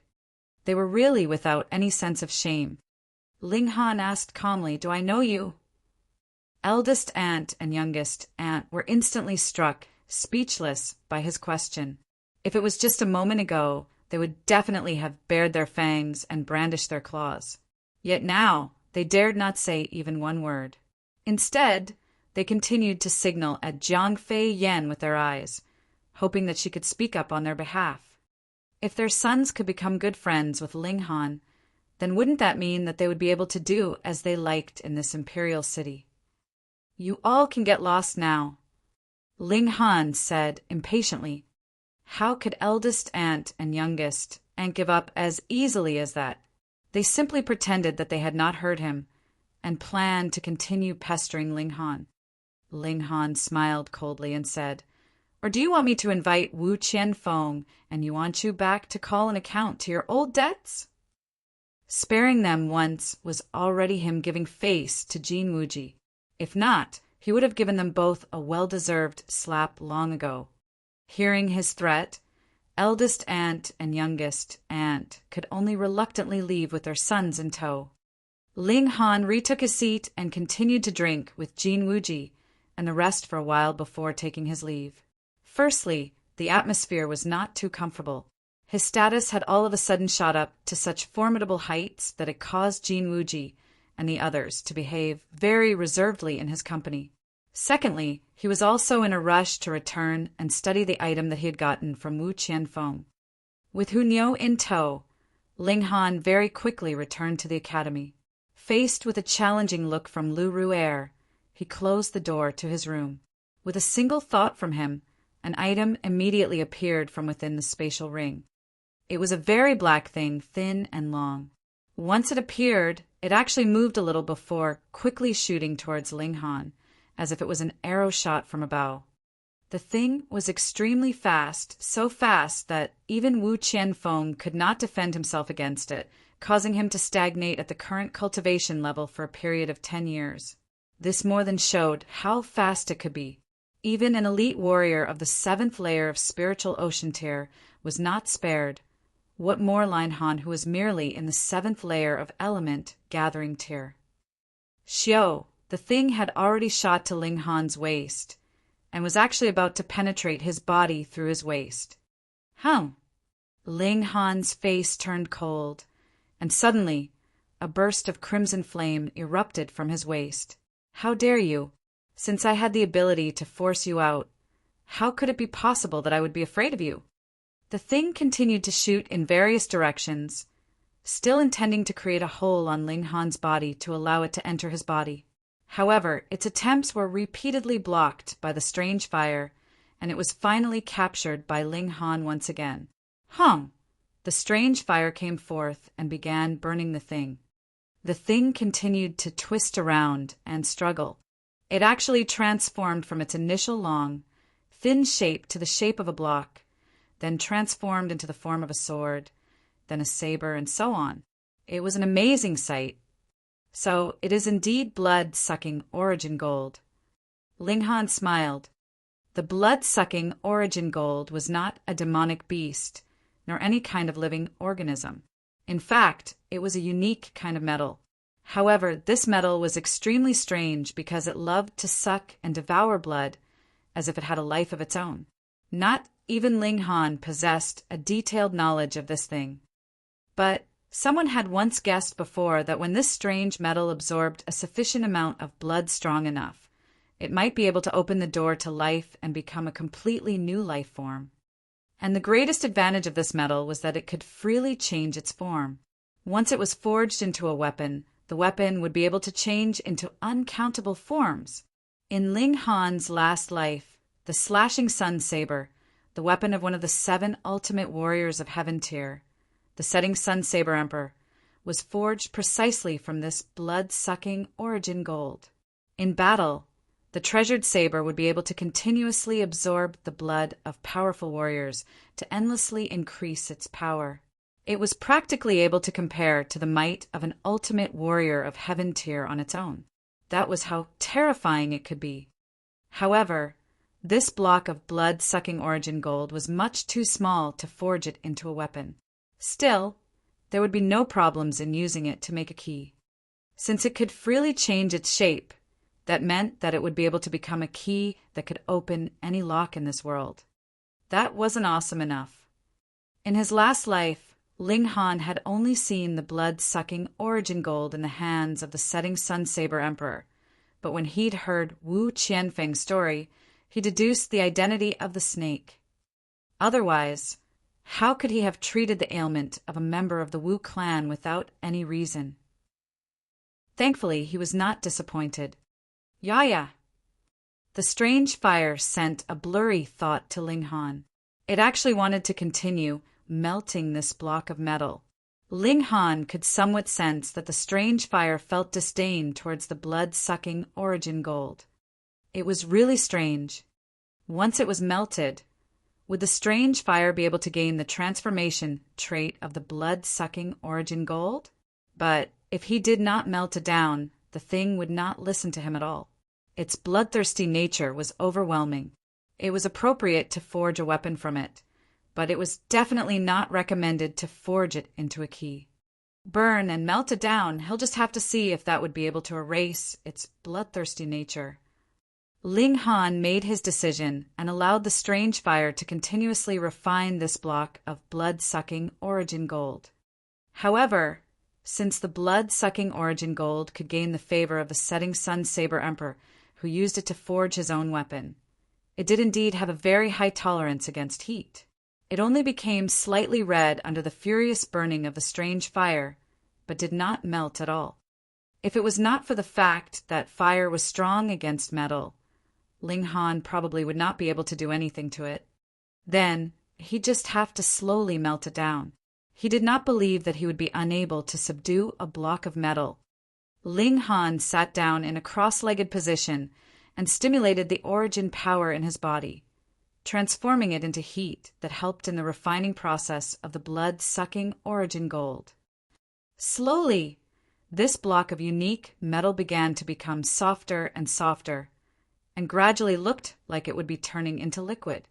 They were really without any sense of shame. Ling Han asked calmly, Do I know you? Eldest aunt and youngest aunt were instantly struck, speechless, by his question. If it was just a moment ago, they would definitely have bared their fangs and brandished their claws. Yet now, they dared not say even one word. Instead, they continued to signal at Jiang Fei Yan with their eyes, hoping that she could speak up on their behalf. If their sons could become good friends with Ling Han, then wouldn't that mean that they would be able to do as they liked in this imperial city? You all can get lost now, Ling Han said impatiently. How could eldest aunt and youngest aunt give up as easily as that? They simply pretended that they had not heard him and planned to continue pestering Ling Han. Ling Han smiled coldly and said, Or do you want me to invite Wu Qianfeng and Yuan Shu back to call an account to your old debts? Sparing them once was already him giving face to Jin Wuji. If not, he would have given them both a well-deserved slap long ago. Hearing his threat, eldest aunt and youngest aunt could only reluctantly leave with their sons in tow. Ling Han retook his seat and continued to drink with Jin Wuji and the rest for a while before taking his leave. Firstly, the atmosphere was not too comfortable. His status had all of a sudden shot up to such formidable heights that it caused Jin Wuji and the others to behave very reservedly in his company. Secondly, he was also in a rush to return and study the item that he had gotten from Wu Qianfeng. With Hunyo in tow, Ling Han very quickly returned to the academy. Faced with a challenging look from Lu Ru'er, he closed the door to his room. With a single thought from him, an item immediately appeared from within the spatial ring. It was a very black thing, thin and long. Once it appeared, it actually moved a little before quickly shooting towards Ling Han, as if it was an arrow shot from a bow. The thing was extremely fast, so fast that even Wu Qianfeng could not defend himself against it, causing him to stagnate at the current cultivation level for a period of 10 years. This more than showed how fast it could be. Even an elite warrior of the 7th layer of spiritual ocean tier was not spared. What more Ling Han, who was merely in the 7th layer of element gathering tier? Xiao, the thing had already shot to Ling Han's waist, and was actually about to penetrate his body through his waist. Ling Han's face turned cold, and suddenly a burst of crimson flame erupted from his waist. How dare you? Since I had the ability to force you out, how could it be possible that I would be afraid of you? The thing continued to shoot in various directions, still intending to create a hole on Ling Han's body to allow it to enter his body. However, its attempts were repeatedly blocked by the strange fire, and it was finally captured by Ling Han once again. The strange fire came forth and began burning the thing. The thing continued to twist around and struggle. It actually transformed from its initial long, thin shape to the shape of a block, then transformed into the form of a sword, then a saber, and so on. It was an amazing sight. So it is indeed blood-sucking origin gold. Ling Han smiled. The blood-sucking origin gold was not a demonic beast, nor any kind of living organism. In fact, it was a unique kind of metal. However, this metal was extremely strange because it loved to suck and devour blood as if it had a life of its own. Not even Ling Han possessed a detailed knowledge of this thing. But someone had once guessed before that when this strange metal absorbed a sufficient amount of blood strong enough, it might be able to open the door to life and become a completely new life form. And the greatest advantage of this metal was that it could freely change its form. Once it was forged into a weapon, the weapon would be able to change into uncountable forms. In Ling Han's last life, the slashing sun saber, the weapon of one of the 7 ultimate warriors of heaven tier, the setting sun saber emperor, was forged precisely from this blood-sucking origin gold. In battle, the treasured saber would be able to continuously absorb the blood of powerful warriors to endlessly increase its power. It was practically able to compare to the might of an ultimate warrior of heaven tier on its own. That was how terrifying it could be. However, this block of blood-sucking origin gold was much too small to forge it into a weapon. Still, there would be no problems in using it to make a key. Since it could freely change its shape, that meant that it would be able to become a key that could open any lock in this world. That wasn't awesome enough. In his last life, Ling Han had only seen the blood-sucking origin gold in the hands of the setting sun saber emperor, but when he'd heard Wu Qianfeng's story, he deduced the identity of the snake. Otherwise, how could he have treated the ailment of a member of the Wu clan without any reason? Thankfully, he was not disappointed. Yaya! The strange fire sent a blurry thought to Ling Han. It actually wanted to continue melting this block of metal. Ling Han could somewhat sense that the strange fire felt disdain towards the blood-sucking origin gold. It was really strange. Once it was melted, would the strange fire be able to gain the transformation trait of the blood-sucking origin gold? But if he did not melt it down, the thing would not listen to him at all. Its bloodthirsty nature was overwhelming. It was appropriate to forge a weapon from it, but it was definitely not recommended to forge it into a key. Burn and melt it down, he'll just have to see if that would be able to erase its bloodthirsty nature. Ling Han made his decision and allowed the strange fire to continuously refine this block of blood-sucking origin gold. However, since the blood-sucking origin gold could gain the favor of the setting sun saber emperor, who used it to forge his own weapon, it did indeed have a very high tolerance against heat. It only became slightly red under the furious burning of the strange fire, but did not melt at all. If it was not for the fact that fire was strong against metal, Ling Han probably would not be able to do anything to it. Then, he'd just have to slowly melt it down. He did not believe that he would be unable to subdue a block of metal. Ling Han sat down in a cross-legged position and stimulated the origin power in his body, transforming it into heat that helped in the refining process of the blood-sucking origin gold. Slowly, this block of unique metal began to become softer and softer, and gradually looked like it would be turning into liquid.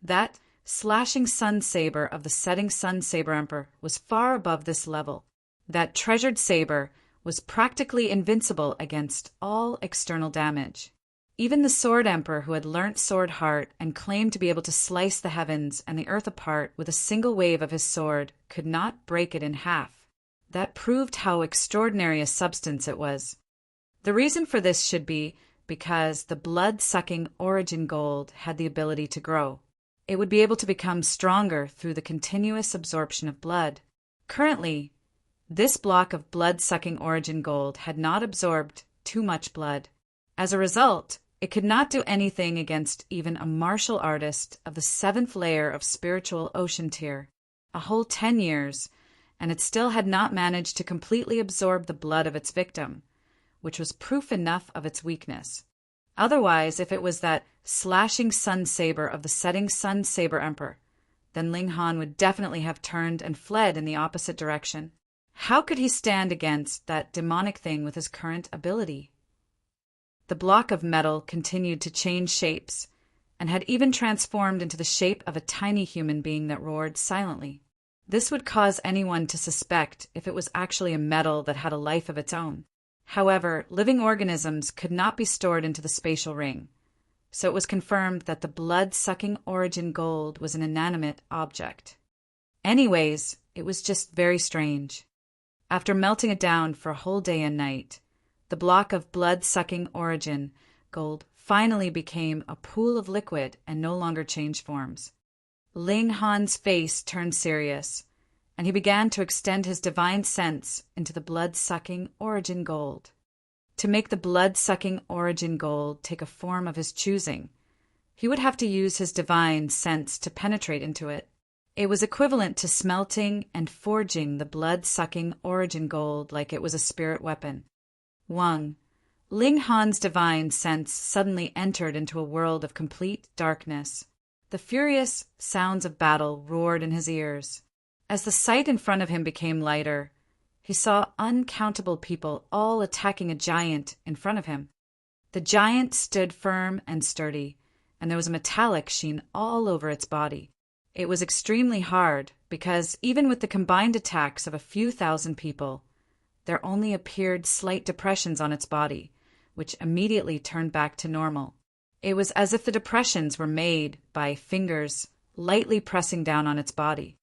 That slashing sun saber of the setting sun saber emperor was far above this level. That treasured saber was practically invincible against all external damage. Even the sword emperor who had learnt sword heart and claimed to be able to slice the heavens and the earth apart with a single wave of his sword could not break it in half. That proved how extraordinary a substance it was. The reason for this should be because the blood-sucking origin gold had the ability to grow. It would be able to become stronger through the continuous absorption of blood. Currently, this block of blood-sucking origin gold had not absorbed too much blood. As a result, it could not do anything against even a martial artist of the 7th layer of spiritual ocean tier. A whole 10 years, and it still had not managed to completely absorb the blood of its victim, which was proof enough of its weakness. Otherwise, if it was that slashing sun saber of the setting sun saber emperor, then Ling Han would definitely have turned and fled in the opposite direction. How could he stand against that demonic thing with his current ability? The block of metal continued to change shapes, and had even transformed into the shape of a tiny human being that roared silently. This would cause anyone to suspect if it was actually a metal that had a life of its own. However, living organisms could not be stored into the spatial ring, so it was confirmed that the blood-sucking origin gold was an inanimate object. Anyways, it was just very strange. After melting it down for a whole day and night, the block of blood-sucking origin gold finally became a pool of liquid and no longer changed forms. Ling Han's face turned serious, and he began to extend his divine sense into the blood-sucking origin gold. To make the blood-sucking origin gold take a form of his choosing, he would have to use his divine sense to penetrate into it. It was equivalent to smelting and forging the blood-sucking origin gold like it was a spirit weapon. Ling Han's divine sense suddenly entered into a world of complete darkness. The furious sounds of battle roared in his ears. As the sight in front of him became lighter, he saw uncountable people all attacking a giant in front of him. The giant stood firm and sturdy, and there was a metallic sheen all over its body. It was extremely hard because, even with the combined attacks of a few thousand people, there only appeared slight depressions on its body, which immediately turned back to normal. It was as if the depressions were made by fingers lightly pressing down on its body.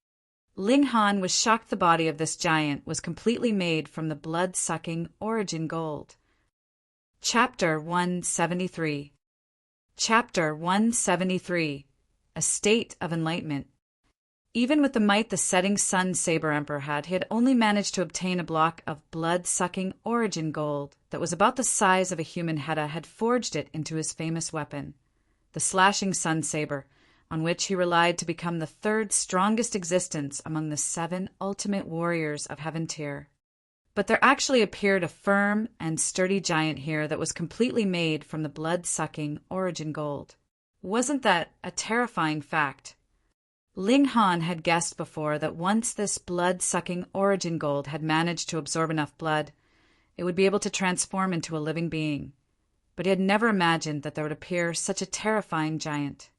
Ling Han was shocked the body of this giant was completely made from the blood-sucking origin gold. Chapter 173. Chapter 173. A State of Enlightenment. Even with the might the setting sun saber emperor had, he had only managed to obtain a block of blood-sucking origin gold that was about the size of a human heta, had forged it into his famous weapon, the slashing sun saber, on which he relied to become the 3rd strongest existence among the 7 ultimate warriors of Heaven Tier. But there actually appeared a firm and sturdy giant here that was completely made from the blood-sucking origin gold. Wasn't that a terrifying fact? Ling Han had guessed before that once this blood-sucking origin gold had managed to absorb enough blood, it would be able to transform into a living being. But he had never imagined that there would appear such a terrifying giant.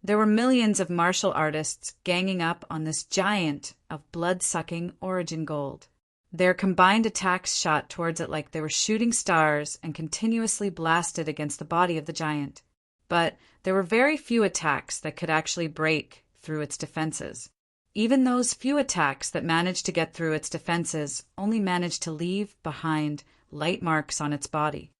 There were millions of martial artists ganging up on this giant of blood-sucking origin gold. Their combined attacks shot towards it like they were shooting stars and continuously blasted against the body of the giant. But there were very few attacks that could actually break through its defenses. Even those few attacks that managed to get through its defenses only managed to leave behind light marks on its body.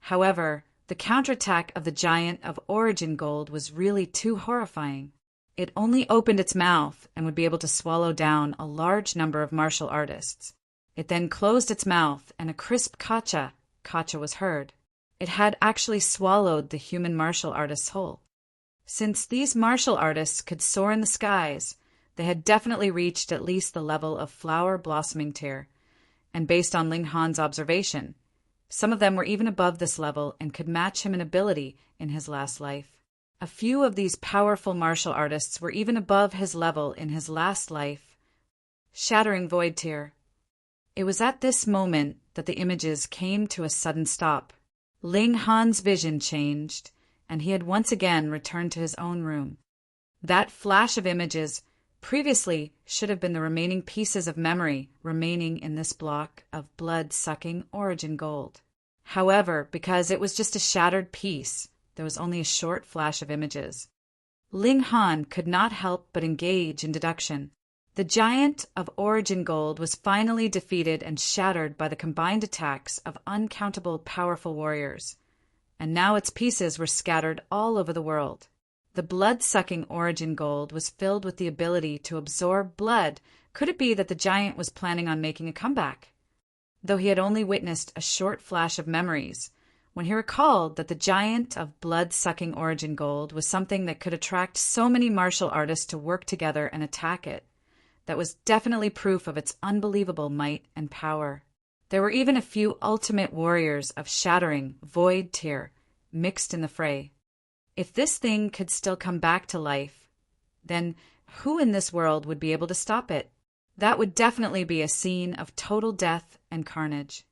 However, the counterattack of the giant of origin gold was really too horrifying. It only opened its mouth and would be able to swallow down a large number of martial artists. It then closed its mouth and a crisp kacha was heard. It had actually swallowed the human martial artist whole. Since these martial artists could soar in the skies, they had definitely reached at least the level of flower blossoming tear, and based on Ling Han's observation, some of them were even above this level and could match him in ability in his last life. A few of these powerful martial artists were even above his level in his last life. Shattering void tear. It was at this moment that the images came to a sudden stop. Ling Han's vision changed, and he had once again returned to his own room. That flash of images previously should have been the remaining pieces of memory remaining in this block of blood-sucking origin gold. However, because it was just a shattered piece, there was only a short flash of images. Ling Han could not help but engage in deduction. The giant of origin gold was finally defeated and shattered by the combined attacks of uncountable powerful warriors, and now its pieces were scattered all over the world. The blood-sucking origin gold was filled with the ability to absorb blood. Could it be that the giant was planning on making a comeback? Though he had only witnessed a short flash of memories, when he recalled that the giant of blood-sucking origin gold was something that could attract so many martial artists to work together and attack it, that was definitely proof of its unbelievable might and power. There were even a few ultimate warriors of shattering, void tear mixed in the fray. If this thing could still come back to life, then who in this world would be able to stop it? That would definitely be a scene of total death and carnage.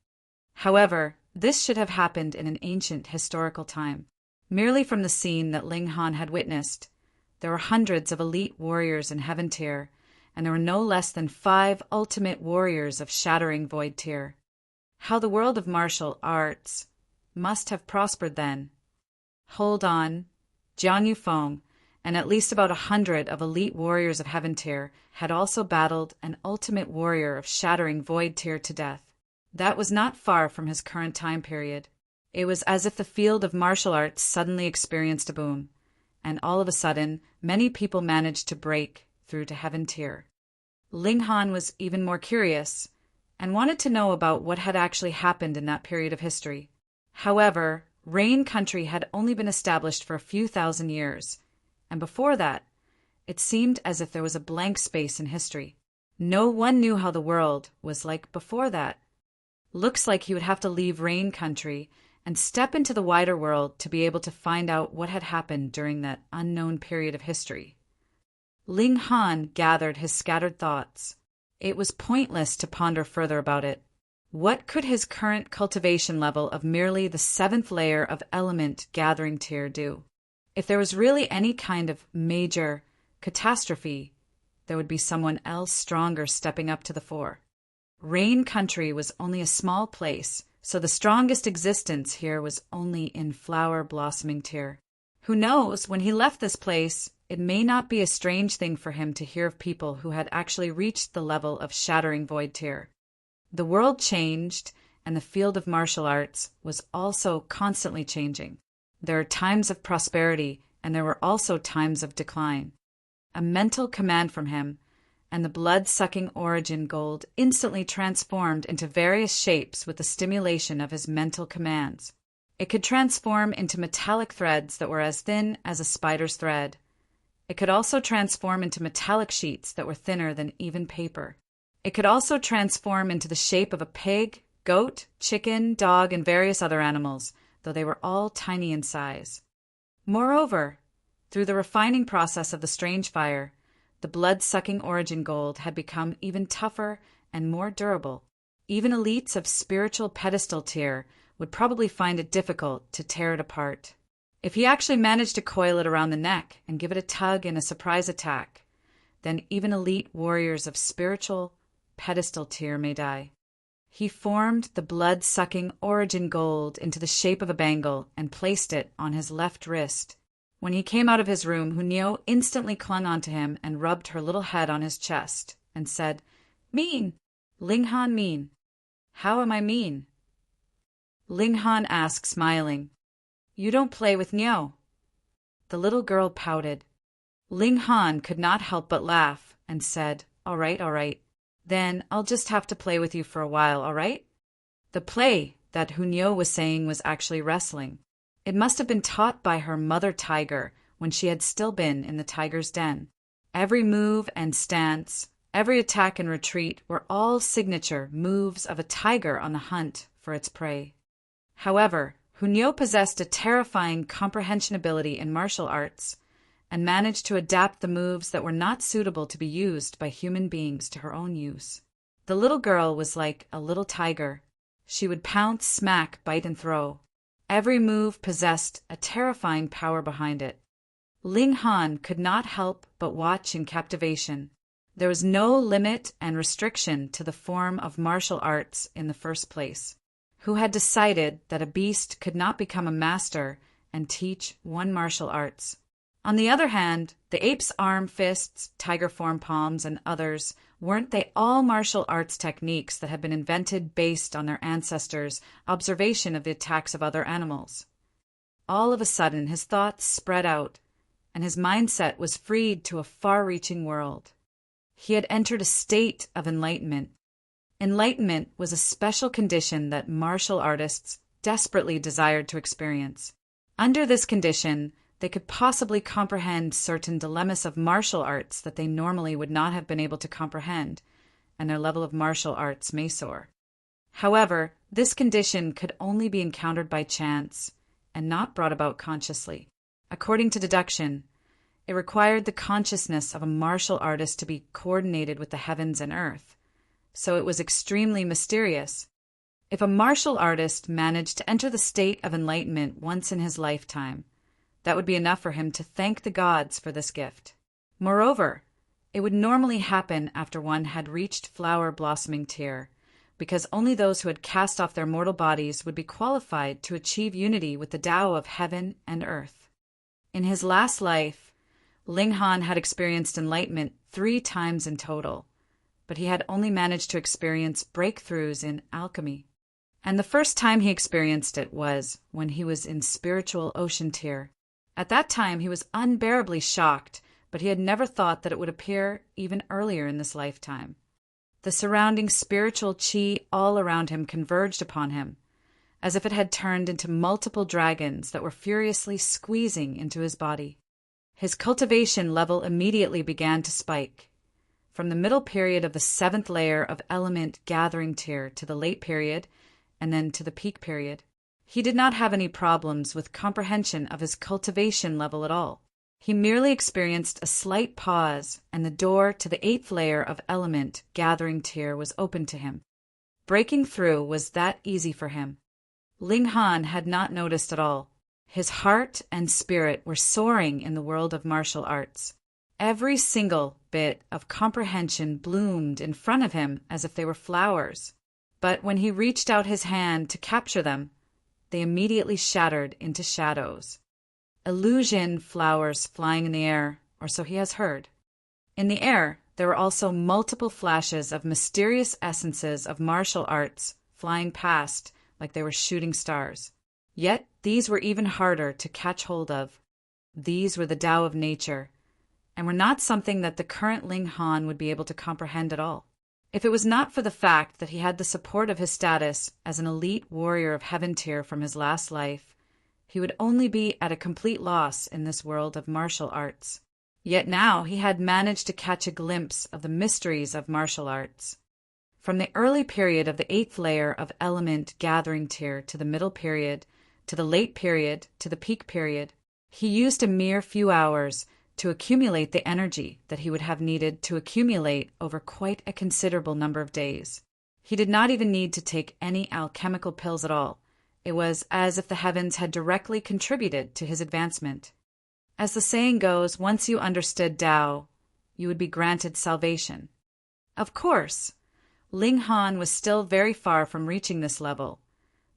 However, this should have happened in an ancient historical time. Merely from the scene that Ling Han had witnessed, there were hundreds of elite warriors in Heaven Tier, and there were no less than 5 ultimate warriors of shattering void tier. How the world of martial arts must have prospered then. Hold on. Jiang Yufeng and at least about 100 of elite warriors of Heaven Tier had also battled an ultimate warrior of shattering void tier to death. That was not far from his current time period. It was as if the field of martial arts suddenly experienced a boom, and all of a sudden, many people managed to break through to Heaven Tier. Ling Han was even more curious and wanted to know about what had actually happened in that period of history. However, Rain Country had only been established for a few thousand years, and before that, it seemed as if there was a blank space in history. No one knew how the world was like before that. Looks like he would have to leave Rain Country and step into the wider world to be able to find out what had happened during that unknown period of history. Ling Han gathered his scattered thoughts. It was pointless to ponder further about it. What could his current cultivation level of merely the 7th layer of element gathering tier do? If there was really any kind of major catastrophe, there would be someone else stronger stepping up to the fore. Rain Country was only a small place, so the strongest existence here was only in flower blossoming tier. Who knows, when he left this place, it may not be a strange thing for him to hear of people who had actually reached the level of shattering void tier. The world changed, and the field of martial arts was also constantly changing. There are times of prosperity, and there were also times of decline. A mental command from him, and the blood-sucking origin gold instantly transformed into various shapes with the stimulation of his mental commands. It could transform into metallic threads that were as thin as a spider's thread. It could also transform into metallic sheets that were thinner than even paper. It could also transform into the shape of a pig, goat, chicken, dog, and various other animals, though they were all tiny in size. Moreover, through the refining process of the strange fire, the blood-sucking origin gold had become even tougher and more durable. Even elites of spiritual pedestal tier would probably find it difficult to tear it apart. If he actually managed to coil it around the neck and give it a tug in a surprise attack, then even elite warriors of spiritual pedestal tier may die. He formed the blood-sucking origin gold into the shape of a bangle and placed it on his left wrist. When he came out of his room, Hunyo instantly clung onto him and rubbed her little head on his chest and said, "Mean! Ling Han mean. How am I mean?" Ling Han asked, smiling. "You don't play with Nyo." The little girl pouted. Ling Han could not help but laugh and said, all right. Then I'll just have to play with you for a while, all right?" The play that Hunyo was saying was actually wrestling. It must have been taught by her mother tiger when she had still been in the tiger's den. Every move and stance, every attack and retreat were all signature moves of a tiger on the hunt for its prey. However, Hunyo possessed a terrifying comprehension ability in martial arts and managed to adapt the moves that were not suitable to be used by human beings to her own use. The little girl was like a little tiger. She would pounce, smack, bite, and throw. Every move possessed a terrifying power behind it. Ling Han could not help but watch in captivation. There was no limit and restriction to the form of martial arts in the first place. Who had decided that a beast could not become a master and teach one martial arts? On the other hand, the ape's arm fists, tiger form palms, and others, weren't they all martial arts techniques that had been invented based on their ancestors' observation of the attacks of other animals? All of a sudden, his thoughts spread out, and his mindset was freed to a far-reaching world. He had entered a state of enlightenment. Enlightenment was a special condition that martial artists desperately desired to experience. Under this condition, they could possibly comprehend certain dilemmas of martial arts that they normally would not have been able to comprehend, and their level of martial arts may soar. However, this condition could only be encountered by chance and not brought about consciously. According to deduction, it required the consciousness of a martial artist to be coordinated with the heavens and earth, so it was extremely mysterious. If a martial artist managed to enter the state of enlightenment once in his lifetime, that would be enough for him to thank the gods for this gift. Moreover, it would normally happen after one had reached flower blossoming tier, because only those who had cast off their mortal bodies would be qualified to achieve unity with the Tao of heaven and earth. In his last life, Ling Han had experienced enlightenment 3 times in total, but he had only managed to experience breakthroughs in alchemy. And the first time he experienced it was when he was in spiritual ocean tier. At that time, he was unbearably shocked, but he had never thought that it would appear even earlier in this lifetime. The surrounding spiritual chi all around him converged upon him, as if it had turned into multiple dragons that were furiously squeezing into his body. His cultivation level immediately began to spike. From the middle period of the 7th layer of element gathering tier to the late period, and then to the peak period, he did not have any problems with comprehension of his cultivation level at all. He merely experienced a slight pause, and the door to the 8th layer of element gathering tier was open to him. Breaking through was that easy for him. Ling Han had not noticed at all. His heart and spirit were soaring in the world of martial arts. Every single bit of comprehension bloomed in front of him as if they were flowers. But when he reached out his hand to capture them, they immediately shattered into shadows. Illusion flowers flying in the air, or so he has heard. In the air, there were also multiple flashes of mysterious essences of martial arts flying past like they were shooting stars. Yet these were even harder to catch hold of. These were the Tao of nature, and were not something that the current Ling Han would be able to comprehend at all. If it was not for the fact that he had the support of his status as an elite warrior of heaven tier from his last life, he would only be at a complete loss in this world of martial arts. Yet now he had managed to catch a glimpse of the mysteries of martial arts. From the early period of the 8th layer of element gathering tier to the middle period, to the late period, to the peak period, he used a mere few hours to accumulate the energy that he would have needed to accumulate over quite a considerable number of days. He did not even need to take any alchemical pills at all. It was as if the heavens had directly contributed to his advancement. As the saying goes, once you understood Tao, you would be granted salvation. Of course, Ling Han was still very far from reaching this level,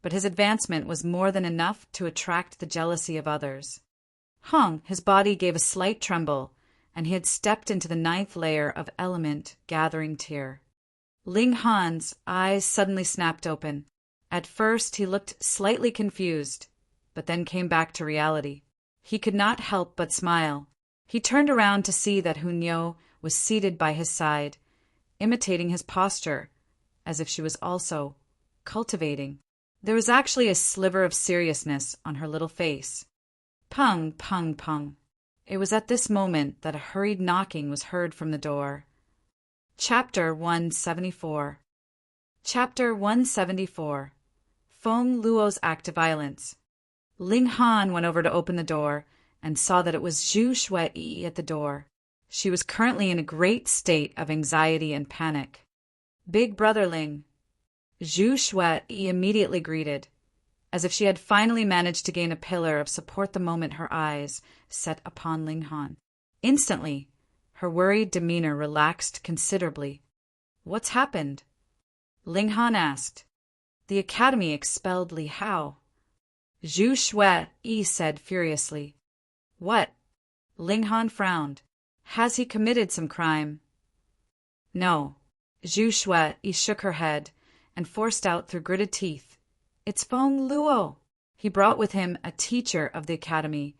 but his advancement was more than enough to attract the jealousy of others. His body gave a slight tremble, and he had stepped into the 9th layer of element gathering tier. Ling Han's eyes suddenly snapped open. At first he looked slightly confused, but then came back to reality. He could not help but smile. He turned around to see that Hunyo was seated by his side, imitating his posture, as if she was also cultivating. There was actually a sliver of seriousness on her little face. Pung, pung, pung. It was at this moment that a hurried knocking was heard from the door. Chapter 174. Chapter 174. Feng Luo's Act of Violence. Ling Han went over to open the door and saw that it was Zhu Shui at the door. She was currently in a great state of anxiety and panic. Big brother Ling. Zhu Shui immediately greeted, as if she had finally managed to gain a pillar of support the moment her eyes set upon Ling Han. Instantly, her worried demeanor relaxed considerably. What's happened? Ling Han asked. The academy expelled Li Hao. Zhu Shui said furiously. What? Ling Han frowned. Has he committed some crime? No. Zhu Shui shook her head and forced out through gritted teeth. It's Feng Luo. He brought with him a teacher of the academy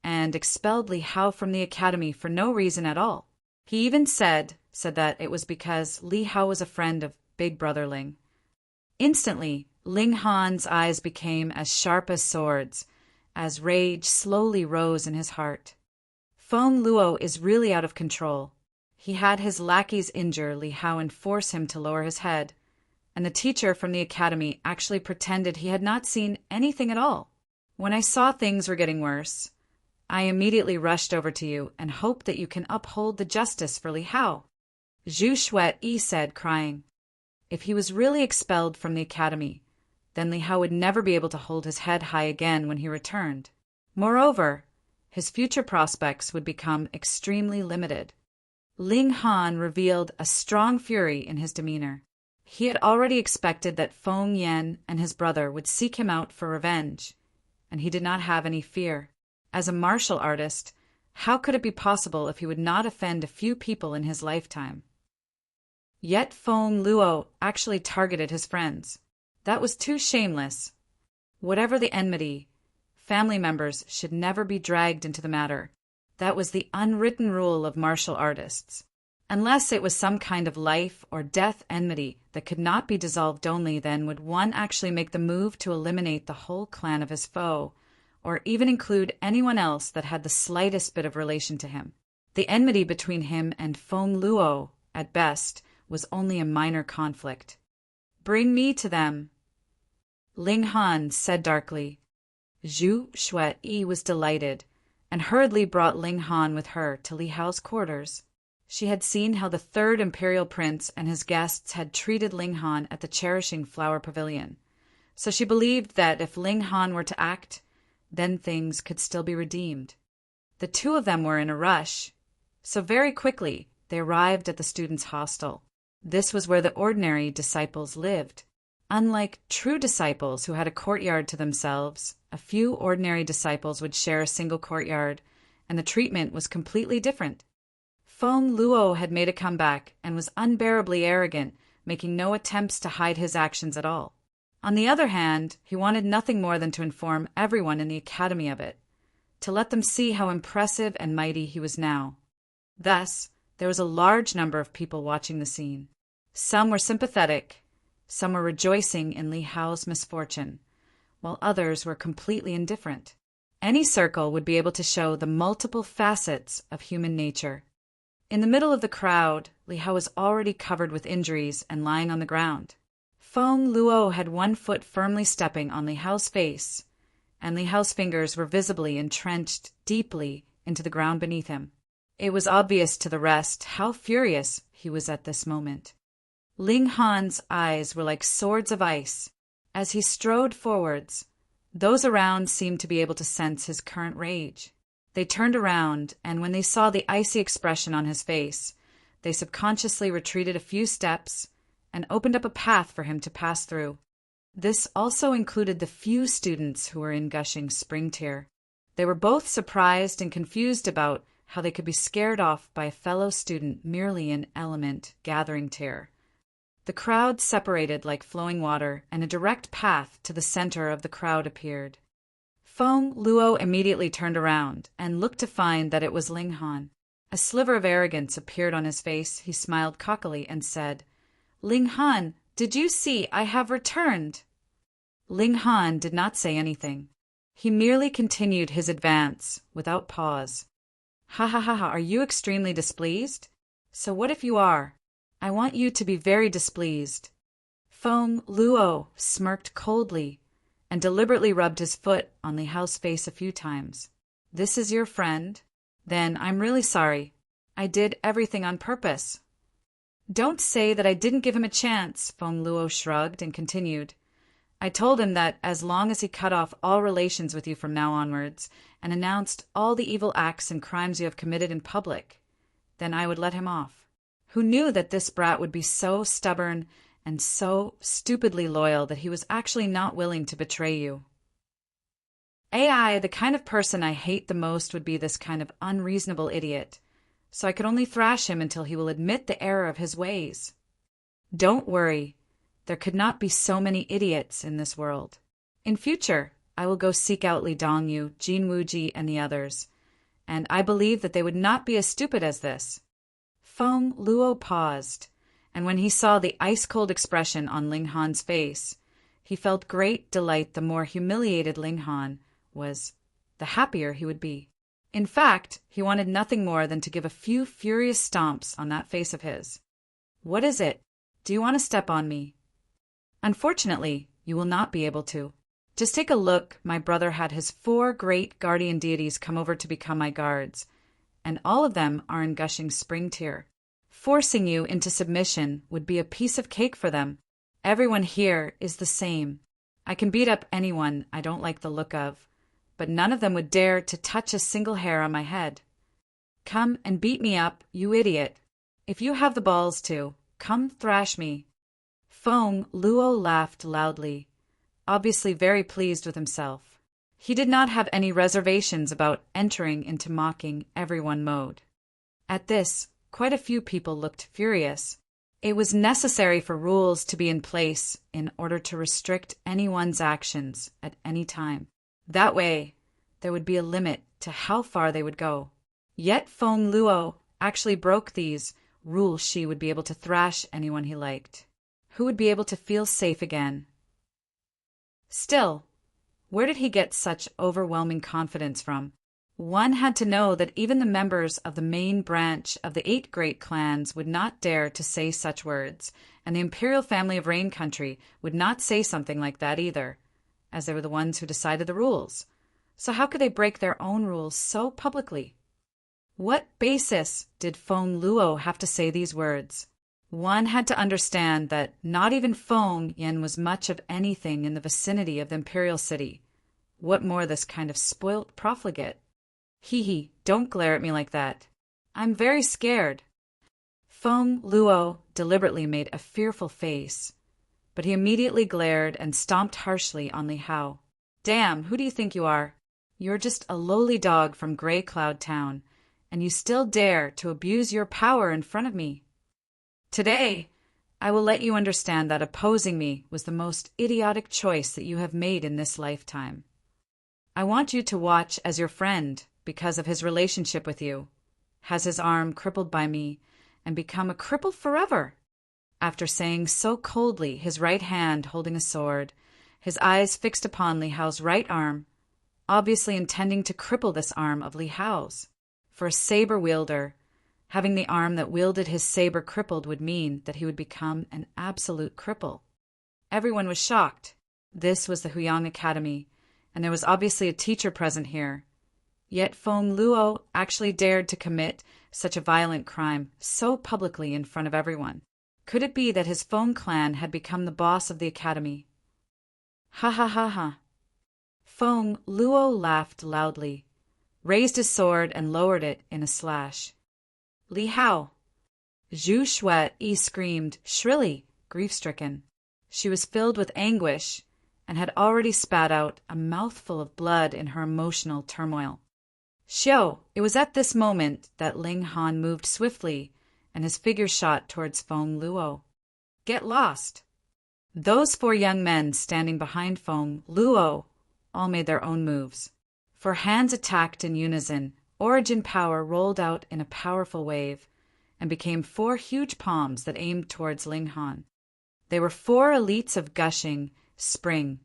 and expelled Li Hao from the academy for no reason at all. He even said that it was because Li Hao was a friend of Big Brother Ling. Instantly, Ling Han's eyes became as sharp as swords, as rage slowly rose in his heart. Feng Luo is really out of control. He had his lackeys injure Li Hao and force him to lower his head, and the teacher from the academy actually pretended he had not seen anything at all. When I saw things were getting worse, I immediately rushed over to you and hoped that you can uphold the justice for Li Hao. Zhu Shui said, crying. If he was really expelled from the academy, then Li Hao would never be able to hold his head high again when he returned. Moreover, his future prospects would become extremely limited. Ling Han revealed a strong fury in his demeanor. He had already expected that Feng Yan and his brother would seek him out for revenge, and he did not have any fear. As a martial artist, how could it be possible if he would not offend a few people in his lifetime? Yet Feng Luo actually targeted his friends. That was too shameless. Whatever the enmity, family members should never be dragged into the matter. That was the unwritten rule of martial artists. Unless it was some kind of life or death enmity that could not be dissolved, only then would one actually make the move to eliminate the whole clan of his foe, or even include anyone else that had the slightest bit of relation to him. The enmity between him and Feng Luo, at best, was only a minor conflict. Bring me to them, Ling Han said darkly. Zhu Shui was delighted, and hurriedly brought Ling Han with her to Li Hao's quarters. She had seen how the third imperial prince and his guests had treated Ling Han at the Cherishing Flower Pavilion, so she believed that if Ling Han were to act, then things could still be redeemed. The two of them were in a rush, so very quickly they arrived at the students' hostel. This was where the ordinary disciples lived. Unlike true disciples who had a courtyard to themselves, a few ordinary disciples would share a single courtyard, and the treatment was completely different. Feng Luo had made a comeback and was unbearably arrogant, making no attempts to hide his actions at all. On the other hand, he wanted nothing more than to inform everyone in the academy of it, to let them see how impressive and mighty he was now. Thus, there was a large number of people watching the scene. Some were sympathetic, some were rejoicing in Li Hao's misfortune, while others were completely indifferent. Any circle would be able to show the multiple facets of human nature. In the middle of the crowd, Li Hao was already covered with injuries and lying on the ground. Feng Luo had one foot firmly stepping on Li Hao's face, and Li Hao's fingers were visibly entrenched deeply into the ground beneath him. It was obvious to the rest how furious he was at this moment. Ling Han's eyes were like swords of ice. As he strode forwards, those around seemed to be able to sense his current rage. They turned around, and when they saw the icy expression on his face, they subconsciously retreated a few steps and opened up a path for him to pass through. This also included the few students who were in gushing spring tear. They were both surprised and confused about how they could be scared off by a fellow student merely in element gathering tear. The crowd separated like flowing water, and a direct path to the center of the crowd appeared. Feng Luo immediately turned around and looked to find that it was Ling Han. A sliver of arrogance appeared on his face. He smiled cockily and said, "Ling Han, did you see I have returned?" Ling Han did not say anything. He merely continued his advance, without pause. Ha ha ha ha, are you extremely displeased? So what if you are? I want you to be very displeased. Feng Luo smirked coldly and deliberately rubbed his foot on Li Hao's face a few times. This is your friend? Then I'm really sorry. I did everything on purpose. Don't say that I didn't give him a chance, Feng Luo shrugged and continued. I told him that as long as he cut off all relations with you from now onwards and announced all the evil acts and crimes you have committed in public, then I would let him off. Who knew that this brat would be so stubborn and so stupidly loyal that he was actually not willing to betray you? AI, the kind of person I hate the most would be this kind of unreasonable idiot, so I could only thrash him until he will admit the error of his ways. Don't worry. There could not be so many idiots in this world. In future, I will go seek out Li Dongyu, Jin Wuji, and the others, and I believe that they would not be as stupid as this. Feng Luo paused, and when he saw the ice-cold expression on Ling Han's face, he felt great delight. The more humiliated Ling Han was, the happier he would be. In fact, he wanted nothing more than to give a few furious stomps on that face of his. What is it? Do you want to step on me? Unfortunately, you will not be able to. Just take a look. My brother had his 4 great guardian deities come over to become my guards, and all of them are in gushing spring tear. Forcing you into submission would be a piece of cake for them. Everyone here is the same. I can beat up anyone I don't like the look of, but none of them would dare to touch a single hair on my head. Come and beat me up, you idiot. If you have the balls to, come thrash me. Feng Luo laughed loudly, obviously very pleased with himself. He did not have any reservations about entering into mocking everyone mode. At this, quite a few people looked furious. It was necessary for rules to be in place in order to restrict anyone's actions at any time. That way, there would be a limit to how far they would go. Yet Feng Luo actually broke these rules. She would be able to thrash anyone he liked. Who would be able to feel safe again? Still, where did he get such overwhelming confidence from? One had to know that even the members of the main branch of the 8 great clans would not dare to say such words, and the imperial family of Rain Country would not say something like that either, as they were the ones who decided the rules. So how could they break their own rules so publicly? What basis did Feng Luo have to say these words? One had to understand that not even Feng Yin was much of anything in the vicinity of the imperial city. What more this kind of spoilt profligate? Hee, don't glare at me like that. I'm very scared. Feng Luo deliberately made a fearful face, but he immediately glared and stomped harshly on Li Hao. Damn, who do you think you are? You're just a lowly dog from Grey Cloud Town, and you still dare to abuse your power in front of me. Today, I will let you understand that opposing me was the most idiotic choice that you have made in this lifetime. I want you to watch as your friend, because of his relationship with you, has his arm crippled by me and become a cripple forever. After saying so coldly, his right hand holding a sword, his eyes fixed upon Li Hao's right arm, obviously intending to cripple this arm of Li Hao's. For a saber wielder, having the arm that wielded his saber crippled would mean that he would become an absolute cripple. Everyone was shocked. This was the Huyang Academy, and there was obviously a teacher present here. Yet Feng Luo actually dared to commit such a violent crime so publicly in front of everyone. Could it be that his Feng clan had become the boss of the academy? Ha ha ha ha. Feng Luo laughed loudly, raised his sword and lowered it in a slash. Li Hao! Zhu Shui screamed shrilly, grief-stricken. She was filled with anguish and had already spat out a mouthful of blood in her emotional turmoil. Xiao! It was at this moment that Ling Han moved swiftly, and his figure shot towards Feng Luo. Get lost! Those 4 young men standing behind Feng Luo all made their own moves. 4 hands attacked in unison. Origin power rolled out in a powerful wave and became 4 huge palms that aimed towards Ling Han. They were 4 elites of gushing spring,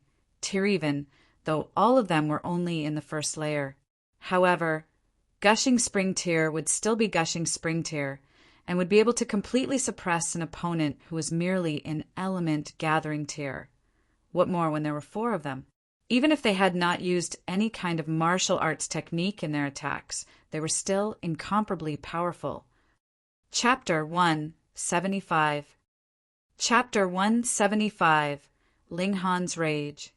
Tyr even, though all of them were only in the first layer. However, Gushing Spring Tyr would still be Gushing Spring Tyr, and would be able to completely suppress an opponent who was merely an element gathering Tyr. What more when there were 4 of them? Even if they had not used any kind of martial arts technique in their attacks, they were still incomparably powerful. Chapter 175. Chapter 175. Ling Han's Rage.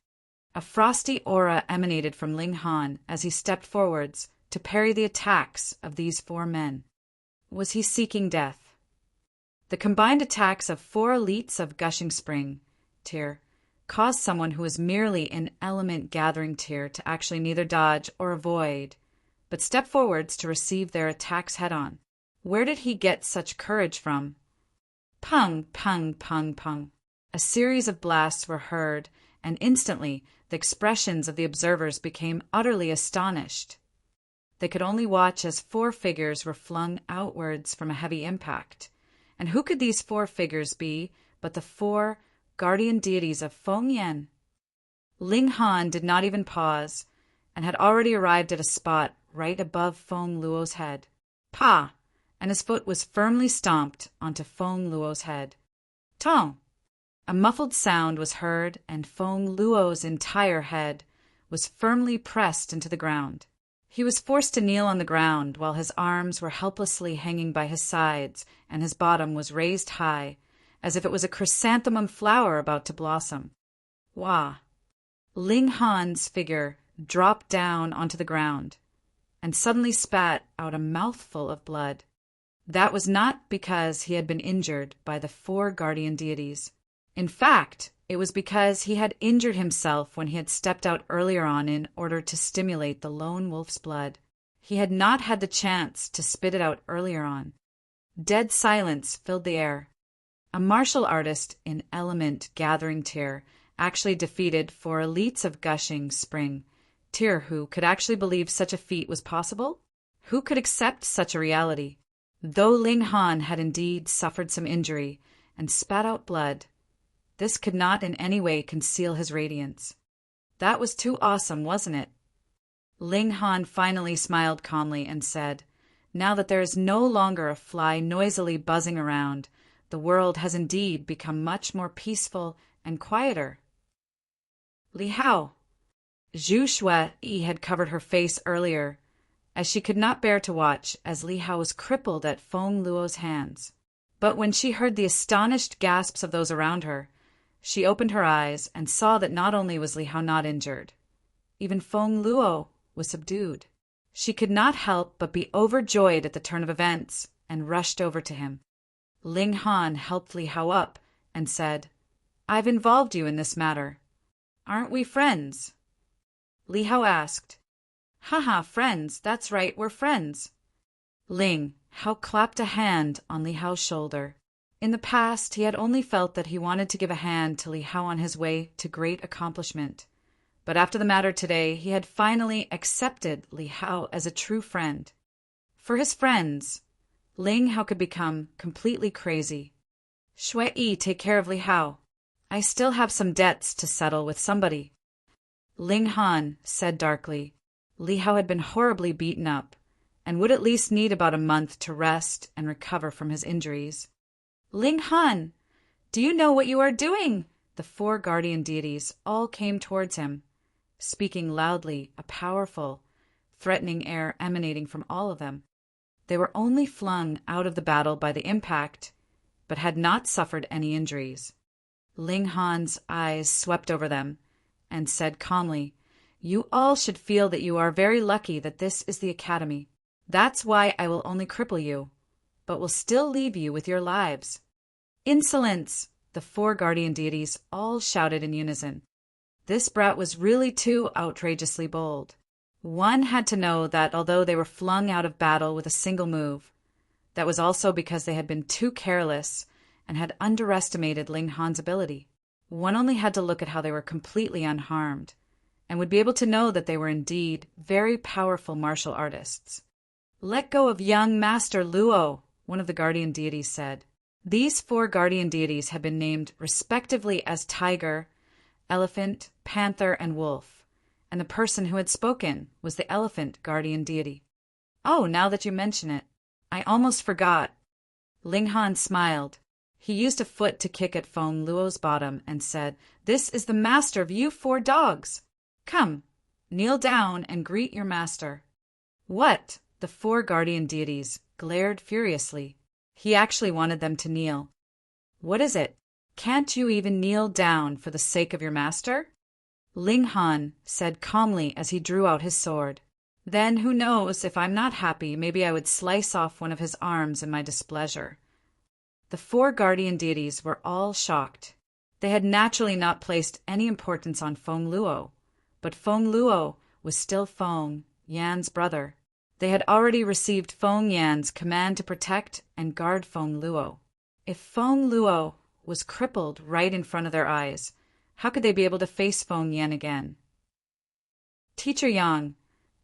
A frosty aura emanated from Ling Han as he stepped forwards to parry the attacks of these 4 men. Was he seeking death? The combined attacks of 4 elites of Gushing Spring Tyr caused someone who was merely an element gathering Tyr to actually neither dodge or avoid, but step forwards to receive their attacks head-on. Where did he get such courage from? Pung, pung, pung, pung. A series of blasts were heard, and instantly the expressions of the observers became utterly astonished. They could only watch as 4 figures were flung outwards from a heavy impact. And who could these 4 figures be but the 4 guardian deities of Feng Yan? Ling Han did not even pause, and had already arrived at a spot right above Feng Luo's head. Pa! And his foot was firmly stomped onto Feng Luo's head. Tong! A muffled sound was heard, and Feng Luo's entire head was firmly pressed into the ground. He was forced to kneel on the ground while his arms were helplessly hanging by his sides and his bottom was raised high, as if it was a chrysanthemum flower about to blossom. Wah! Ling Han's figure dropped down onto the ground and suddenly spat out a mouthful of blood. That was not because he had been injured by the 4 guardian deities. In fact, it was because he had injured himself when he had stepped out earlier on in order to stimulate the lone wolf's blood. He had not had the chance to spit it out earlier on. Dead silence filled the air. A martial artist in element gathering Tyr actually defeated 4 elites of Gushing Spring Tyr. Who could actually believe such a feat was possible? Who could accept such a reality? Though Ling Han had indeed suffered some injury and spat out blood, this could not in any way conceal his radiance. That was too awesome, wasn't it? Ling Han finally smiled calmly and said, "Now that there is no longer a fly noisily buzzing around, the world has indeed become much more peaceful and quieter." Li Hao. Zhu Shui had covered her face earlier, as she could not bear to watch as Li Hao was crippled at Feng Luo's hands. But when she heard the astonished gasps of those around her, she opened her eyes and saw that not only was Li Hao not injured, even Feng Luo was subdued. She could not help but be overjoyed at the turn of events and rushed over to him. Ling Han helped Li Hao up and said, "I've involved you in this matter. Aren't we friends?" Li Hao asked. "Haha, friends, that's right, we're friends." Ling Hao clapped a hand on Li Hao's shoulder. In the past, he had only felt that he wanted to give a hand to Li Hao on his way to great accomplishment. But after the matter today, he had finally accepted Li Hao as a true friend. For his friends, Ling Hao could become completely crazy. "Shui, take care of Li Hao. I still have some debts to settle with somebody." Ling Han said darkly. Li Hao had been horribly beaten up, and would at least need about a month to rest and recover from his injuries. "Ling Han, do you know what you are doing?" The 4 guardian deities all came towards him, speaking loudly, a powerful, threatening air emanating from all of them. They were only flung out of the battle by the impact, but had not suffered any injuries. Ling Han's eyes swept over them and said calmly, "You all should feel that you are very lucky that this is the academy. That's why I will only cripple you, but will still leave you with your lives." "Insolence!" the 4 guardian deities all shouted in unison. This brat was really too outrageously bold. One had to know that although they were flung out of battle with a single move, that was also because they had been too careless and had underestimated Ling Han's ability. One only had to look at how they were completely unharmed, and would be able to know that they were indeed very powerful martial artists. "Let go of young Master Luo," one of the guardian deities said. These 4 guardian deities had been named respectively as Tiger, elephant, panther, and wolf, and the person who had spoken was the elephant guardian deity. Oh, now that you mention it, I almost forgot. Ling Han smiled. He used a foot to kick at Feng Luo's bottom and said, "This is the master of you 4 dogs. Come, kneel down and greet your master." What? The 4 guardian deities glared furiously. He actually wanted them to kneel. What is it? Can't you even kneel down for the sake of your master? Ling Han said calmly as he drew out his sword. Then who knows, if I'm not happy, maybe I would slice off one of his arms in my displeasure. The 4 guardian deities were all shocked. They had naturally not placed any importance on Feng Luo, but Feng Luo was still Feng Yan's brother. They had already received Feng Yan's command to protect and guard Feng Luo. If Feng Luo was crippled right in front of their eyes, how could they be able to face Feng Yan again? Teacher Yang,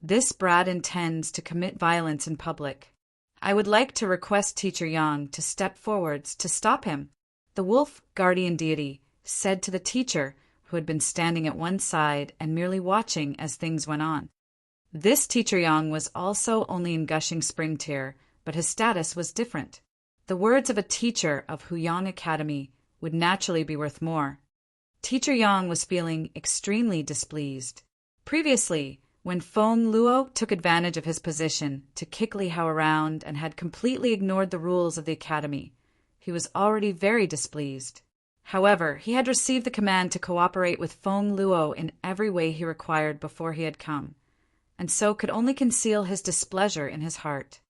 this brat intends to commit violence in public. I would like to request Teacher Yang to step forwards to stop him, the wolf guardian deity said to the teacher, who had been standing at one side and merely watching as things went on. This Teacher Yang was also only in Gushing Spring Tier, but his status was different. The words of a teacher of Huyang Academy would naturally be worth more. Teacher Yang was feeling extremely displeased. Previously, when Feng Luo took advantage of his position to kick Li Hao around and had completely ignored the rules of the academy, he was already very displeased. However, he had received the command to cooperate with Feng Luo in every way he required before he had come, and so could only conceal his displeasure in his heart.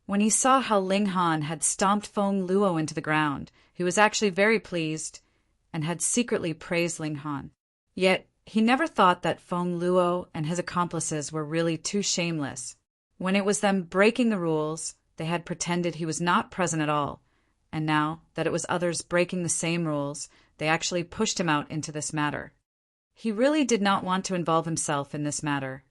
When he saw how Ling Han had stomped Feng Luo into the ground, he was actually very pleased and had secretly praised Ling Han. Yet, he never thought that Feng Luo and his accomplices were really too shameless. When it was them breaking the rules, they had pretended he was not present at all, and now that it was others breaking the same rules, they actually pushed him out into this matter. He really did not want to involve himself in this matter,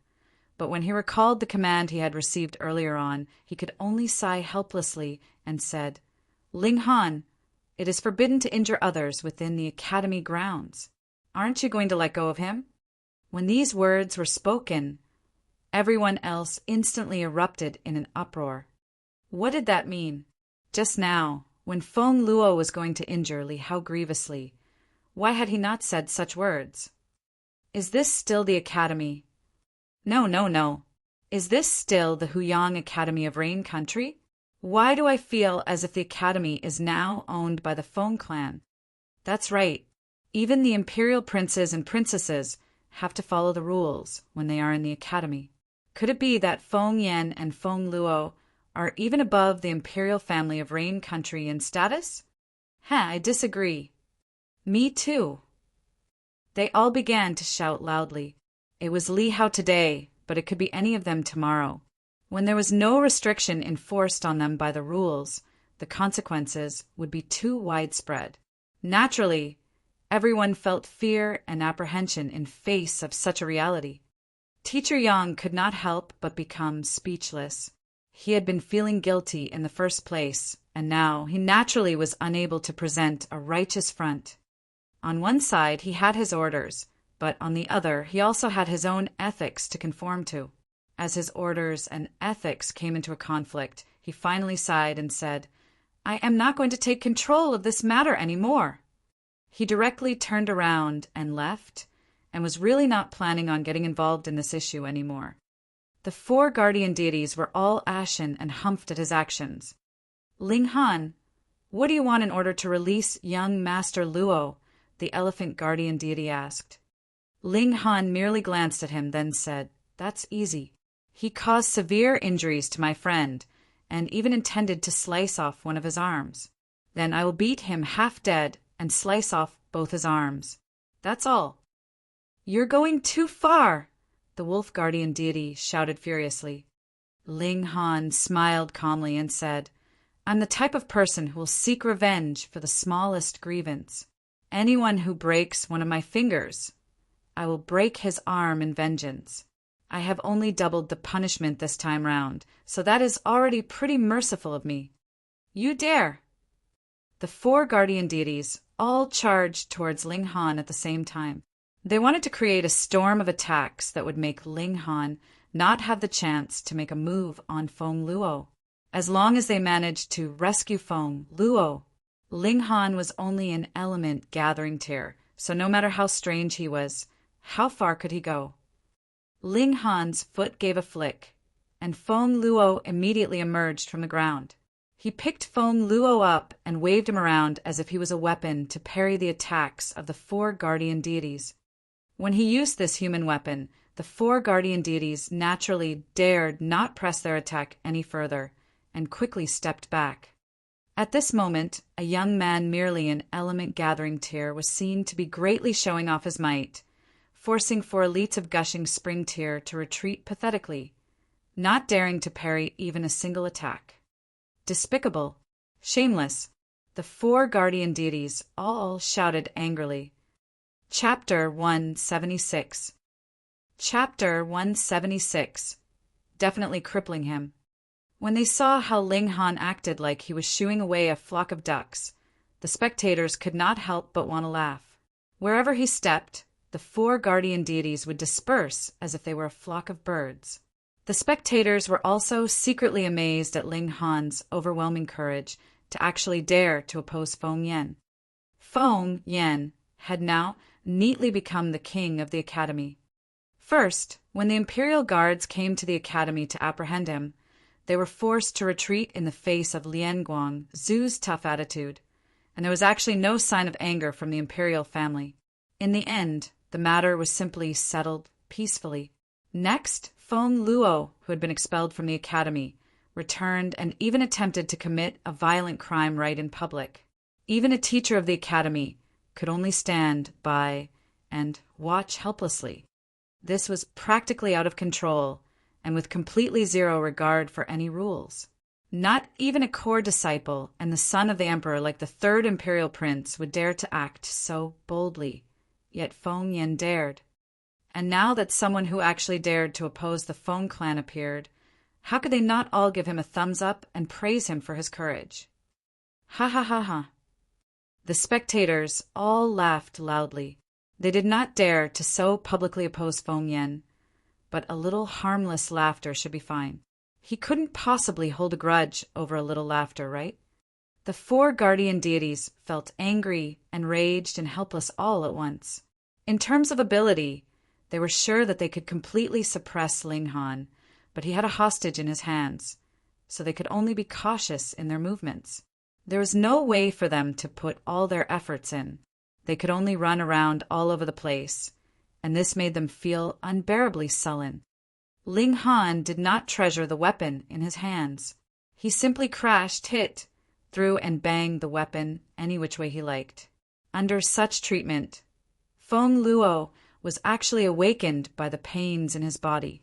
but when he recalled the command he had received earlier on, he could only sigh helplessly and said, "Ling Han, it is forbidden to injure others within the academy grounds. Aren't you going to let go of him?" When these words were spoken, everyone else instantly erupted in an uproar. What did that mean? Just now, when Feng Luo was going to injure Li Hao grievously, why had he not said such words? Is this still the academy? No. Is this still the Huyang Academy of Rain Country? Why do I feel as if the academy is now owned by the Feng clan? That's right. Even the imperial princes and princesses have to follow the rules when they are in the academy. Could it be that Feng Yan and Feng Luo are even above the imperial family of Rain Country in status? I disagree. Me too. They all began to shout loudly. It was Li Hao today, but it could be any of them tomorrow. When there was no restriction enforced on them by the rules, the consequences would be too widespread. Naturally, everyone felt fear and apprehension in face of such a reality. Teacher Yang could not help but become speechless. He had been feeling guilty in the first place, and now he naturally was unable to present a righteous front. On one side, he had his orders, but on the other, he also had his own ethics to conform to. As his orders and ethics came into a conflict, he finally sighed and said, "I am not going to take control of this matter anymore." He directly turned around and left, and was really not planning on getting involved in this issue anymore. The 4 guardian deities were all ashen and humphed at his actions. "Ling Han, what do you want in order to release young Master Luo?" the elephant guardian deity asked. Ling Han merely glanced at him, then said, "That's easy. He caused severe injuries to my friend, and even intended to slice off one of his arms. Then I will beat him half dead and slice off both his arms. That's all." "You're going too far," the wolf guardian deity shouted furiously. Ling Han smiled calmly and said, "I'm the type of person who will seek revenge for the smallest grievance. Anyone who breaks one of my fingers, I will break his arm in vengeance. I have only doubled the punishment this time round, so that is already pretty merciful of me. You dare!" The 4 guardian deities all charged towards Ling Han at the same time. They wanted to create a storm of attacks that would make Ling Han not have the chance to make a move on Feng Luo. As long as they managed to rescue Feng Luo, Ling Han was only an element gathering tier, so no matter how strange he was, how far could he go? Ling Han's foot gave a flick, and Feng Luo immediately emerged from the ground. He picked Feng Luo up and waved him around as if he was a weapon to parry the attacks of the 4 guardian deities. When he used this human weapon, the 4 guardian deities naturally dared not press their attack any further and quickly stepped back. At this moment, a young man merely an element gathering tier was seen to be greatly showing off his might, forcing 4 elites of gushing spring tier to retreat pathetically, not daring to parry even a single attack. Despicable, shameless, the 4 guardian deities all shouted angrily. Chapter 176. Chapter 176. Definitely crippling him. When they saw how Ling Han acted like he was shooing away a flock of ducks, the spectators could not help but want to laugh. Wherever he stepped, the 4 guardian deities would disperse as if they were a flock of birds. The spectators were also secretly amazed at Ling Han's overwhelming courage to actually dare to oppose Feng Yan. Feng Yan had now neatly become the king of the academy. First, when the imperial guards came to the academy to apprehend him, they were forced to retreat in the face of Lian Guang, Zhu's tough attitude, and there was actually no sign of anger from the imperial family. In the end, the matter was simply settled peacefully. Next, Feng Luo, who had been expelled from the academy, returned and even attempted to commit a violent crime right in public. Even a teacher of the academy could only stand by and watch helplessly. This was practically out of control and with completely zero regard for any rules. Not even a core disciple and the son of the emperor like the 3rd imperial prince would dare to act so boldly, yet Feng Yan dared. And now that someone who actually dared to oppose the Feng clan appeared, how could they not all give him a thumbs up and praise him for his courage? Ha ha ha ha. The spectators all laughed loudly. They did not dare to so publicly oppose Feng Yan, but a little harmless laughter should be fine. He couldn't possibly hold a grudge over a little laughter, right? The 4 guardian deities felt angry, enraged, and helpless all at once. In terms of ability, they were sure that they could completely suppress Ling Han, but he had a hostage in his hands, so they could only be cautious in their movements. There was no way for them to put all their efforts in. They could only run around all over the place, and this made them feel unbearably sullen. Ling Han did not treasure the weapon in his hands. He simply crashed, hit, threw, and banged the weapon any which way he liked. Under such treatment, Feng Luo was actually awakened by the pains in his body.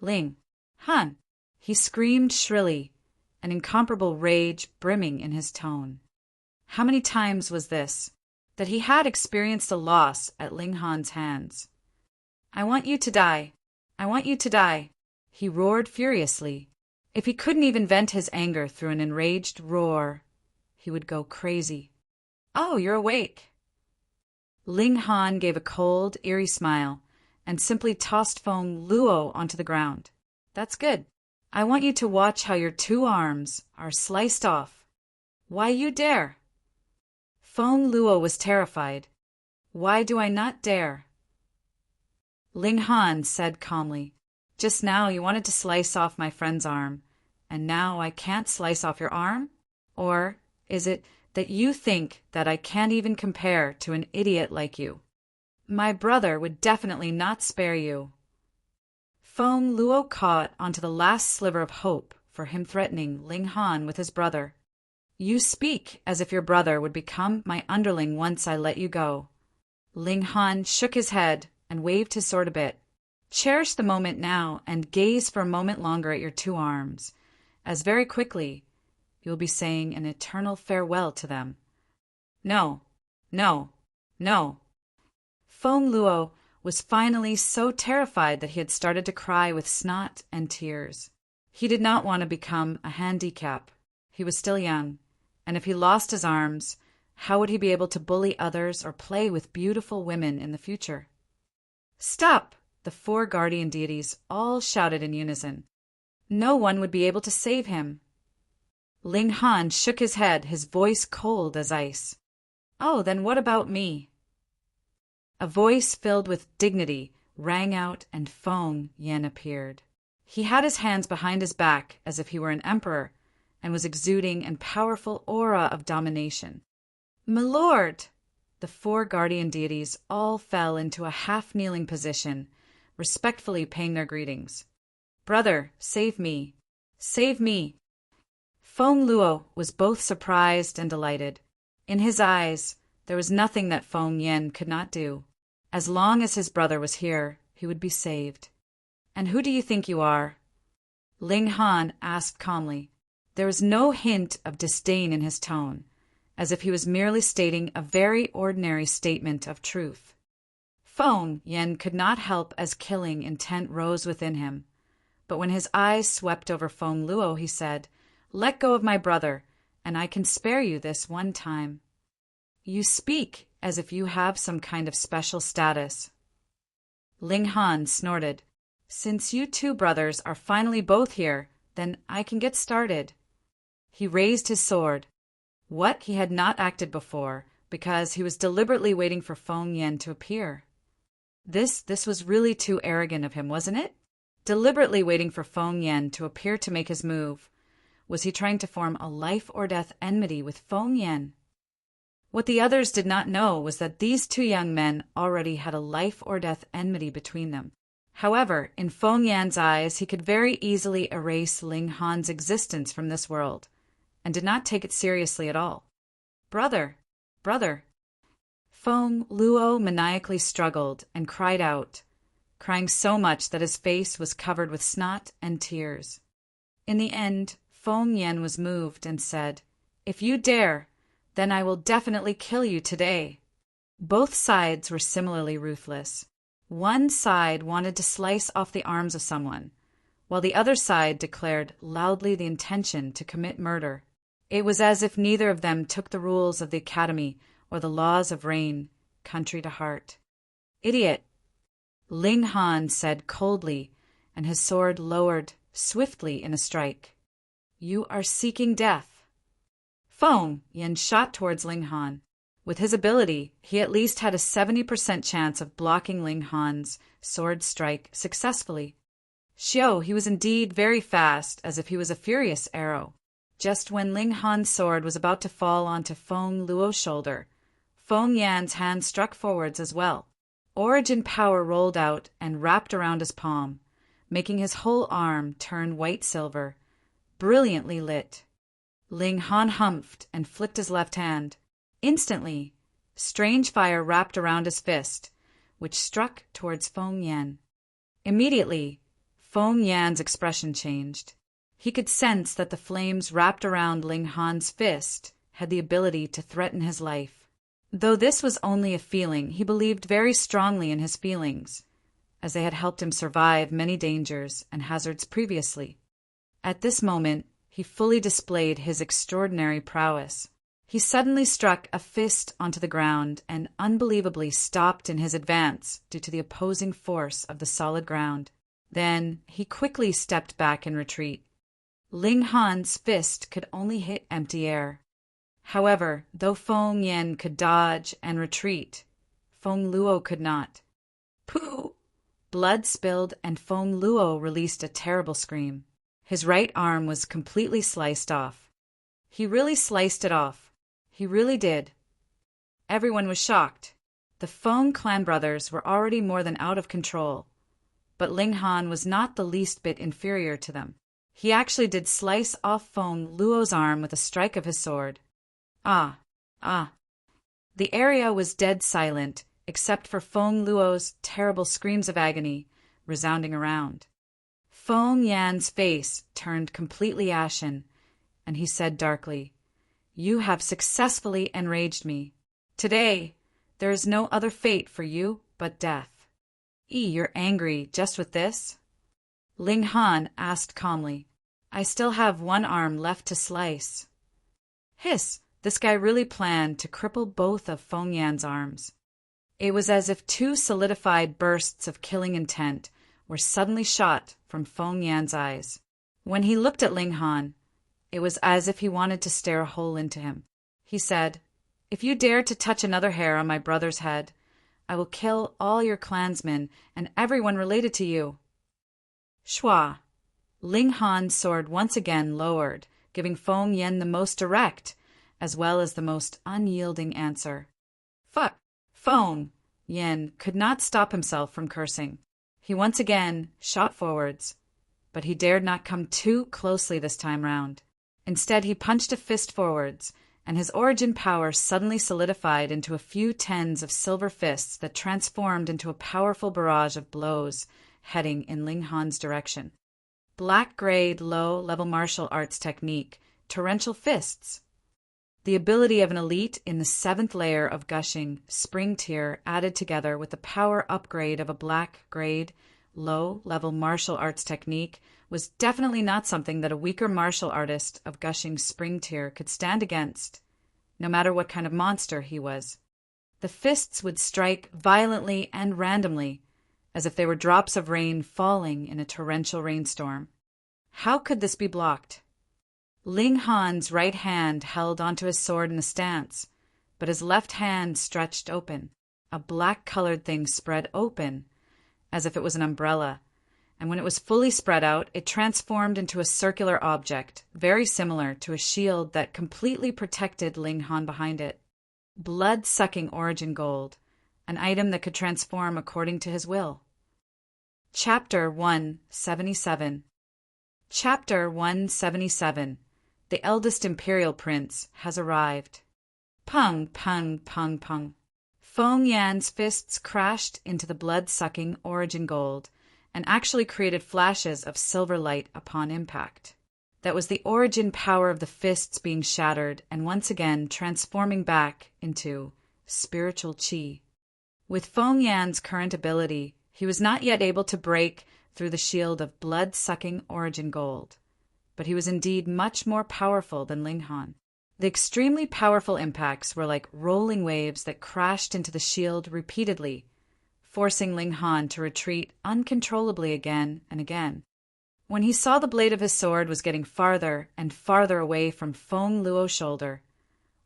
Ling Han, he screamed shrilly, an incomparable rage brimming in his tone. How many times was this, that he had experienced a loss at Ling Han's hands? I want you to die. I want you to die, he roared furiously. If he couldn't even vent his anger through an enraged roar, he would go crazy. Oh, you're awake. Ling Han gave a cold, eerie smile and simply tossed Feng Luo onto the ground. That's good. I want you to watch how your 2 arms are sliced off. Why you dare? Feng Luo was terrified. Why do I not dare? Ling Han said calmly, just now you wanted to slice off my friend's arm, and now I can't slice off your arm? Or is it that you think that I can't even compare to an idiot like you? My brother would definitely not spare you. Feng Luo caught onto the last sliver of hope for him threatening Ling Han with his brother. You speak as if your brother would become my underling once I let you go. Ling Han shook his head and waved his sword a bit. Cherish the moment now and gaze for a moment longer at your 2 arms, as very quickly you will be saying an eternal farewell to them. No, no, no. Feng Luo was finally so terrified that he had started to cry with snot and tears. He did not want to become a handicap. He was still young, and if he lost his arms, how would he be able to bully others or play with beautiful women in the future? Stop! The four guardian deities all shouted in unison. No one would be able to save him. Ling Han shook his head, his voice cold as ice. Oh, then what about me? A voice filled with dignity rang out, and Feng Yan appeared. He had his hands behind his back as if he were an emperor, and was exuding a powerful aura of domination. My lord! The four guardian deities all fell into a half-kneeling position, respectfully paying their greetings. Brother, save me! Save me! Feng Luo was both surprised and delighted. In his eyes, there was nothing that Feng Yan could not do. As long as his brother was here, he would be saved. And who do you think you are? Ling Han asked calmly. There was no hint of disdain in his tone, as if he was merely stating a very ordinary statement of truth. Feng Yan could not help as killing intent rose within him. But when his eyes swept over Feng Luo, he said, Let go of my brother, and I can spare you this one time. You speak as if you have some kind of special status. Ling Han snorted. Since you two brothers are finally both here, then I can get started. He raised his sword. What he had not acted before, because he was deliberately waiting for Feng Yan to appear. This was really too arrogant of him, wasn't it? Deliberately waiting for Feng Yan to appear to make his move. Was he trying to form a life-or-death enmity with Feng Yan? What the others did not know was that these two young men already had a life-or-death enmity between them. However, in Feng Yan's eyes, he could very easily erase Ling Han's existence from this world, and did not take it seriously at all. Brother! Brother! Feng Luo maniacally struggled and cried out, crying so much that his face was covered with snot and tears. In the end, Feng Yan was moved and said, If you dare, then I will definitely kill you today. Both sides were similarly ruthless. One side wanted to slice off the arms of someone, while the other side declared loudly the intention to commit murder. It was as if neither of them took the rules of the academy or the laws of Rain, country to heart. Idiot! Ling Han said coldly, and his sword lowered swiftly in a strike. You are seeking death. Feng Yan shot towards Ling Han. With his ability, he at least had a 70% chance of blocking Ling Han's sword strike successfully. He was indeed very fast, as if he was a furious arrow. Just when Ling Han's sword was about to fall onto Feng Luo's shoulder, Feng Yan's hand struck forwards as well. Origin power rolled out and wrapped around his palm, making his whole arm turn white-silver, brilliantly lit. Ling Han humphed and flicked his left hand. Instantly, strange fire wrapped around his fist, which struck towards Feng Yan. Immediately, Feng Yan's expression changed. He could sense that the flames wrapped around Ling Han's fist had the ability to threaten his life. Though this was only a feeling, he believed very strongly in his feelings, as they had helped him survive many dangers and hazards previously. At this moment, he fully displayed his extraordinary prowess. He suddenly struck a fist onto the ground and unbelievably stopped in his advance due to the opposing force of the solid ground. Then he quickly stepped back in retreat. Ling Han's fist could only hit empty air. However, though Feng Yan could dodge and retreat, Feng Luo could not. Pooh! Blood spilled and Feng Luo released a terrible scream. His right arm was completely sliced off. He really sliced it off. He really did. Everyone was shocked. The Feng clan brothers were already more than out of control, but Ling Han was not the least bit inferior to them. He actually did slice off Feng Luo's arm with a strike of his sword. Ah! The area was dead silent, except for Feng Luo's terrible screams of agony resounding around. Feng Yan's face turned completely ashen, and he said darkly, You have successfully enraged me. Today, there is no other fate for you but death. You're angry just with this? Ling Han asked calmly. I still have one arm left to slice. Hiss! This guy really planned to cripple both of Feng Yan's arms. It was as if two solidified bursts of killing intent were suddenly shot from Feng Yan's eyes. When he looked at Ling Han, it was as if he wanted to stare a hole into him. He said, "If you dare to touch another hair on my brother's head, I will kill all your clansmen and everyone related to you." Shua. Ling Han's sword once again lowered, giving Feng Yan the most direct, as well as the most unyielding answer. "Fuck!" Feng Yan could not stop himself from cursing. He once again shot forwards, but he dared not come too closely this time round. Instead, he punched a fist forwards, and his origin power suddenly solidified into a few tens of silver fists that transformed into a powerful barrage of blows heading in Ling Han's direction. Black-grade, low-level martial arts technique, torrential fists. The ability of an elite in the 7th layer of gushing spring tier added together with the power upgrade of a black-grade, low-level martial arts technique was definitely not something that a weaker martial artist of gushing spring tier could stand against, no matter what kind of monster he was. The fists would strike violently and randomly, as if they were drops of rain falling in a torrential rainstorm. How could this be blocked? Ling Han's right hand held onto his sword in a stance, but his left hand stretched open. A black-colored thing spread open, as if it was an umbrella, and when it was fully spread out, it transformed into a circular object, very similar to a shield that completely protected Ling Han behind it. Blood-sucking origin gold, an item that could transform according to his will. Chapter 177. Chapter 177. The eldest imperial prince has arrived. Pung, pung, pung, pung. Feng Yan's fists crashed into the blood-sucking origin gold and actually created flashes of silver light upon impact. That was the origin power of the fists being shattered and once again transforming back into spiritual qi. With Feng Yan's current ability, he was not yet able to break through the shield of blood-sucking origin gold, but he was indeed much more powerful than Ling Han. The extremely powerful impacts were like rolling waves that crashed into the shield repeatedly, forcing Ling Han to retreat uncontrollably again and again. When he saw the blade of his sword was getting farther and farther away from Feng Luo's shoulder,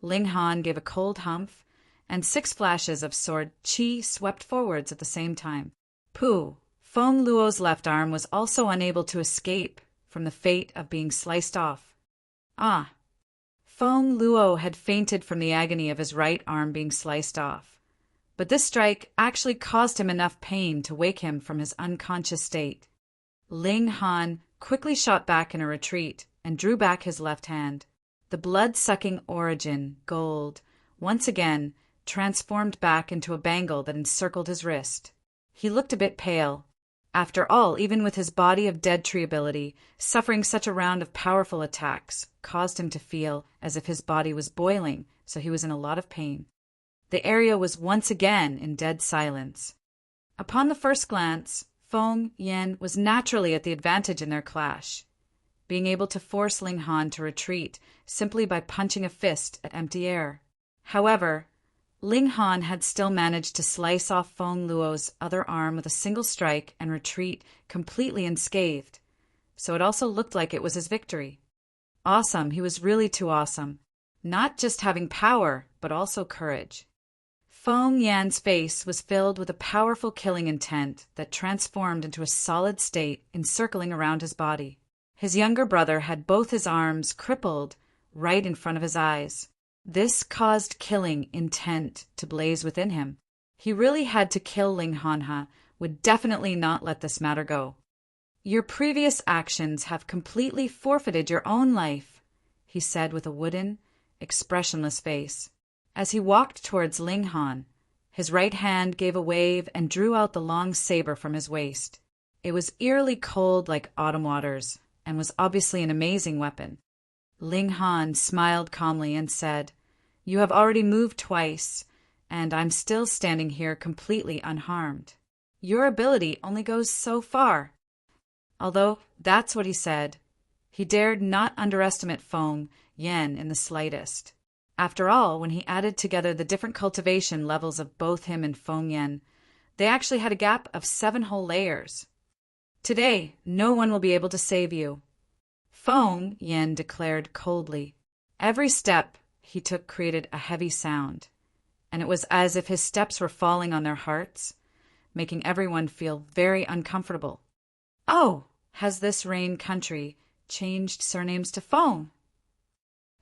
Ling Han gave a cold humph, and 6 flashes of sword qi swept forwards at the same time. Pooh! Feng Luo's left arm was also unable to escape from the fate of being sliced off. Ah! Feng Luo had fainted from the agony of his right arm being sliced off, but this strike actually caused him enough pain to wake him from his unconscious state. Ling Han quickly shot back in a retreat and drew back his left hand. The blood-sucking origin, gold, once again transformed back into a bangle that encircled his wrist. He looked a bit pale. After all, even with his body of dead tree ability, suffering such a round of powerful attacks caused him to feel as if his body was boiling, so he was in a lot of pain. The area was once again in dead silence. Upon the first glance, Feng Yan was naturally at the advantage in their clash, being able to force Ling Han to retreat simply by punching a fist at empty air. However, Ling Han had still managed to slice off Feng Luo's other arm with a single strike and retreat completely unscathed, so it also looked like it was his victory. Awesome, he was really too awesome. Not just having power, but also courage. Feng Yan's face was filled with a powerful killing intent that transformed into a solid state encircling around his body. His younger brother had both his arms crippled right in front of his eyes. This caused killing intent to blaze within him. He really had to kill Ling Han, would definitely not let this matter go. "Your previous actions have completely forfeited your own life," he said with a wooden, expressionless face. As he walked towards Ling Han, his right hand gave a wave and drew out the long saber from his waist. It was eerily cold like autumn waters, and was obviously an amazing weapon. Ling Han smiled calmly and said, "You have already moved twice, and I'm still standing here completely unharmed. Your ability only goes so far." Although that's what he said, he dared not underestimate Feng Yan in the slightest. After all, when he added together the different cultivation levels of both him and Feng Yan, they actually had a gap of 7 whole layers. Today, no one will be able to save you, Feng Yan declared coldly. Every step he took created a heavy sound, and it was as if his steps were falling on their hearts, making everyone feel very uncomfortable. Oh, has this Rain country changed surnames to Feng?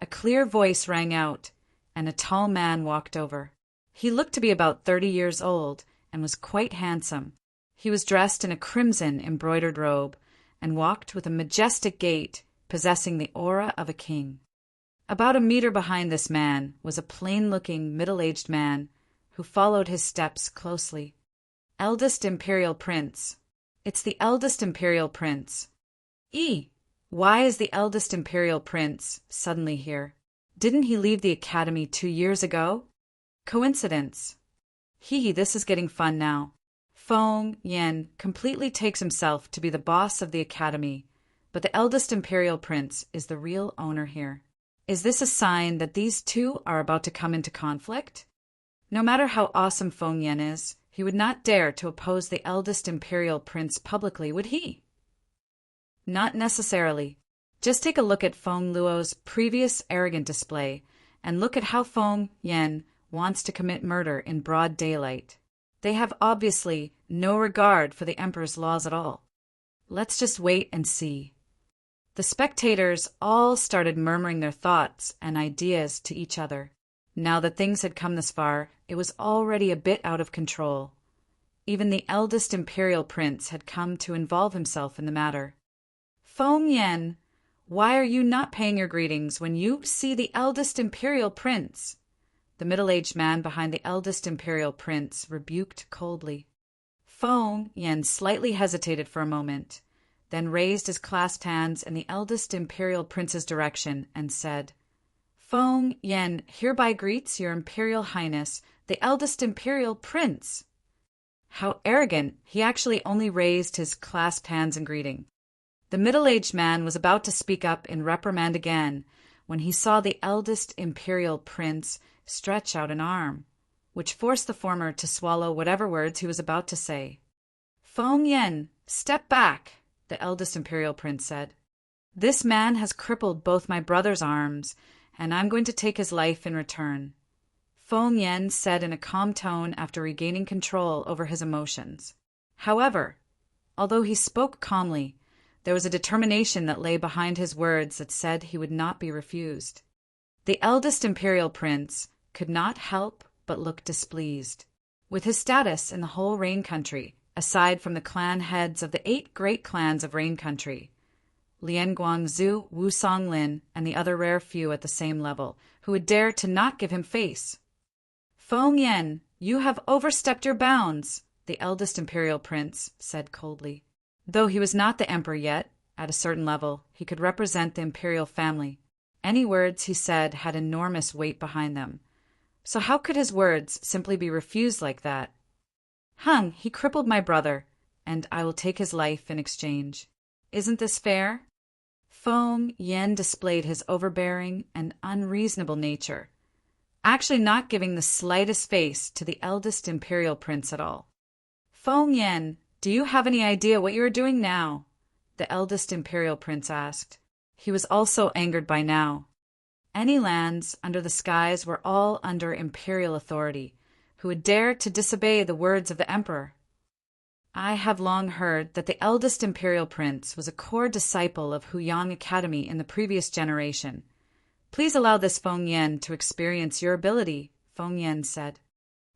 A clear voice rang out, and a tall man walked over. He looked to be about 30 years old and was quite handsome. He was dressed in a crimson embroidered robe and walked with a majestic gait, possessing the aura of a king. About a meter behind this man was a plain-looking, middle-aged man who followed his steps closely. Eldest Imperial Prince. It's the eldest Imperial Prince. Why is the eldest Imperial Prince suddenly here? Didn't he leave the academy 2 years ago? Coincidence. This is getting fun now. Feng Yan completely takes himself to be the boss of the academy, but the eldest Imperial Prince is the real owner here. Is this a sign that these two are about to come into conflict? No matter how awesome Feng Yan is, he would not dare to oppose the eldest Imperial Prince publicly, would he? Not necessarily. Just take a look at Feng Luo's previous arrogant display, and look at how Feng Yan wants to commit murder in broad daylight. They have obviously no regard for the Emperor's laws at all. Let's just wait and see. The spectators all started murmuring their thoughts and ideas to each other. Now that things had come this far, it was already a bit out of control. Even the eldest Imperial Prince had come to involve himself in the matter. Feng Yan, why are you not paying your greetings when you see the eldest Imperial Prince? The middle-aged man behind the eldest Imperial Prince rebuked coldly. Feng Yan slightly hesitated for a moment, then raised his clasped hands in the eldest Imperial Prince's direction and said, Feng Yan hereby greets your Imperial Highness, the eldest Imperial Prince. How arrogant! He actually only raised his clasped hands in greeting. The middle-aged man was about to speak up in reprimand again when he saw the eldest Imperial Prince stretch out an arm, which forced the former to swallow whatever words he was about to say. Feng Yan, step back, the eldest Imperial Prince said. This man has crippled both my brother's arms, and I'm going to take his life in return, Feng Yan said in a calm tone after regaining control over his emotions. However, although he spoke calmly, there was a determination that lay behind his words that said he would not be refused. The eldest Imperial Prince could not help but look displeased. With his status in the whole Rain country, aside from the clan heads of the 8 great clans of Rain country, Lian Guangzhu, Wu Songlin, and the other rare few at the same level, who would dare to not give him face. Feng Yan, you have overstepped your bounds, the eldest Imperial Prince said coldly. Though he was not the emperor yet, at a certain level, he could represent the imperial family. Any words he said had enormous weight behind them. So how could his words simply be refused like that? He crippled my brother, and I will take his life in exchange. Isn't this fair? Feng Yan displayed his overbearing and unreasonable nature, actually not giving the slightest face to the eldest Imperial Prince at all. Feng Yan, do you have any idea what you are doing now? The eldest Imperial Prince asked. He was also angered by now. Any lands under the skies were all under imperial authority, who would dare to disobey the words of the emperor. I have long heard that the eldest Imperial Prince was a core disciple of Huyang Academy in the previous generation. Please allow this Feng Yan to experience your ability, Feng Yan said.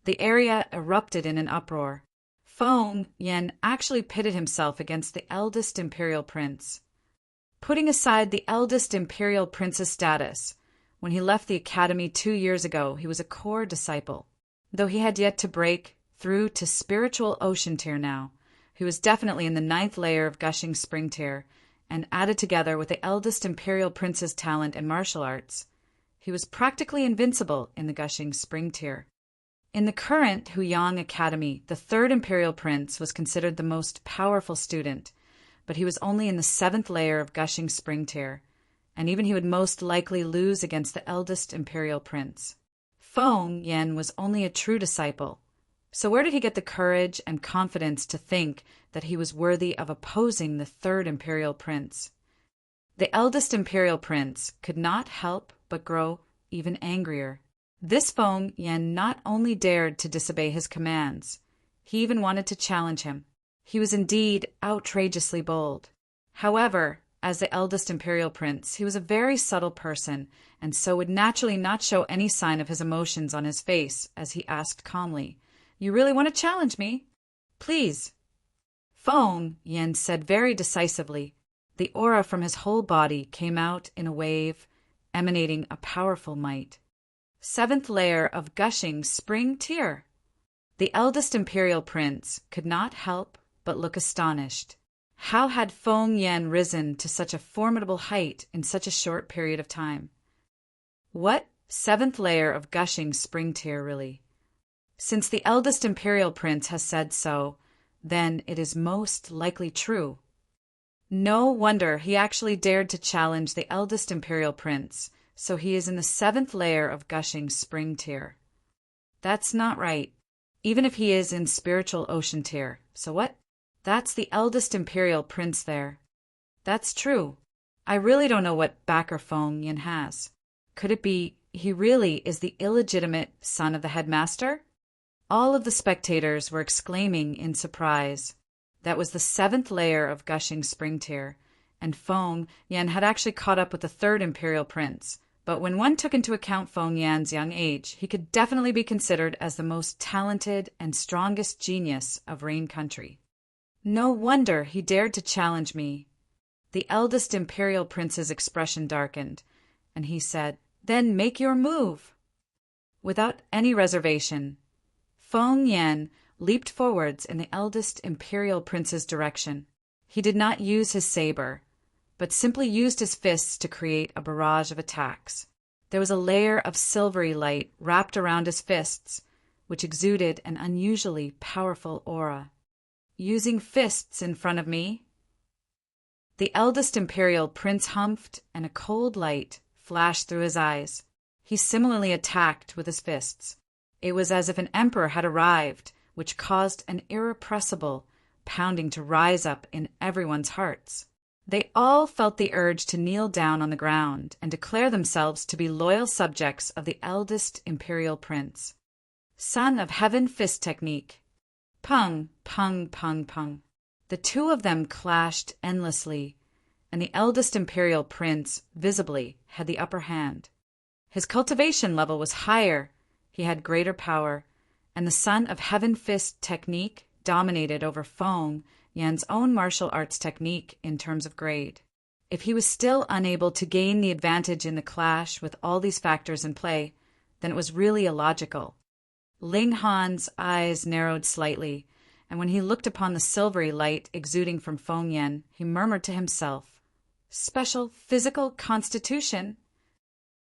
The area erupted in an uproar. Feng Yan actually pitted himself against the eldest Imperial Prince. Putting aside the eldest Imperial Prince's status, when he left the academy 2 years ago, he was a core disciple. Though he had yet to break through to spiritual ocean tier now, he was definitely in the 9th layer of gushing spring tier, and added together with the eldest Imperial Prince's talent and martial arts, he was practically invincible in the gushing spring tier. In the current Huyang Academy, the 3rd Imperial Prince was considered the most powerful student, but he was only in the 7th layer of gushing spring tier, and even he would most likely lose against the eldest imperial prince. Feng Yan was only a true disciple. So where did he get the courage and confidence to think that he was worthy of opposing the third imperial prince? The eldest imperial prince could not help but grow even angrier. This Feng Yan not only dared to disobey his commands, he even wanted to challenge him. He was indeed outrageously bold. However, as the eldest imperial prince, he was a very subtle person, and so would naturally not show any sign of his emotions on his face as he asked calmly, "You really want to challenge me? Please." Feng Yan said very decisively. The aura from his whole body came out in a wave, emanating a powerful might. Seventh layer of gushing spring tear. The eldest imperial prince could not help but look astonished. How had Feng Yan risen to such a formidable height in such a short period of time? What seventh layer of gushing spring tear, really? Since the eldest imperial prince has said so, then it is most likely true. No wonder he actually dared to challenge the eldest imperial prince, so he is in the seventh layer of gushing spring tear. That's not right, even if he is in spiritual ocean tear. So what? That's the eldest imperial prince there. That's true. I really don't know what backer Feng Yan has. Could it be he really is the illegitimate son of the headmaster? All of the spectators were exclaiming in surprise. That was the seventh layer of gushing spring tear, and Feng Yan had actually caught up with the third imperial prince. But when one took into account Feng Yan's young age, he could definitely be considered as the most talented and strongest genius of Rain Country. No wonder he dared to challenge me. The eldest imperial prince's expression darkened, and he said, "Then make your move." Without any reservation, Feng Yan leaped forwards in the eldest imperial prince's direction. He did not use his saber, but simply used his fists to create a barrage of attacks. There was a layer of silvery light wrapped around his fists, which exuded an unusually powerful aura. Using fists in front of me? The eldest imperial prince humphed, and a cold light flashed through his eyes. He similarly attacked with his fists. It was as if an emperor had arrived, which caused an irrepressible pounding to rise up in everyone's hearts. They all felt the urge to kneel down on the ground and declare themselves to be loyal subjects of the eldest imperial prince. Son of Heaven Fist Technique. Pung, pung, pung, pung. The two of them clashed endlessly, and the eldest imperial prince, visibly, had the upper hand. His cultivation level was higher, he had greater power, and the Son of Heaven Fist Technique dominated over Feng Yan's own martial arts technique in terms of grade. If he was still unable to gain the advantage in the clash with all these factors in play, then it was really illogical. Ling Han's eyes narrowed slightly, and when he looked upon the silvery light exuding from Feng Yan, he murmured to himself, "Special physical constitution?